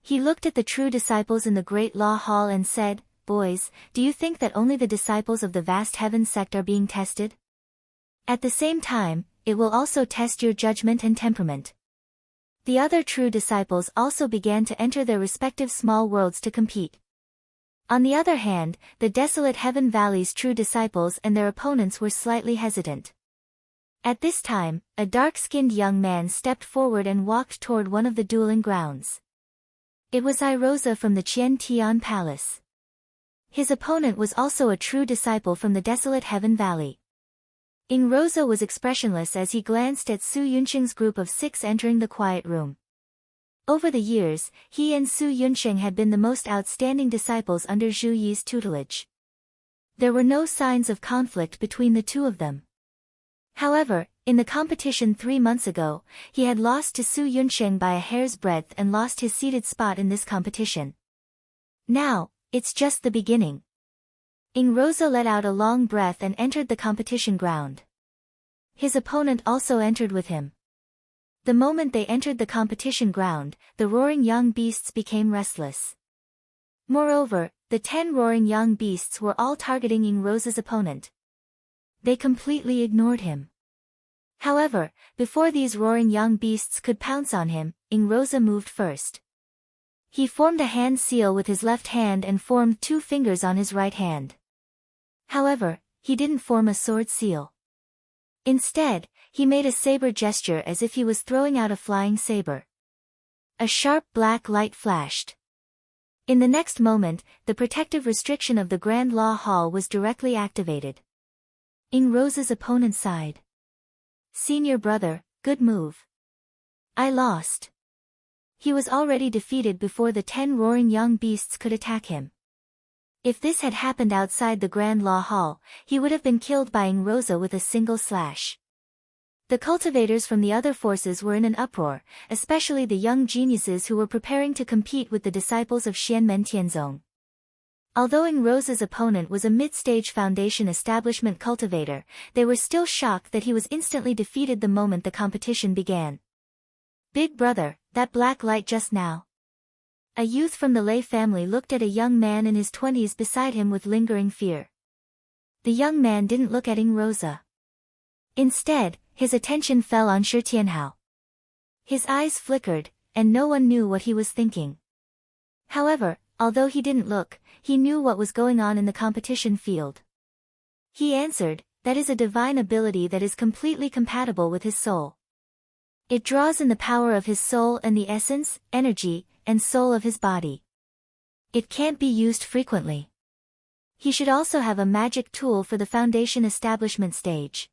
He looked at the true disciples in the Great Law Hall and said, "Boys, do you think that only the disciples of the vast heaven sect are being tested? At the same time, it will also test your judgment and temperament." The other true disciples also began to enter their respective small worlds to compete. On the other hand, the desolate Heaven Valley's true disciples and their opponents were slightly hesitant. At this time, a dark-skinned young man stepped forward and walked toward one of the dueling grounds. It was Irosa from the Qian Tian Palace. His opponent was also a true disciple from the desolate Heaven Valley. Rosa was expressionless as he glanced at Su Yunsheng's group of 6 entering the quiet room. Over the years, he and Su Yunsheng had been the most outstanding disciples under Zhu Yi's tutelage. There were no signs of conflict between the two of them. However, in the competition 3 months ago, he had lost to Su Yunsheng by a hair's breadth and lost his seated spot in this competition. Now, it's just the beginning. Rosa let out a long breath and entered the competition ground. His opponent also entered with him. The moment they entered the competition ground, the roaring young beasts became restless. Moreover, the 10 roaring young beasts were all targeting Rosa's opponent. They completely ignored him. However, before these roaring young beasts could pounce on him, Rosa moved first. He formed a hand seal with his left hand and formed 2 fingers on his right hand. However, he didn't form a sword seal. Instead, he made a saber gesture as if he was throwing out a flying saber. A sharp black light flashed. In the next moment, the protective restriction of the Grand Law Hall was directly activated. Rosa's opponent sighed. "Senior brother, good move. I lost." He was already defeated before the 10 roaring young beasts could attack him. If this had happened outside the Grand Law Hall, he would have been killed by Rosa with a single slash. The cultivators from the other forces were in an uproar, especially the young geniuses who were preparing to compete with the disciples of Xianmen Tianzong. Although Rosa's opponent was a mid-stage foundation establishment cultivator, they were still shocked that he was instantly defeated the moment the competition began. "Big brother, that black light just now." A youth from the Lei family looked at a young man in his 20s beside him with lingering fear. The young man didn't look at Rosa. Instead, his attention fell on Shi Tianhao. His eyes flickered, and no one knew what he was thinking. However, although he didn't look, he knew what was going on in the competition field. He answered, "That is a divine ability that is completely compatible with his soul. It draws in the power of his soul and the essence, energy, and soul of his body. It can't be used frequently. He should also have a magic tool for the foundation establishment stage."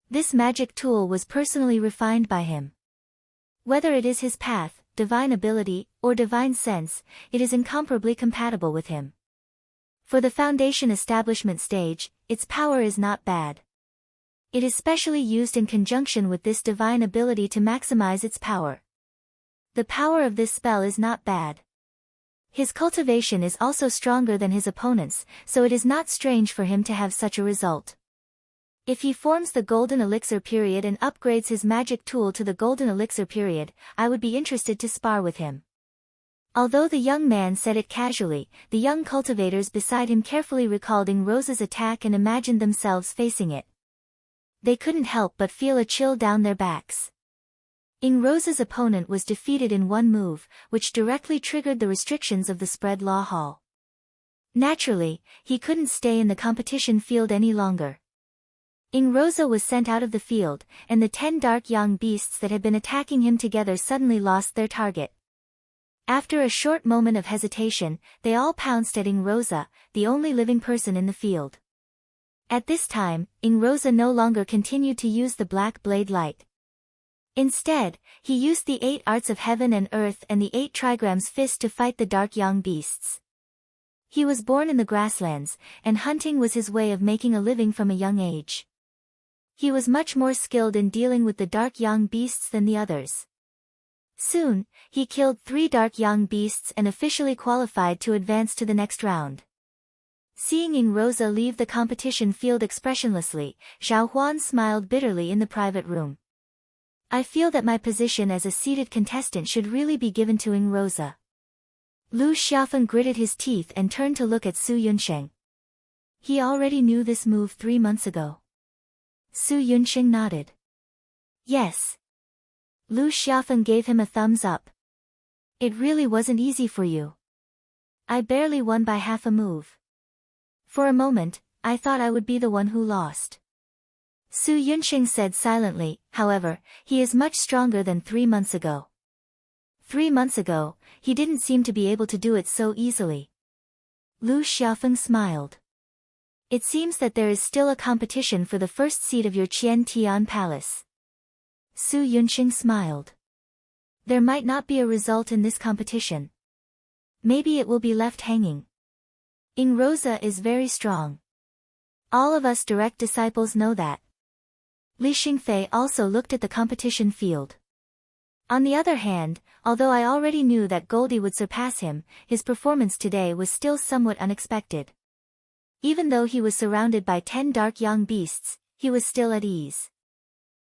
This magic tool was personally refined by him. Whether it is his path, divine ability, or divine sense, it is incomparably compatible with him. For the foundation establishment stage, its power is not bad. It is specially used in conjunction with this divine ability to maximize its power. The power of this spell is not bad. His cultivation is also stronger than his opponent's, so it is not strange for him to have such a result. If he forms the Golden Elixir period and upgrades his magic tool to the Golden Elixir period, I would be interested to spar with him. Although the young man said it casually, the young cultivators beside him carefully recalled Rosa's attack and imagined themselves facing it. They couldn't help but feel a chill down their backs. Rosa's opponent was defeated in one move, which directly triggered the restrictions of the Spread Law Hall. Naturally, he couldn't stay in the competition field any longer. Rosa was sent out of the field, and the 10 dark young beasts that had been attacking him together suddenly lost their target. After a short moment of hesitation, they all pounced at Rosa, the only living person in the field. At this time, Rosa no longer continued to use the black blade light. Instead, he used the 8 arts of heaven and earth and the 8 trigrams fist to fight the dark young beasts. He was born in the grasslands, and hunting was his way of making a living from a young age. He was much more skilled in dealing with the dark young beasts than the others. Soon, he killed 3 dark young beasts and officially qualified to advance to the next round. Seeing Ying Rosa leave the competition field expressionlessly, Zhao Huan smiled bitterly in the private room. I feel that my position as a seated contestant should really be given to Ying Rosa. Lu Xiaofeng gritted his teeth and turned to look at Su Yunsheng. He already knew this move 3 months ago. Su Yunsheng nodded. Yes. Lu Xiaofeng gave him a thumbs up. It really wasn't easy for you. I barely won by half a move. For a moment, I thought I would be the one who lost. Su Yunsheng said silently, however, he is much stronger than 3 months ago. 3 months ago, he didn't seem to be able to do it so easily. Lu Xiaofeng smiled. It seems that there is still a competition for the first seat of your Qian Tian Palace. Su Yunsheng smiled. There might not be a result in this competition. Maybe it will be left hanging. Ying Rosa is very strong. All of us direct disciples know that. Li Xingfei also looked at the competition field. On the other hand, although I already knew that Goldie would surpass him, his performance today was still somewhat unexpected. Even though he was surrounded by 10 dark young beasts, he was still at ease.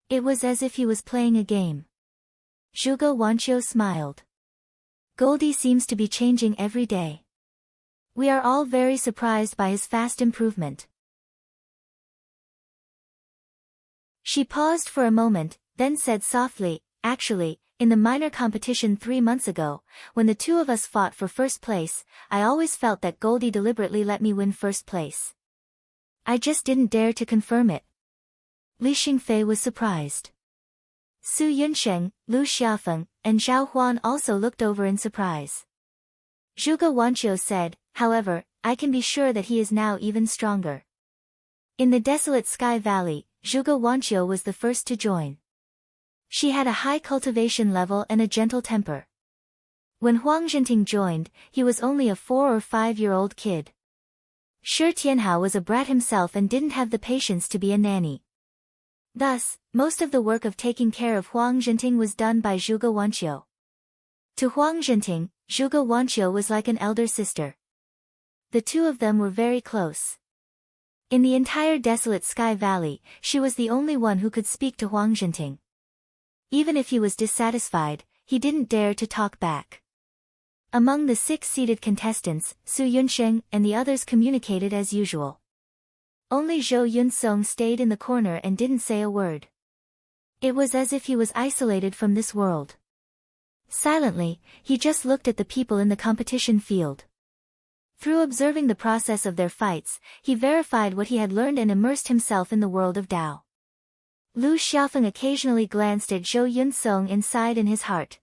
It was as if he was playing a game. Zhuge Wanqiu smiled. Goldie seems to be changing every day. We are all very surprised by his fast improvement. She paused for a moment, then said softly, actually, in the minor competition 3 months ago, when the two of us fought for first place, I always felt that Goldie deliberately let me win first place. I just didn't dare to confirm it. Li Xingfei was surprised. Su Yunsheng, Lu Xiaofeng, and Zhao Huan also looked over in surprise. Zhuge Wanqiu said, however, I can be sure that he is now even stronger. In the desolate Sky Valley, Zhuge Wanqiu was the first to join. She had a high cultivation level and a gentle temper. When Huang Zhenting joined, he was only a 4 or 5-year-old kid. Shi Tianhao was a brat himself and didn't have the patience to be a nanny. Thus, most of the work of taking care of Huang Zhenting was done by Zhuge Wanqiu. To Huang Zhenting, Zhuge Wanqiu was like an elder sister. The two of them were very close. In the entire desolate Sky Valley, she was the only one who could speak to Huang Zhenting. Even if he was dissatisfied, he didn't dare to talk back. Among the 6 seated contestants, Su Yunsheng and the others communicated as usual. Only Zhou Yunsong stayed in the corner and didn't say a word. It was as if he was isolated from this world. Silently, he just looked at the people in the competition field. Through observing the process of their fights, he verified what he had learned and immersed himself in the world of Tao. Lu Xiaofeng occasionally glanced at Zhou Yunsong and sighed in his heart.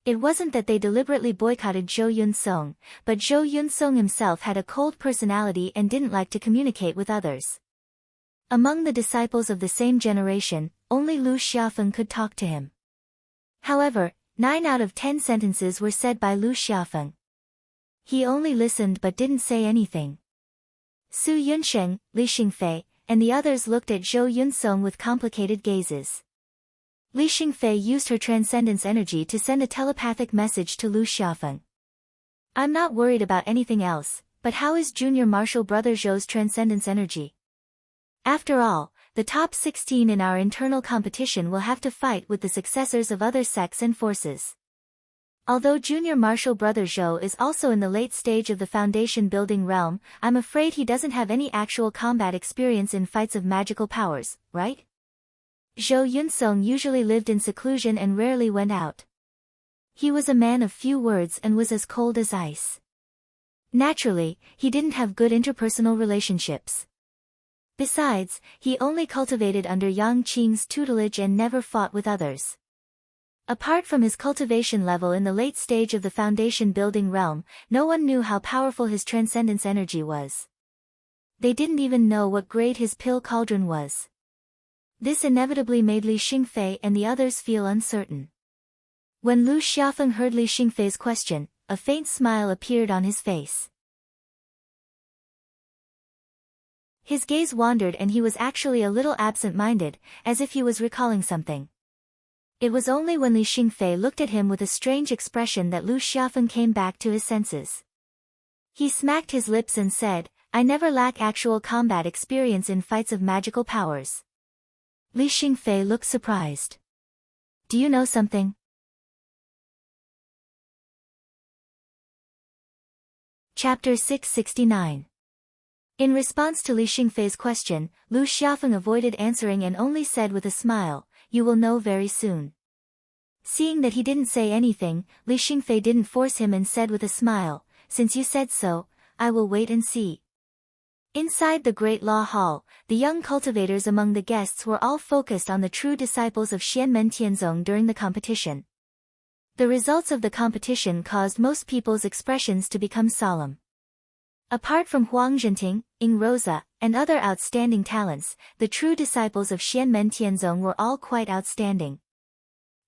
It wasn't that they deliberately boycotted Zhou Yunsong, but Zhou Yunsong himself had a cold personality and didn't like to communicate with others. Among the disciples of the same generation, only Lu Xiaofeng could talk to him. However, 9 out of 10 sentences were said by Lu Xiaofeng. He only listened but didn't say anything. Su Yunsheng, Li Xingfei, and the others looked at Zhou Yunsong with complicated gazes. Li Xingfei used her transcendence energy to send a telepathic message to Lu Xiaofeng. I'm not worried about anything else, but how is Junior Martial Brother Zhou's transcendence energy? After all, the top 16 in our internal competition will have to fight with the successors of other sects and forces. Although Junior Martial Brother Zhou is also in the late stage of the foundation building realm, I'm afraid he doesn't have any actual combat experience in fights of magical powers, right? Zhou Yunsong usually lived in seclusion and rarely went out. He was a man of few words and was as cold as ice. Naturally, he didn't have good interpersonal relationships. Besides, he only cultivated under Yang Qing's tutelage and never fought with others. Apart from his cultivation level in the late stage of the foundation building realm, no one knew how powerful his transcendence energy was. They didn't even know what grade his pill cauldron was. This inevitably made Li Xingfei and the others feel uncertain. When Lu Xiaofeng heard Li Xingfei's question, a faint smile appeared on his face. His gaze wandered and he was actually a little absent-minded, as if he was recalling something. It was only when Li Xingfei looked at him with a strange expression that Lu Xiaofeng came back to his senses. He smacked his lips and said, I never lack actual combat experience in fights of magical powers. Li Xingfei looked surprised. Do you know something? Chapter 669. In response to Li Xingfei's question, Lu Xiaofeng avoided answering and only said with a smile, "You will know very soon." Seeing that he didn't say anything, Li Xingfei didn't force him and said with a smile, "Since you said so, I will wait and see." Inside the Great Law Hall, the young cultivators among the guests were all focused on the true disciples of Xianmen Tianzong during the competition. The results of the competition caused most people's expressions to become solemn. Apart from Huang Zhenting, Ying Rosa, and other outstanding talents, the true disciples of Xianmen Tianzong were all quite outstanding.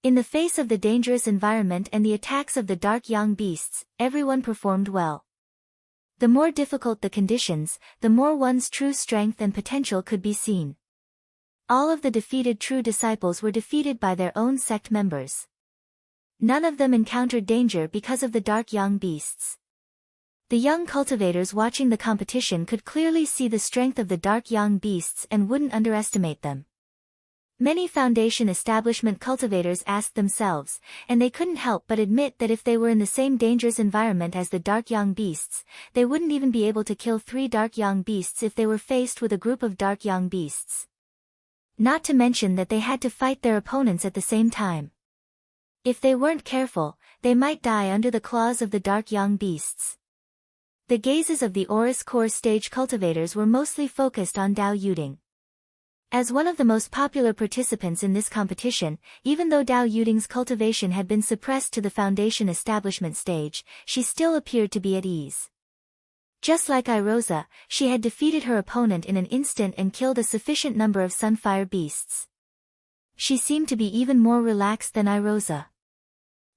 In the face of the dangerous environment and the attacks of the dark yang beasts, everyone performed well. The more difficult the conditions, the more one's true strength and potential could be seen. All of the defeated true disciples were defeated by their own sect members. None of them encountered danger because of the dark yang beasts. The young cultivators watching the competition could clearly see the strength of the dark yang beasts and wouldn't underestimate them. Many foundation establishment cultivators asked themselves, and they couldn't help but admit that if they were in the same dangerous environment as the dark yang beasts, they wouldn't even be able to kill 3 dark yang beasts if they were faced with a group of dark yang beasts. Not to mention that they had to fight their opponents at the same time. If they weren't careful, they might die under the claws of the dark yang beasts. The gazes of the Oris Core stage cultivators were mostly focused on Dao Yuding. As one of the most popular participants in this competition, even though Dao Yuding's cultivation had been suppressed to the foundation establishment stage, she still appeared to be at ease. Just like Irosa, she had defeated her opponent in an instant and killed a sufficient number of Sunfire beasts. She seemed to be even more relaxed than Irosa.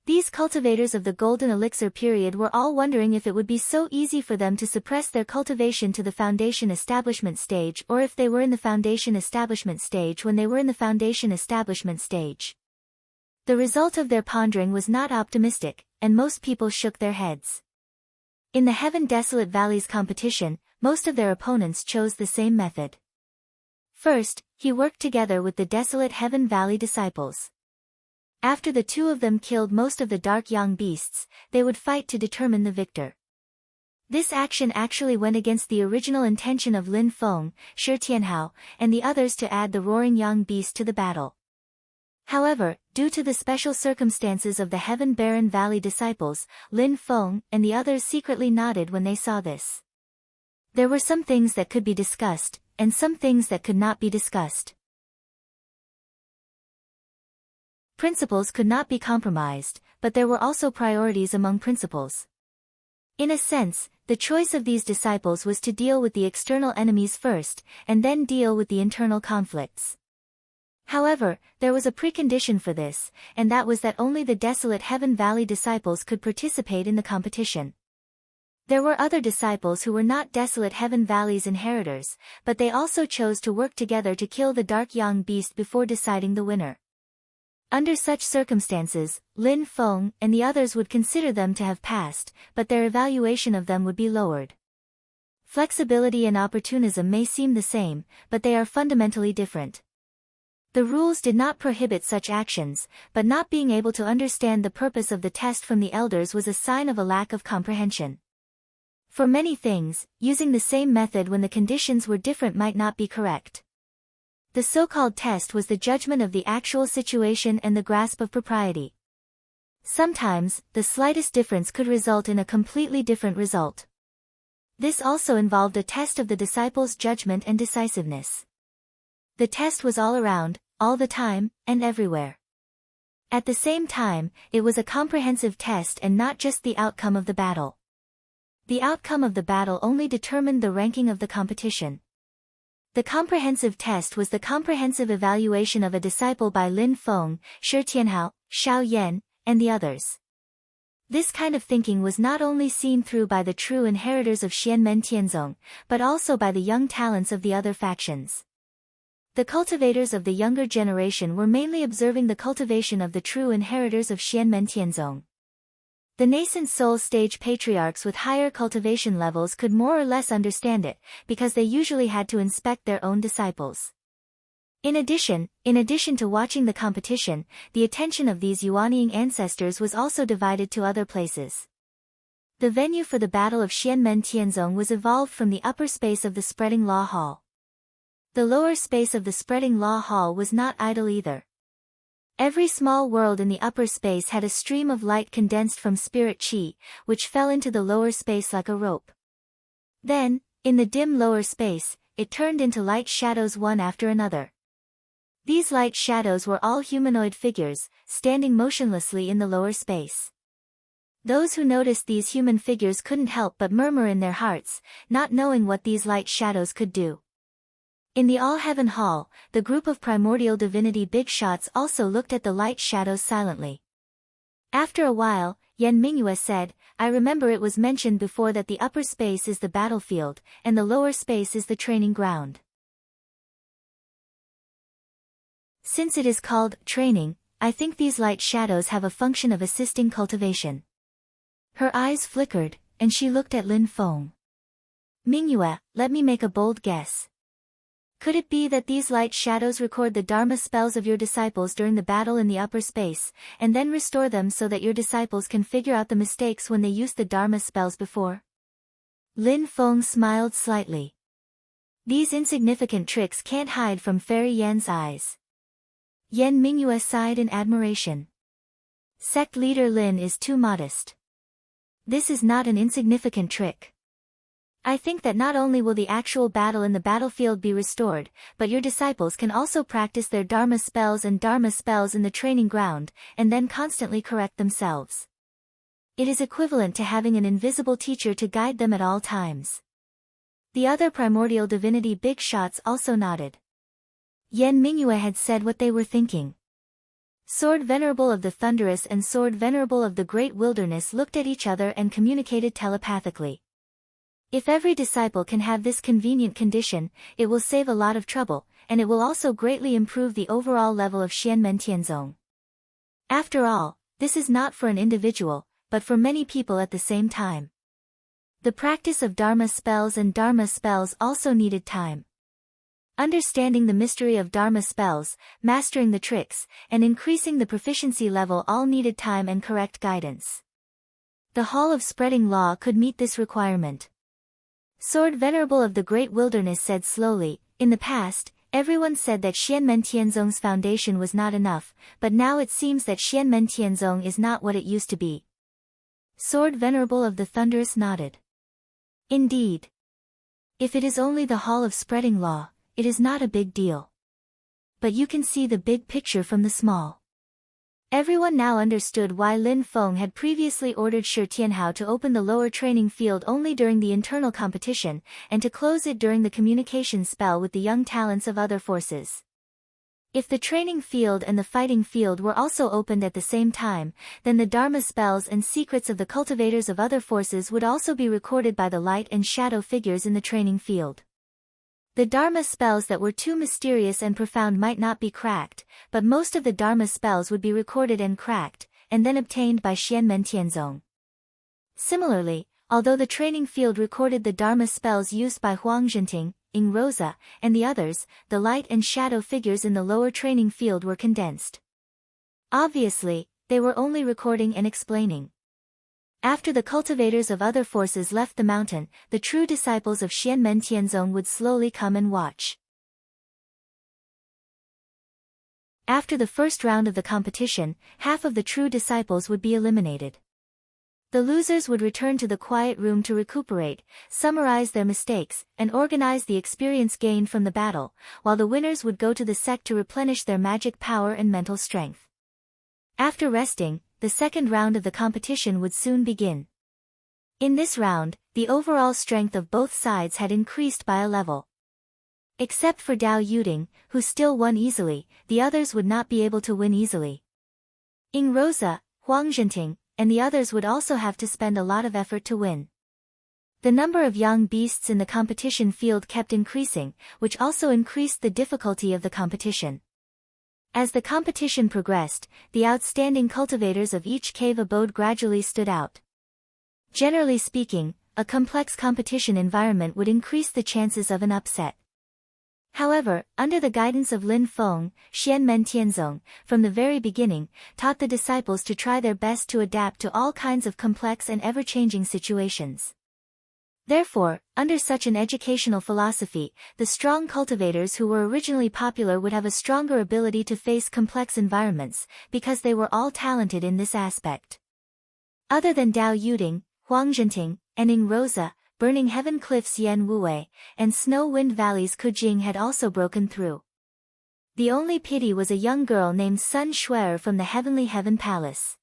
These cultivators of the Golden Elixir period were all wondering if it would be so easy for them to suppress their cultivation to the foundation establishment stage, or if they were in the foundation establishment stage when they were in the foundation establishment stage. The result of their pondering was not optimistic, and most people shook their heads. In the Heaven Desolate Valleys competition, most of their opponents chose the same method. First, he worked together with the Desolate Heaven Valley disciples. After the two of them killed most of the dark yang beasts, they would fight to determine the victor. This action actually went against the original intention of Lin Feng, Shi Tianhao, and the others to add the roaring yang beast to the battle. However, due to the special circumstances of the Heaven Barren Valley disciples, Lin Feng and the others secretly nodded when they saw this. There were some things that could be discussed, and some things that could not be discussed. Principles could not be compromised, but there were also priorities among principles. In a sense, the choice of these disciples was to deal with the external enemies first, and then deal with the internal conflicts. However, there was a precondition for this, and that was that only the Desolate Heaven Valley disciples could participate in the competition. There were other disciples who were not Desolate Heaven Valley's inheritors, but they also chose to work together to kill the dark yang beast before deciding the winner. Under such circumstances, Lin Feng and the others would consider them to have passed, but their evaluation of them would be lowered. Flexibility and opportunism may seem the same, but they are fundamentally different. The rules did not prohibit such actions, but not being able to understand the purpose of the test from the elders was a sign of a lack of comprehension. For many things, using the same method when the conditions were different might not be correct. The so-called test was the judgment of the actual situation and the grasp of propriety. Sometimes, the slightest difference could result in a completely different result. This also involved a test of the disciples' judgment and decisiveness. The test was all around, all the time, and everywhere. At the same time, it was a comprehensive test and not just the outcome of the battle. The outcome of the battle only determined the ranking of the competition. The comprehensive test was the comprehensive evaluation of a disciple by Lin Feng, Shi Tianhao, Xiao Yan, and the others. This kind of thinking was not only seen through by the true inheritors of Xianmen Tianzong, but also by the young talents of the other factions. The cultivators of the younger generation were mainly observing the cultivation of the true inheritors of Xianmen Tianzong. The nascent soul stage patriarchs with higher cultivation levels could more or less understand it, because they usually had to inspect their own disciples. In addition to watching the competition, the attention of these Yuanying ancestors was also divided to other places. The venue for the Battle of Xianmen Tianzong was evolved from the upper space of the Spreading Law Hall. The lower space of the Spreading Law Hall was not idle either. Every small world in the upper space had a stream of light condensed from spirit qi, which fell into the lower space like a rope. Then, in the dim lower space, it turned into light shadows one after another. These light shadows were all humanoid figures, standing motionlessly in the lower space. Those who noticed these human figures couldn't help but murmur in their hearts, not knowing what these light shadows could do. In the All-Heaven Hall, the group of primordial divinity big shots also looked at the light shadows silently. After a while, Yan Mingyue said, "I remember it was mentioned before that the upper space is the battlefield, and the lower space is the training ground. Since it is called training, I think these light shadows have a function of assisting cultivation." Her eyes flickered, and she looked at Lin Feng. "Mingyue, let me make a bold guess. Could it be that these light shadows record the Dharma spells of your disciples during the battle in the upper space, and then restore them so that your disciples can figure out the mistakes when they used the Dharma spells before?" Lin Feng smiled slightly. "These insignificant tricks can't hide from Fairy Yan's eyes." Yan Mingyue sighed in admiration. "Sect leader Lin is too modest. This is not an insignificant trick. I think that not only will the actual battle in the battlefield be restored, but your disciples can also practice their Dharma spells and Dharma spells in the training ground, and then constantly correct themselves. It is equivalent to having an invisible teacher to guide them at all times." The other primordial divinity big shots also nodded. Yan Mingyue had said what they were thinking. Sword Venerable of the Thunderous and Sword Venerable of the Great Wilderness looked at each other and communicated telepathically. If every disciple can have this convenient condition, it will save a lot of trouble, and it will also greatly improve the overall level of Xianmen Tianzong. After all, this is not for an individual, but for many people at the same time. The practice of Dharma spells and Dharma spells also needed time. Understanding the mystery of Dharma spells, mastering the tricks, and increasing the proficiency level all needed time and correct guidance. The Hall of Spreading Law could meet this requirement. Sword Venerable of the Great Wilderness said slowly, "In the past, everyone said that Xianmen Tianzong's foundation was not enough, but now it seems that Xianmen Tianzong is not what it used to be." Sword Venerable of the Thunderous nodded. "Indeed. If it is only the Hall of Spreading Law, it is not a big deal. But you can see the big picture from the small." Everyone now understood why Lin Feng had previously ordered Shi Tianhao to open the lower training field only during the internal competition, and to close it during the communication spell with the young talents of other forces. If the training field and the fighting field were also opened at the same time, then the Dharma spells and secrets of the cultivators of other forces would also be recorded by the light and shadow figures in the training field. The Dharma spells that were too mysterious and profound might not be cracked, but most of the Dharma spells would be recorded and cracked, and then obtained by Xianmen Tianzong. Similarly, although the training field recorded the Dharma spells used by Huang Zhenting, Ying Rosa, and the others, the light and shadow figures in the lower training field were condensed. Obviously, they were only recording and explaining. After the cultivators of other forces left the mountain, the true disciples of Xianmen Tianzong would slowly come and watch. After the first round of the competition, half of the true disciples would be eliminated. The losers would return to the quiet room to recuperate, summarize their mistakes, and organize the experience gained from the battle, while the winners would go to the sect to replenish their magic power and mental strength. After resting, the second round of the competition would soon begin. In this round, the overall strength of both sides had increased by a level. Except for Dao Yuding, who still won easily, the others would not be able to win easily. Ying Rosa, Huang Zhenting, and the others would also have to spend a lot of effort to win. The number of young beasts in the competition field kept increasing, which also increased the difficulty of the competition. As the competition progressed, the outstanding cultivators of each cave abode gradually stood out. Generally speaking, a complex competition environment would increase the chances of an upset. However, under the guidance of Lin Feng, Xianmen Tianzong, from the very beginning, taught the disciples to try their best to adapt to all kinds of complex and ever-changing situations. Therefore, under such an educational philosophy, the strong cultivators who were originally popular would have a stronger ability to face complex environments, because they were all talented in this aspect. Other than Dao Yuding, Huang Zhenting, and Ing Rosa, Burning Heaven Cliffs Yan Wuwei, and Snow Wind Valleys Kujing had also broken through. The only pity was a young girl named Sun Shuer from the Heavenly Heaven Palace.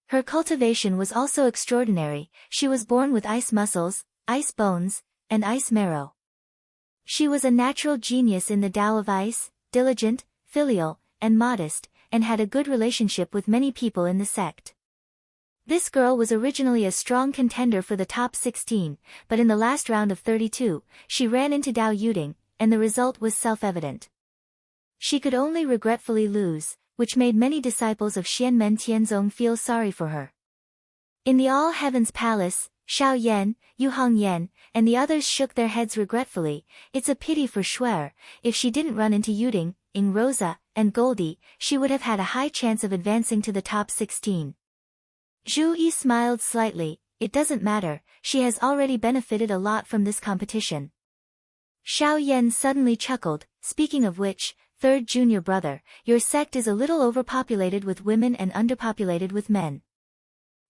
Her cultivation was also extraordinary. She was born with ice muscles, ice bones, and ice marrow. She was a natural genius in the Tao of ice, diligent, filial, and modest, and had a good relationship with many people in the sect. This girl was originally a strong contender for the top 16, but in the last round of 32, she ran into Dao Yuding, and the result was self-evident. She could only regretfully lose, which made many disciples of Xianmen Tianzong feel sorry for her. In the All Heavens Palace, Xiao Yan, Yu Hong Yan, and the others shook their heads regretfully. It's a pity for Shuer. If she didn't run into Yuding, Ing Rosa, and Goldie, she would have had a high chance of advancing to the top 16. Zhu Yi smiled slightly. It doesn't matter, she has already benefited a lot from this competition. Xiao Yan suddenly chuckled. Speaking of which, third junior brother, your sect is a little overpopulated with women and underpopulated with men.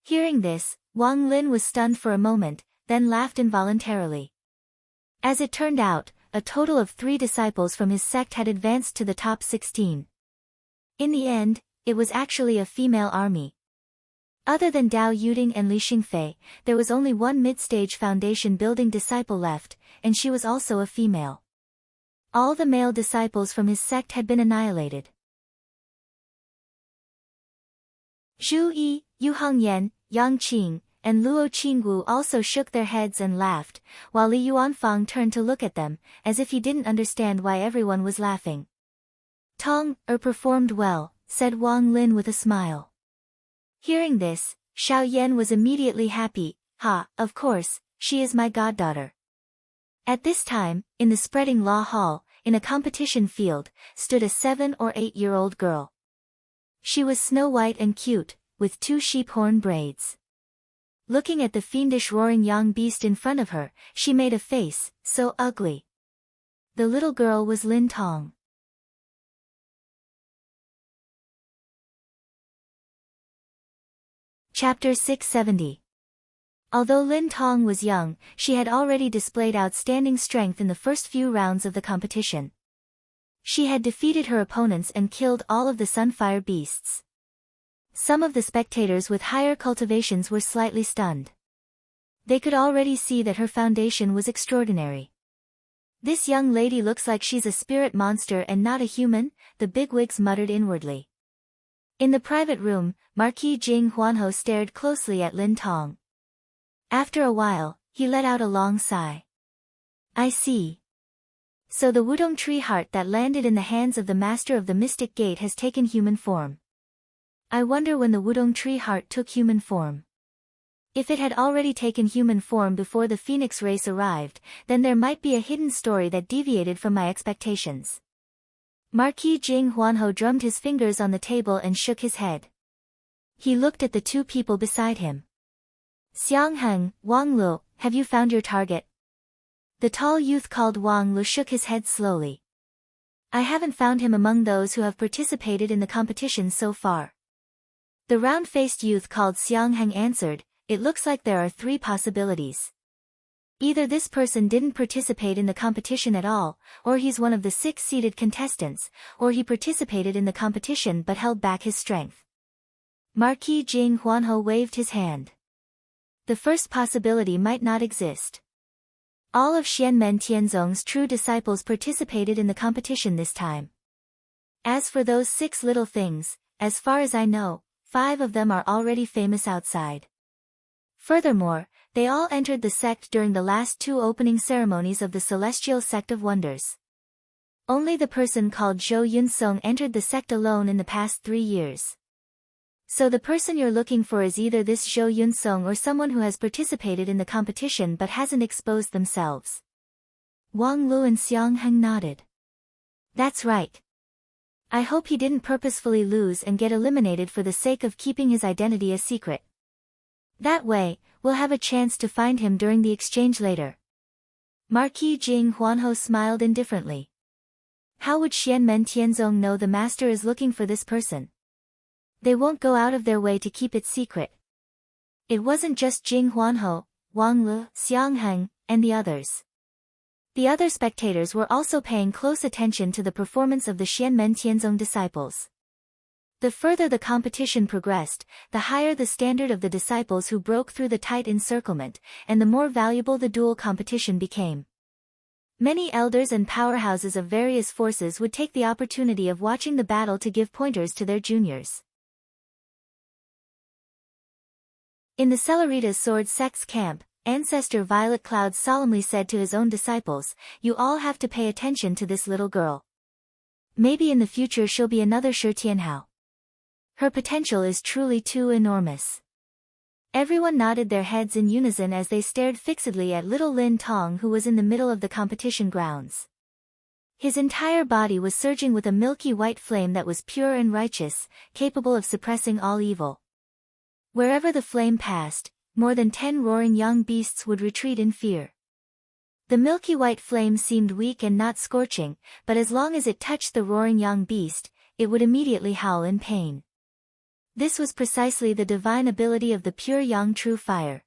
Hearing this, Wang Lin was stunned for a moment, then laughed involuntarily. As it turned out, a total of 3 disciples from his sect had advanced to the top 16. In the end, it was actually a female army. Other than Dao Yuding and Li Xingfei, there was only one mid-stage foundation building disciple left, and she was also a female. All the male disciples from his sect had been annihilated. Zhu Yi, Yu Hongyan, Yang Qing, and Luo Qingwu also shook their heads and laughed, while Li Yuanfang turned to look at them, as if he didn't understand why everyone was laughing. Tong performed well, said Wang Lin with a smile. Hearing this, Xiao Yan was immediately happy. Ha, of course, she is my goddaughter. At this time, in the Spreading Law Hall, in a competition field, stood a 7 or 8-year-old girl. She was snow-white and cute, with 2 sheep-horn braids. Looking at the fiendish roaring young beast in front of her, she made a face, so ugly. The little girl was Lin Tong. Chapter 670. Although Lin Tong was young, she had already displayed outstanding strength in the first few rounds of the competition. She had defeated her opponents and killed all of the Sunfire beasts. Some of the spectators with higher cultivations were slightly stunned. They could already see that her foundation was extraordinary. This young lady looks like she's a spirit monster and not a human, the bigwigs muttered inwardly. In the private room, Marquis Jing Huanho stared closely at Lin Tong. After a while, he let out a long sigh. I see. So the Wudong tree heart that landed in the hands of the master of the Mystic Gate has taken human form. I wonder when the Wudong tree heart took human form. If it had already taken human form before the Phoenix race arrived, then there might be a hidden story that deviated from my expectations. Marquis Jing Huanho drummed his fingers on the table and shook his head. He looked at the 2 people beside him. Xiang Heng, Wang Lu, have you found your target? The tall youth called Wang Lu shook his head slowly. I haven't found him among those who have participated in the competition so far. The round-faced youth called Xiang Heng answered, it looks like there are 3 possibilities. Either this person didn't participate in the competition at all, or he's one of the 6 seeded contestants, or he participated in the competition but held back his strength. Marquis Jing Huanho waved his hand. The first possibility might not exist. All of Xianmen Tianzong's true disciples participated in the competition this time. As for those 6 little things, as far as I know, 5 of them are already famous outside. Furthermore, they all entered the sect during the last 2 opening ceremonies of the Celestial Sect of Wonders. Only the person called Zhou Yunsong entered the sect alone in the past 3 years. So the person you're looking for is either this Zhou Yunsong or someone who has participated in the competition but hasn't exposed themselves. Wang Lu and Xiang Heng nodded. That's right. I hope he didn't purposefully lose and get eliminated for the sake of keeping his identity a secret. That way, we'll have a chance to find him during the exchange later. Marquis Jing Huanho smiled indifferently. How would Xianmen Tianzong know the master is looking for this person? They won't go out of their way to keep it secret. It wasn't just Jing Huanho, Wang Lu, Xiang Heng, and the others. The other spectators were also paying close attention to the performance of the Xianmen Tianzong disciples. The further the competition progressed, the higher the standard of the disciples who broke through the tight encirclement, and the more valuable the duel competition became. Many elders and powerhouses of various forces would take the opportunity of watching the battle to give pointers to their juniors. In the Celeritas Sword Sect's camp, Ancestor Violet Cloud solemnly said to his own disciples, "You all have to pay attention to this little girl. Maybe in the future she'll be another Shi Tianhao. Her potential is truly too enormous." Everyone nodded their heads in unison as they stared fixedly at little Lin Tong, who was in the middle of the competition grounds. His entire body was surging with a milky white flame that was pure and righteous, capable of suppressing all evil. Wherever the flame passed, more than 10 roaring young beasts would retreat in fear. The milky white flame seemed weak and not scorching, but as long as it touched the roaring young beast, it would immediately howl in pain. This was precisely the divine ability of the pure young true fire.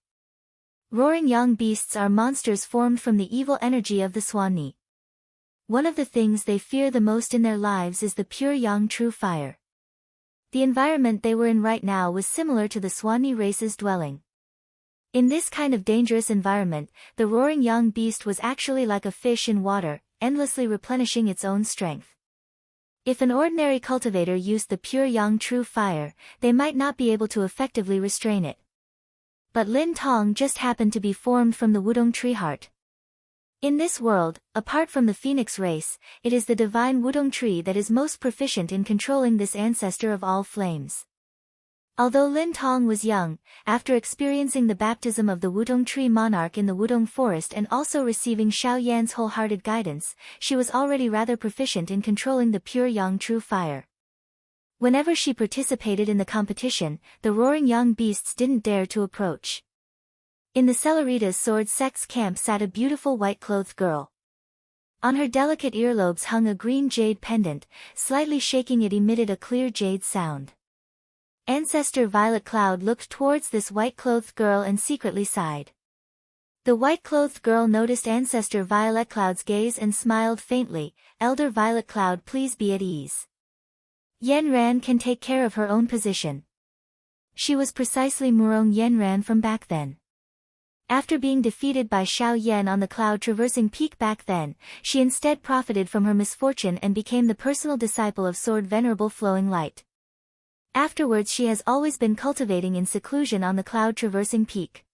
Roaring young beasts are monsters formed from the evil energy of the Swanni. One of the things they fear the most in their lives is the pure young true fire. The environment they were in right now was similar to the Swanni race's dwelling. In this kind of dangerous environment, the roaring young beast was actually like a fish in water, endlessly replenishing its own strength. If an ordinary cultivator used the pure young true fire, they might not be able to effectively restrain it. But Lin Tong just happened to be formed from the Wudong tree heart. In this world, apart from the phoenix race, it is the divine Wudong tree that is most proficient in controlling this ancestor of all flames. Although Lin Tong was young, after experiencing the baptism of the Wudong tree monarch in the Wudong forest and also receiving Xiao Yan's wholehearted guidance, she was already rather proficient in controlling the pure young true fire. Whenever she participated in the competition, the roaring young beasts didn't dare to approach. In the Celeritas Sword Sect's camp sat a beautiful white-clothed girl. On her delicate earlobes hung a green jade pendant, slightly shaking it emitted a clear jade sound. Ancestor Violet Cloud looked towards this white-clothed girl and secretly sighed. The white-clothed girl noticed Ancestor Violet Cloud's gaze and smiled faintly. "Elder Violet Cloud, please be at ease. Yanran can take care of her own position." She was precisely Murong Yanran from back then. After being defeated by Xiao Yan on the cloud-traversing peak back then, she instead profited from her misfortune and became the personal disciple of Sword Venerable Flowing Light. Afterwards she has always been cultivating in seclusion on the cloud-traversing peak.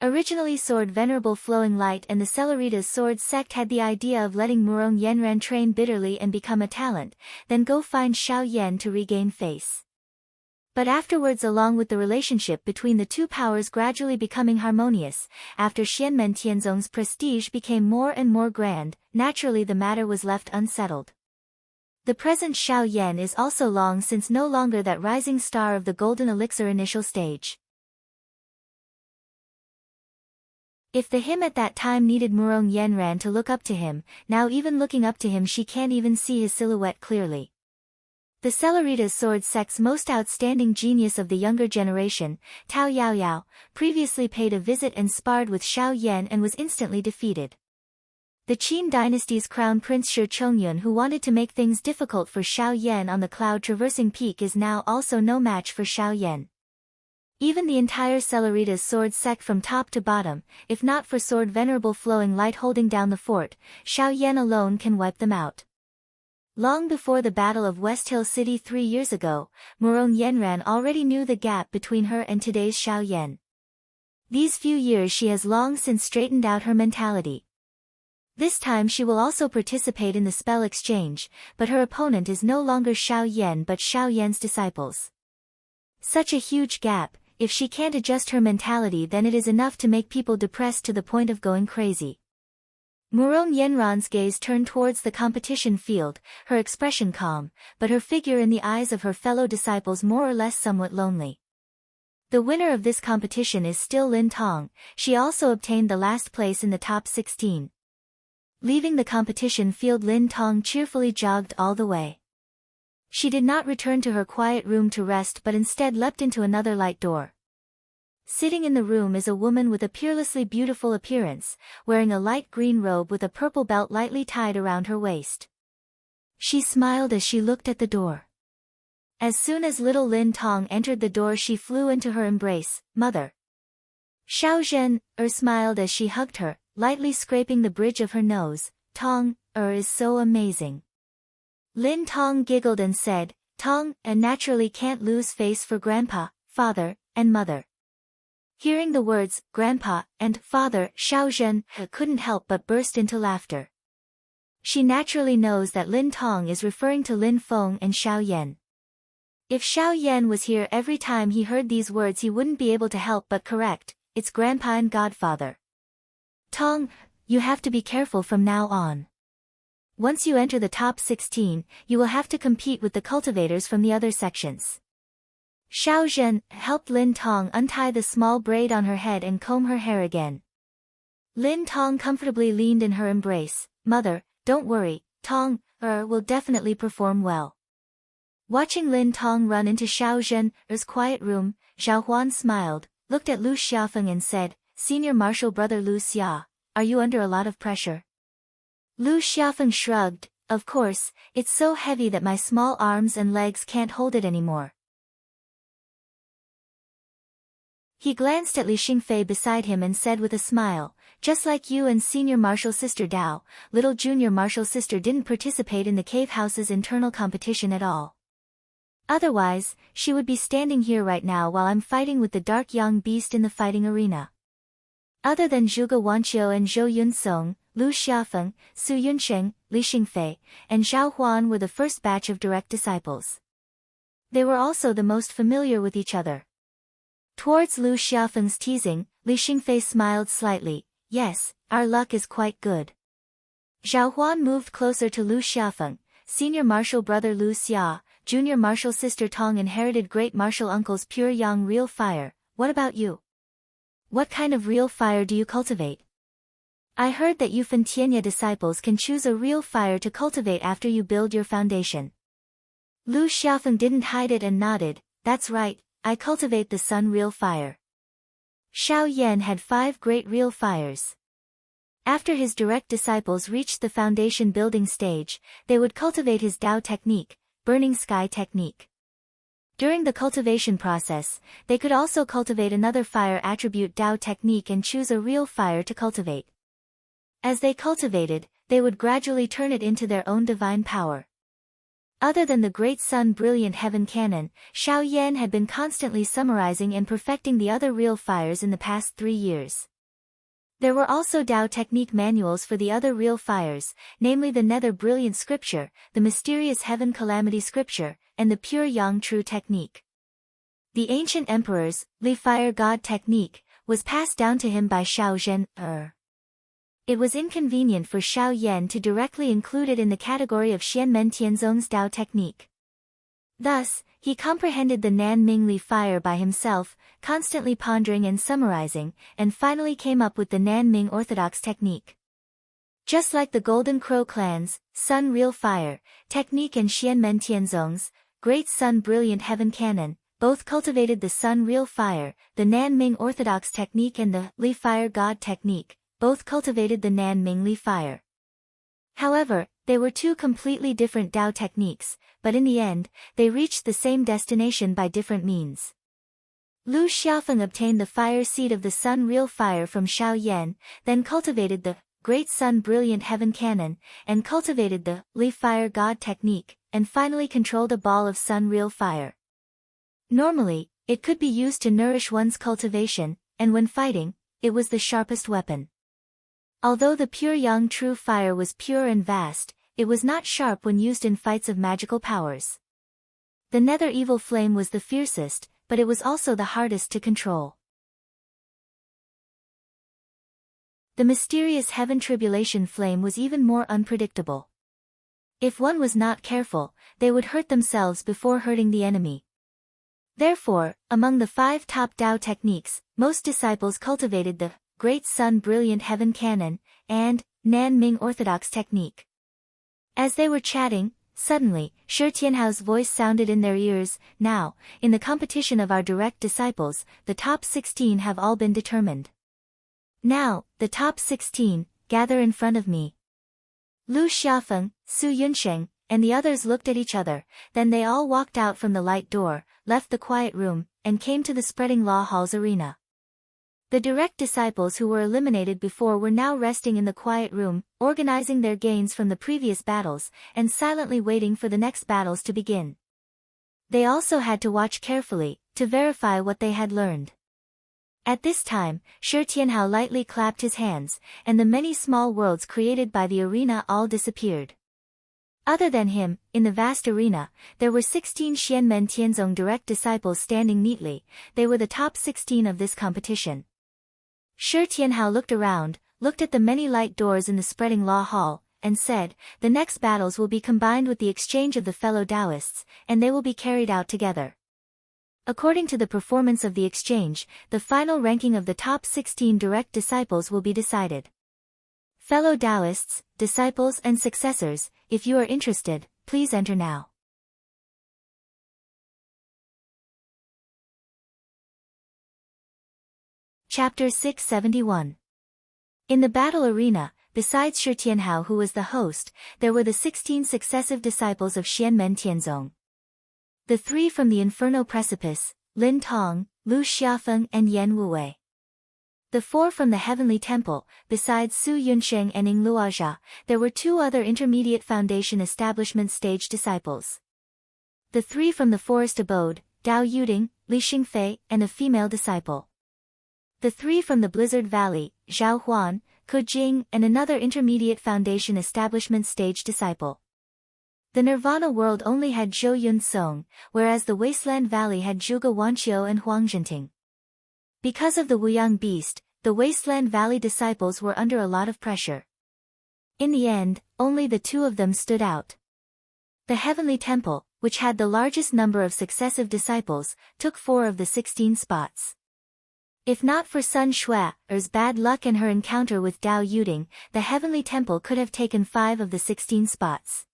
Originally Sword Venerable Flowing Light and the Celeritas Sword Sect had the idea of letting Murong Yanran train bitterly and become a talent, then go find Xiao Yan to regain face. But afterwards, along with the relationship between the two powers gradually becoming harmonious, after Xianmen Tianzong's prestige became more and more grand, naturally the matter was left unsettled. The present Xiao Yan is also long since no longer that rising star of the golden elixir initial stage. If the him at that time needed Murong Yanran to look up to him, now even looking up to him she can't even see his silhouette clearly. The Celeritas Sword Sect's most outstanding genius of the younger generation, Tao Yaoyao, previously paid a visit and sparred with Xiao Yan and was instantly defeated. The Qin dynasty's crown prince Shi Chongyun, who wanted to make things difficult for Xiao Yan on the cloud-traversing peak, is now also no match for Xiao Yan. Even the entire Celeritas Sword Sect from top to bottom, if not for Sword Venerable Flowing Light holding down the fort, Xiao Yan alone can wipe them out. Long before the Battle of West Hill City 3 years ago, Murong Yanran already knew the gap between her and today's Xiao Yan. These few years she has long since straightened out her mentality. This time she will also participate in the spell exchange, but her opponent is no longer Xiao Yan but Xiao Yan's disciples. Such a huge gap. If she can't adjust her mentality, then it is enough to make people depressed to the point of going crazy. Murong Yenran's gaze turned towards the competition field, her expression calm, but her figure in the eyes of her fellow disciples more or less somewhat lonely. The winner of this competition is still Lin Tong. She also obtained the last place in the top 16. Leaving the competition field, Lin Tong cheerfully jogged all the way. She did not return to her quiet room to rest but instead leapt into another light door. Sitting in the room is a woman with a peerlessly beautiful appearance, wearing a light green robe with a purple belt lightly tied around her waist. She smiled as she looked at the door. As soon as little Lin Tong entered the door, she flew into her embrace. "Mother." Xiao Zhen smiled as she hugged her, lightly scraping the bridge of her nose. "Tong is so amazing." Lin Tong giggled and said, "Tong naturally can't lose face for grandpa, father, and mother." Hearing the words, grandpa, and father, Xiao Zhen couldn't help but burst into laughter. She naturally knows that Lin Tong is referring to Lin Feng and Xiao Yan. If Xiao Yan was here every time he heard these words, he wouldn't be able to help but correct, "It's grandpa and godfather." "Tong, you have to be careful from now on. Once you enter the top 16, you will have to compete with the cultivators from the other sections." Xiao Zhen helped Lin Tong untie the small braid on her head and comb her hair again. Lin Tong comfortably leaned in her embrace. "Mother, don't worry, Tong will definitely perform well." Watching Lin Tong run into Xiao Zhen's quiet room, Zhao Huan smiled, looked at Lu Xiafeng and said, "Senior Marshal Brother Lu Xia, are you under a lot of pressure?" Lu Xiafeng shrugged, "Of course, it's so heavy that my small arms and legs can't hold it anymore." He glanced at Li Xingfei beside him and said with a smile, "Just like you and Senior Marshal Sister Dao, little Junior Marshal Sister didn't participate in the cave house's internal competition at all. Otherwise, she would be standing here right now while I'm fighting with the dark young beast in the fighting arena." Other than Zhuge Wanqiu and Zhou Yunsong, Lu Xiafeng, Su Yunsheng, Li Xingfei, and Zhao Huan were the first batch of direct disciples. They were also the most familiar with each other. Towards Lu Xiafeng's teasing, Li Xingfei smiled slightly. "Yes, our luck is quite good." Zhao Huan moved closer to Lu Xiafeng. "Senior Marshal Brother Lu Xia, Junior Marshal Sister Tong inherited Great Marshal Uncle's pure yang real fire. What about you? What kind of real fire do you cultivate? I heard that you Fentianya disciples can choose a real fire to cultivate after you build your foundation." Lu Xiafeng didn't hide it and nodded. "That's right, I cultivate the sun real fire." Xiao Yan had 5 great real fires. After his direct disciples reached the foundation building stage, they would cultivate his Dao technique, burning sky technique. During the cultivation process, they could also cultivate another fire attribute Dao technique and choose a real fire to cultivate. As they cultivated, they would gradually turn it into their own divine power. Other than the Great Sun Brilliant Heaven Canon, Xiao Yan had been constantly summarizing and perfecting the other real fires in the past 3 years. There were also Dao technique manuals for the other real fires, namely the Nether Brilliant Scripture, the Mysterious Heaven Calamity Scripture, and the Pure Yang True Technique. The ancient emperor's Li Fire God technique was passed down to him by Xiao Zhen. It was inconvenient for Xiao Yan to directly include it in the category of Xianmen Tianzong's Dao technique. Thus, he comprehended the Nan Ming Li fire by himself, constantly pondering and summarizing, and finally came up with the Nan Ming Orthodox technique. Just like the Golden Crow clan's Sun Real Fire technique and Xianmen Tianzong's Great Sun Brilliant Heaven Canon, both cultivated the Sun Real Fire, the Nan Ming Orthodox technique, and the Li Fire God technique, both cultivated the Nan Ming Li fire. However, they were 2 completely different Dao techniques, but in the end, they reached the same destination by different means. Lu Xiafeng obtained the fire seed of the Sun Real Fire from Xiao Yan, then cultivated the Great Sun Brilliant Heaven Canon, and cultivated the Li Fire God technique, and finally controlled a ball of Sun Real Fire. Normally, it could be used to nourish one's cultivation, and when fighting, it was the sharpest weapon. Although the pure yang true fire was pure and vast, it was not sharp when used in fights of magical powers. The nether evil flame was the fiercest, but it was also the hardest to control. The mysterious heaven tribulation flame was even more unpredictable. If one was not careful, they would hurt themselves before hurting the enemy. Therefore, among the 5 top Tao techniques, most disciples cultivated the Great Sun Brilliant Heaven Canon and Nan Ming Orthodox Technique. As they were chatting, suddenly, Shi Tianhao's voice sounded in their ears. Now, in the competition of our direct disciples, the top 16 have all been determined. Now, the top 16, gather in front of me. Lu Xiafeng, Su Yunsheng, and the others looked at each other, then they all walked out from the light door, left the quiet room, and came to the Spreading Law Hall's arena. The direct disciples who were eliminated before were now resting in the quiet room, organizing their gains from the previous battles, and silently waiting for the next battles to begin. They also had to watch carefully, to verify what they had learned. At this time, Shi Tianhao lightly clapped his hands, and the many small worlds created by the arena all disappeared. Other than him, in the vast arena, there were 16 Xianmen Tianzong direct disciples standing neatly. They were the top 16 of this competition. Shi Tianhao looked around, looked at the many light doors in the Spreading Law Hall, and said, "The next battles will be combined with the exchange of the fellow Taoists, and they will be carried out together. According to the performance of the exchange, the final ranking of the top 16 direct disciples will be decided. Fellow Taoists, disciples and successors, if you are interested, please enter now." Chapter 671. In the battle arena, besides Shi Tianhao who was the host, there were the 16 successive disciples of Xianmen Tianzong. The 3 from the Inferno Precipice, Lin Tong, Lu Xiafeng and Yan Wuwei. The 4 from the Heavenly Temple, besides Su Yunsheng and Ing Luozha, there were 2 other intermediate foundation establishment stage disciples. The 3 from the Forest Abode, Dao Yuding, Li Xingfei, and a female disciple. The 3 from the Blizzard Valley, Zhao Huan, Ke Jing, and another intermediate foundation establishment stage disciple. The Nirvana world only had Zhou Yun Song, whereas the Wasteland Valley had Zhuge Wanqiu and Huang Zhenting. Because of the Wuyang beast, the Wasteland Valley disciples were under a lot of pressure. In the end, only the 2 of them stood out. The Heavenly Temple, which had the largest number of successive disciples, took 4 of the 16 spots. If not for Sun Xue's bad luck and her encounter with Dao Yuding, the Heavenly Temple could have taken 5 of the 16 spots.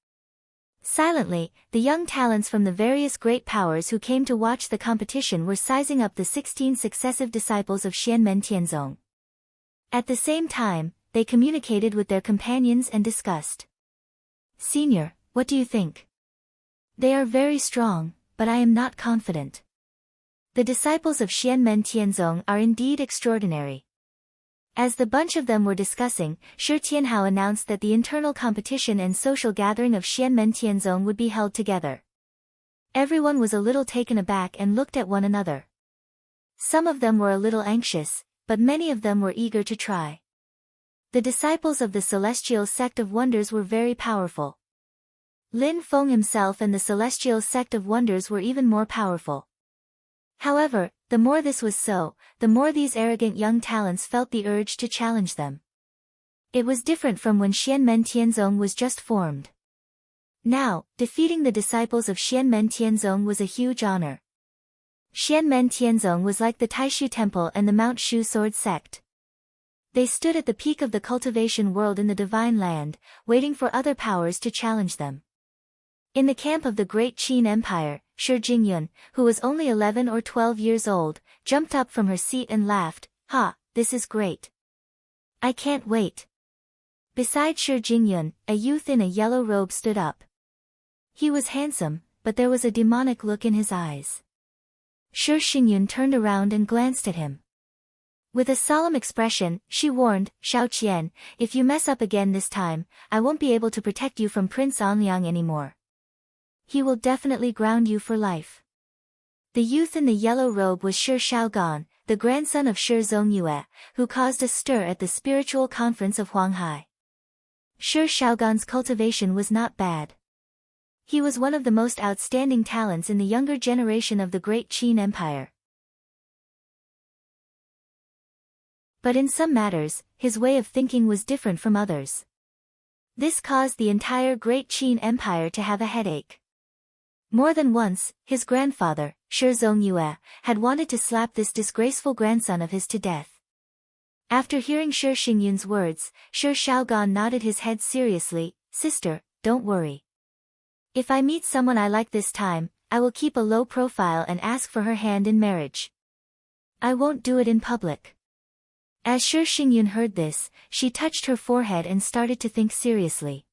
Silently, the young talents from the various great powers who came to watch the competition were sizing up the 16 successive disciples of Xianmen Tianzong. At the same time, they communicated with their companions and discussed. "Senior, what do you think? They are very strong, but I am not confident. The disciples of Xianmen Tianzong are indeed extraordinary." As the bunch of them were discussing, Shi Tianhao announced that the internal competition and social gathering of Xianmen Tianzong would be held together. Everyone was a little taken aback and looked at one another. Some of them were a little anxious, but many of them were eager to try. The disciples of the Celestial Sect of Wonders were very powerful. Lin Feng himself and the Celestial Sect of Wonders were even more powerful. However, the more this was so, the more these arrogant young talents felt the urge to challenge them. It was different from when Xianmen Tianzong was just formed. Now, defeating the disciples of Xianmen Tianzong was a huge honor. Xianmen Tianzong was like the Taishu Temple and the Mount Shu Sword Sect. They stood at the peak of the cultivation world in the Divine Land, waiting for other powers to challenge them. In the camp of the Great Qin Empire, Shi Jingyun, who was only 11 or 12 years old, jumped up from her seat and laughed, "Ha, this is great. I can't wait." Beside Shi Jingyun, a youth in a yellow robe stood up. He was handsome, but there was a demonic look in his eyes. Shi Xingyun turned around and glanced at him. With a solemn expression, she warned, "Shao Qian, if you mess up again this time, I won't be able to protect you from Prince Anliang anymore. He will definitely ground you for life." The youth in the yellow robe was Shi Shaogan, the grandson of Shi Zongyue, who caused a stir at the spiritual conference of Huanghai. Shi Shaogan's cultivation was not bad. He was one of the most outstanding talents in the younger generation of the Great Qin Empire. But in some matters, his way of thinking was different from others. This caused the entire Great Qin Empire to have a headache. More than once, his grandfather, Shi Zongyue, had wanted to slap this disgraceful grandson of his to death. After hearing Shi Xingyun's words, Shi Shaogan nodded his head seriously. "Sister, don't worry. If I meet someone I like this time, I will keep a low profile and ask for her hand in marriage. I won't do it in public." As Shi Xingyun heard this, she touched her forehead and started to think seriously.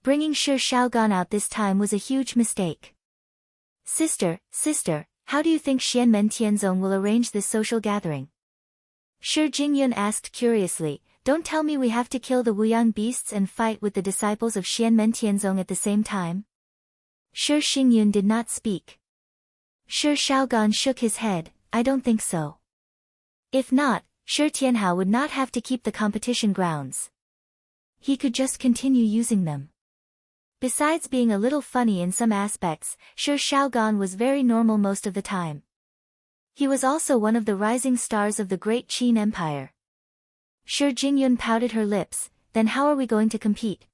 Bringing Shi Shaogan out this time was a huge mistake. Sister, how do you think Xianmen Tianzong will arrange this social gathering?" Shi Jingyun asked curiously. "Don't tell me we have to kill the Wuyang beasts and fight with the disciples of Xianmen Tianzong at the same time?" Shi Xingyun did not speak. Shi Shaogan shook his head. "I don't think so. If not, Shi Tianhao would not have to keep the competition grounds. He could just continue using them." Besides being a little funny in some aspects, Shi Shaogan was very normal most of the time. He was also one of the rising stars of the Great Qin Empire. Shi Jingyun pouted her lips. "Then how are we going to compete?"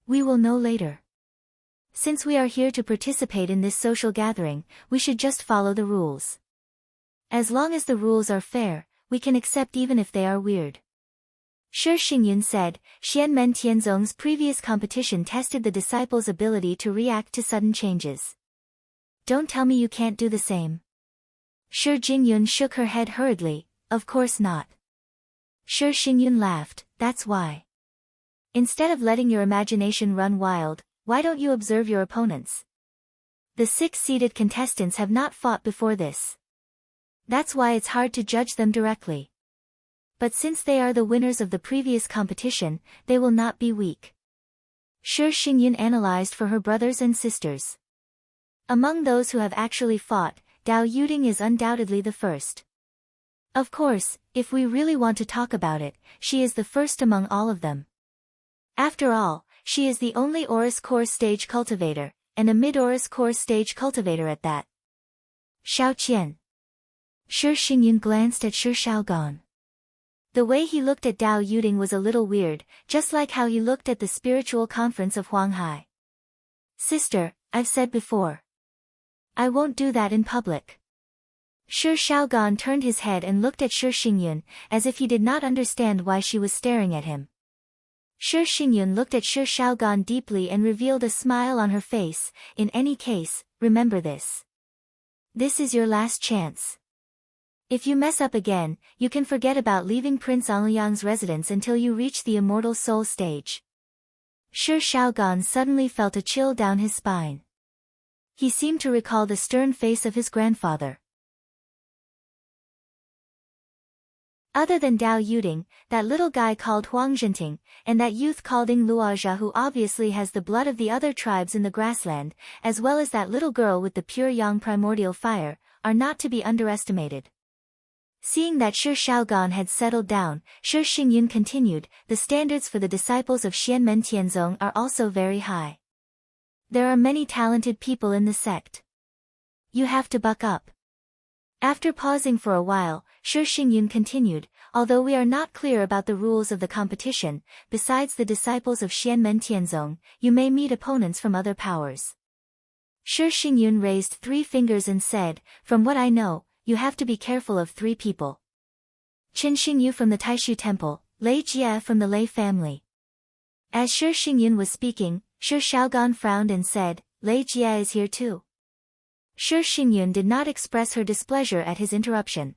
"We will know later. Since we are here to participate in this social gathering, we should just follow the rules. As long as the rules are fair, we can accept even if they are weird." Shi Xingyun said. "Xianmen Tianzong's previous competition tested the disciples' ability to react to sudden changes. Don't tell me you can't do the same." Shi Jingyun shook her head hurriedly. "Of course not." Shi Xingyun laughed. "That's why. Instead of letting your imagination run wild, why don't you observe your opponents? The 6-seeded contestants have not fought before this. That's why it's hard to judge them directly. But since they are the winners of the previous competition, they will not be weak." Shi Xingyun analyzed for her brothers and sisters. Among those who have actually fought, Dao Yuding is undoubtedly the first. Of course, if we really want to talk about it, she is the first among all of them. After all, she is the only Oris Core stage cultivator, and a mid-Oris Core stage cultivator at that. "Xiao Qian." Shi Xingyun glanced at Shi Shaogan. The way he looked at Dao Yuding was a little weird, just like how he looked at the spiritual conference of Huanghai. "Sister, I've said before. I won't do that in public." Shi Shaogan turned his head and looked at Shi Xingyun, as if he did not understand why she was staring at him. Shi Xingyun looked at Shi Shaogan deeply and revealed a smile on her face. "In any case, remember this. This is your last chance. If you mess up again, you can forget about leaving Prince Anliang's residence until you reach the immortal soul stage." Shi Shaogan suddenly felt a chill down his spine. He seemed to recall the stern face of his grandfather. Other than Dao Yuding, that little guy called Huang Zhenting, and that youth called Ing Luozha who obviously has the blood of the other tribes in the grassland, as well as that little girl with the pure yang primordial fire, are not to be underestimated. Seeing that Shi Shaogan had settled down, Shi Xingyun continued, "The standards for the disciples of Xianmen Tianzong are also very high. There are many talented people in the sect. You have to buck up." After pausing for a while, Shi Xingyun continued, "Although we are not clear about the rules of the competition, besides the disciples of Xianmen Tianzong, you may meet opponents from other powers." Shi Xingyun raised 3 fingers and said, "From what I know, you have to be careful of 3 people. Qin Xingyu from the Taishu Temple, Lei Jie from the Lei family." As Shi Xingyun was speaking, Shi Shaogan frowned and said, "Lei Jie is here too." Shi Xingyun did not express her displeasure at his interruption.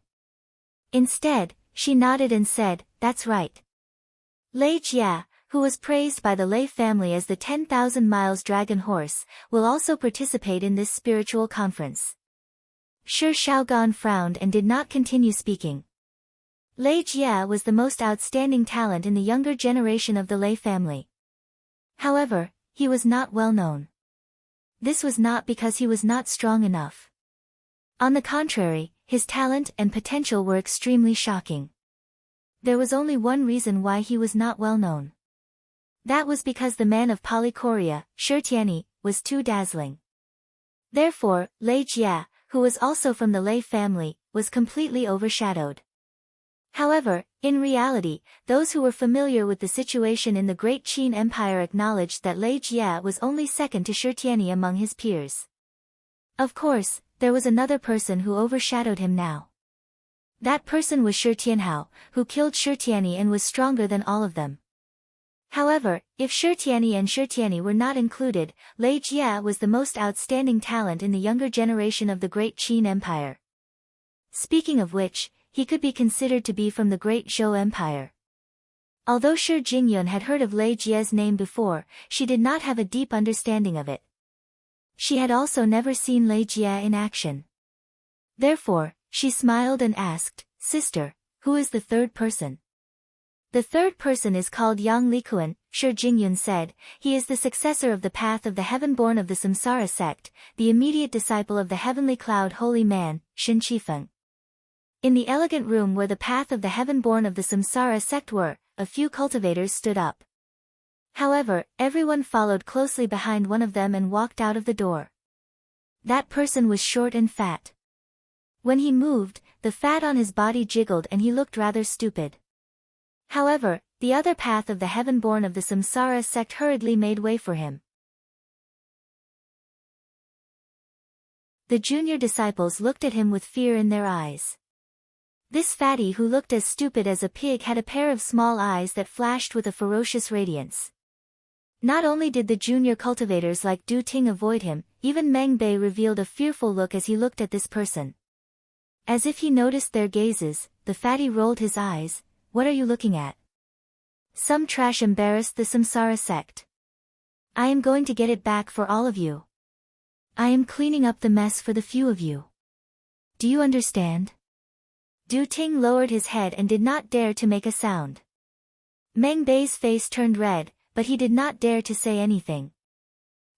Instead, she nodded and said, "That's right. Lei Jie, who was praised by the Lei family as the 10,000 miles dragon horse, will also participate in this spiritual conference." Shi Shaogan frowned and did not continue speaking. Lei Jie was the most outstanding talent in the younger generation of the Lei family. However, he was not well known. This was not because he was not strong enough. On the contrary, his talent and potential were extremely shocking. There was only one reason why he was not well known. That was because the man of Polychoria, Shi Tianyi, was too dazzling. Therefore, Lei Jia, who was also from the Lei family, was completely overshadowed. However, in reality, those who were familiar with the situation in the Great Qin Empire acknowledged that Lei Jia was only second to Shi Tianyi among his peers. Of course, there was another person who overshadowed him now. That person was Shi Tianhao, who killed Shi Tianyi and was stronger than all of them. However, if Shi Tianyi and Shi Tianyi were not included, Lei Jia was the most outstanding talent in the younger generation of the Great Qin Empire. Speaking of which, he could be considered to be from the Great Zhou Empire. Although Shi Jingyun had heard of Lei Jia's name before, she did not have a deep understanding of it. She had also never seen Lei Jia in action. Therefore, she smiled and asked, "Sister, who is the third person?" "The third person is called Yang Likuan," Shi Jingyun said. "He is the successor of the path of the heaven-born of the Samsara sect, the immediate disciple of the heavenly cloud holy man, Shin Qifeng." In the elegant room where the path of the heaven-born of the Samsara sect were, a few cultivators stood up. However, everyone followed closely behind one of them and walked out of the door. That person was short and fat. When he moved, the fat on his body jiggled and he looked rather stupid. However, the other path of the heaven-born of the Samsara sect hurriedly made way for him. The junior disciples looked at him with fear in their eyes. This fatty who looked as stupid as a pig had a pair of small eyes that flashed with a ferocious radiance. Not only did the junior cultivators like Du Ting avoid him, even Meng Bei revealed a fearful look as he looked at this person. As if he noticed their gazes, the fatty rolled his eyes. "What are you looking at?" "Some trash embarrassed the Samsara sect. I am going to get it back for all of you. I am cleaning up the mess for the few of you. Do you understand?" Du Ting lowered his head and did not dare to make a sound. Meng Bei's face turned red, but he did not dare to say anything.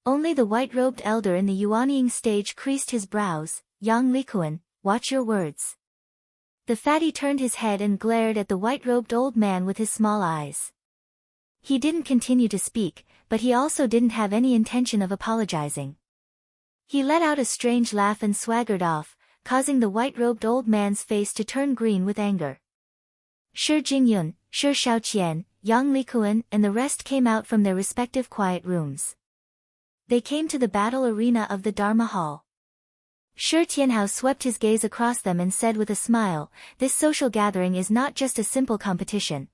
Only the white-robed elder in the Yuanying stage creased his brows. "Yang Likuan, watch your words." The fatty turned his head and glared at the white-robed old man with his small eyes. He didn't continue to speak, but he also didn't have any intention of apologizing. He let out a strange laugh and swaggered off, causing the white-robed old man's face to turn green with anger. Shi Jingyun, Shi Shaoqian, Yang Likuan and the rest came out from their respective quiet rooms. They came to the battle arena of the Dharma Hall. Shi Tianhao swept his gaze across them and said with a smile, "This social gathering is not just a simple competition.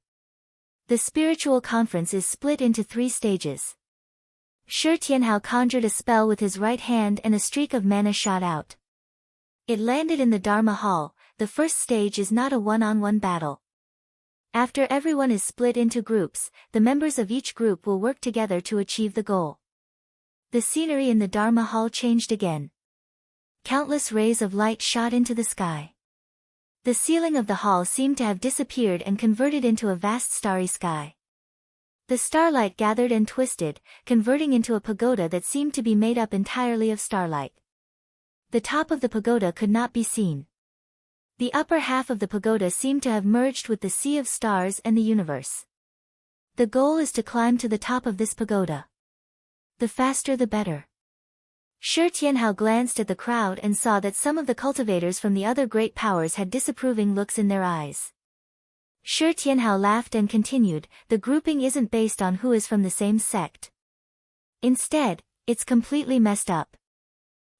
The spiritual conference is split into 3 stages." Shi Tianhao conjured a spell with his right hand and a streak of mana shot out. It landed in the Dharma Hall. The first stage is not a one-on-one battle. After everyone is split into groups, the members of each group will work together to achieve the goal. The scenery in the Dharma Hall changed again. Countless rays of light shot into the sky. The ceiling of the hall seemed to have disappeared and converted into a vast starry sky. The starlight gathered and twisted, converting into a pagoda that seemed to be made up entirely of starlight. The top of the pagoda could not be seen. The upper half of the pagoda seemed to have merged with the sea of stars and the universe. The goal is to climb to the top of this pagoda. The faster the better. Shi Tianhao glanced at the crowd and saw that some of the cultivators from the other great powers had disapproving looks in their eyes. Shi Tianhao laughed and continued, "The grouping isn't based on who is from the same sect. Instead, it's completely messed up.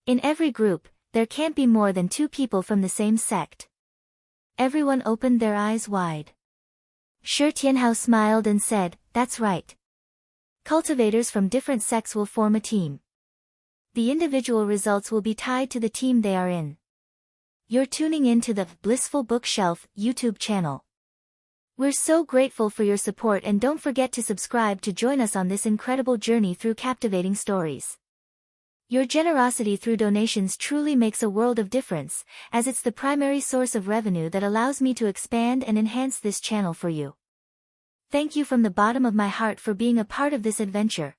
In every group, there can't be more than 2 people from the same sect." Everyone opened their eyes wide. Shi Tianhao smiled and said, "That's right. Cultivators from different sects will form a team. The individual results will be tied to the team they are in." You're tuning in to the Blissful Bookshelf YouTube channel. We're so grateful for your support and don't forget to subscribe to join us on this incredible journey through captivating stories. Your generosity through donations truly makes a world of difference, as it's the primary source of revenue that allows me to expand and enhance this channel for you. Thank you from the bottom of my heart for being a part of this adventure.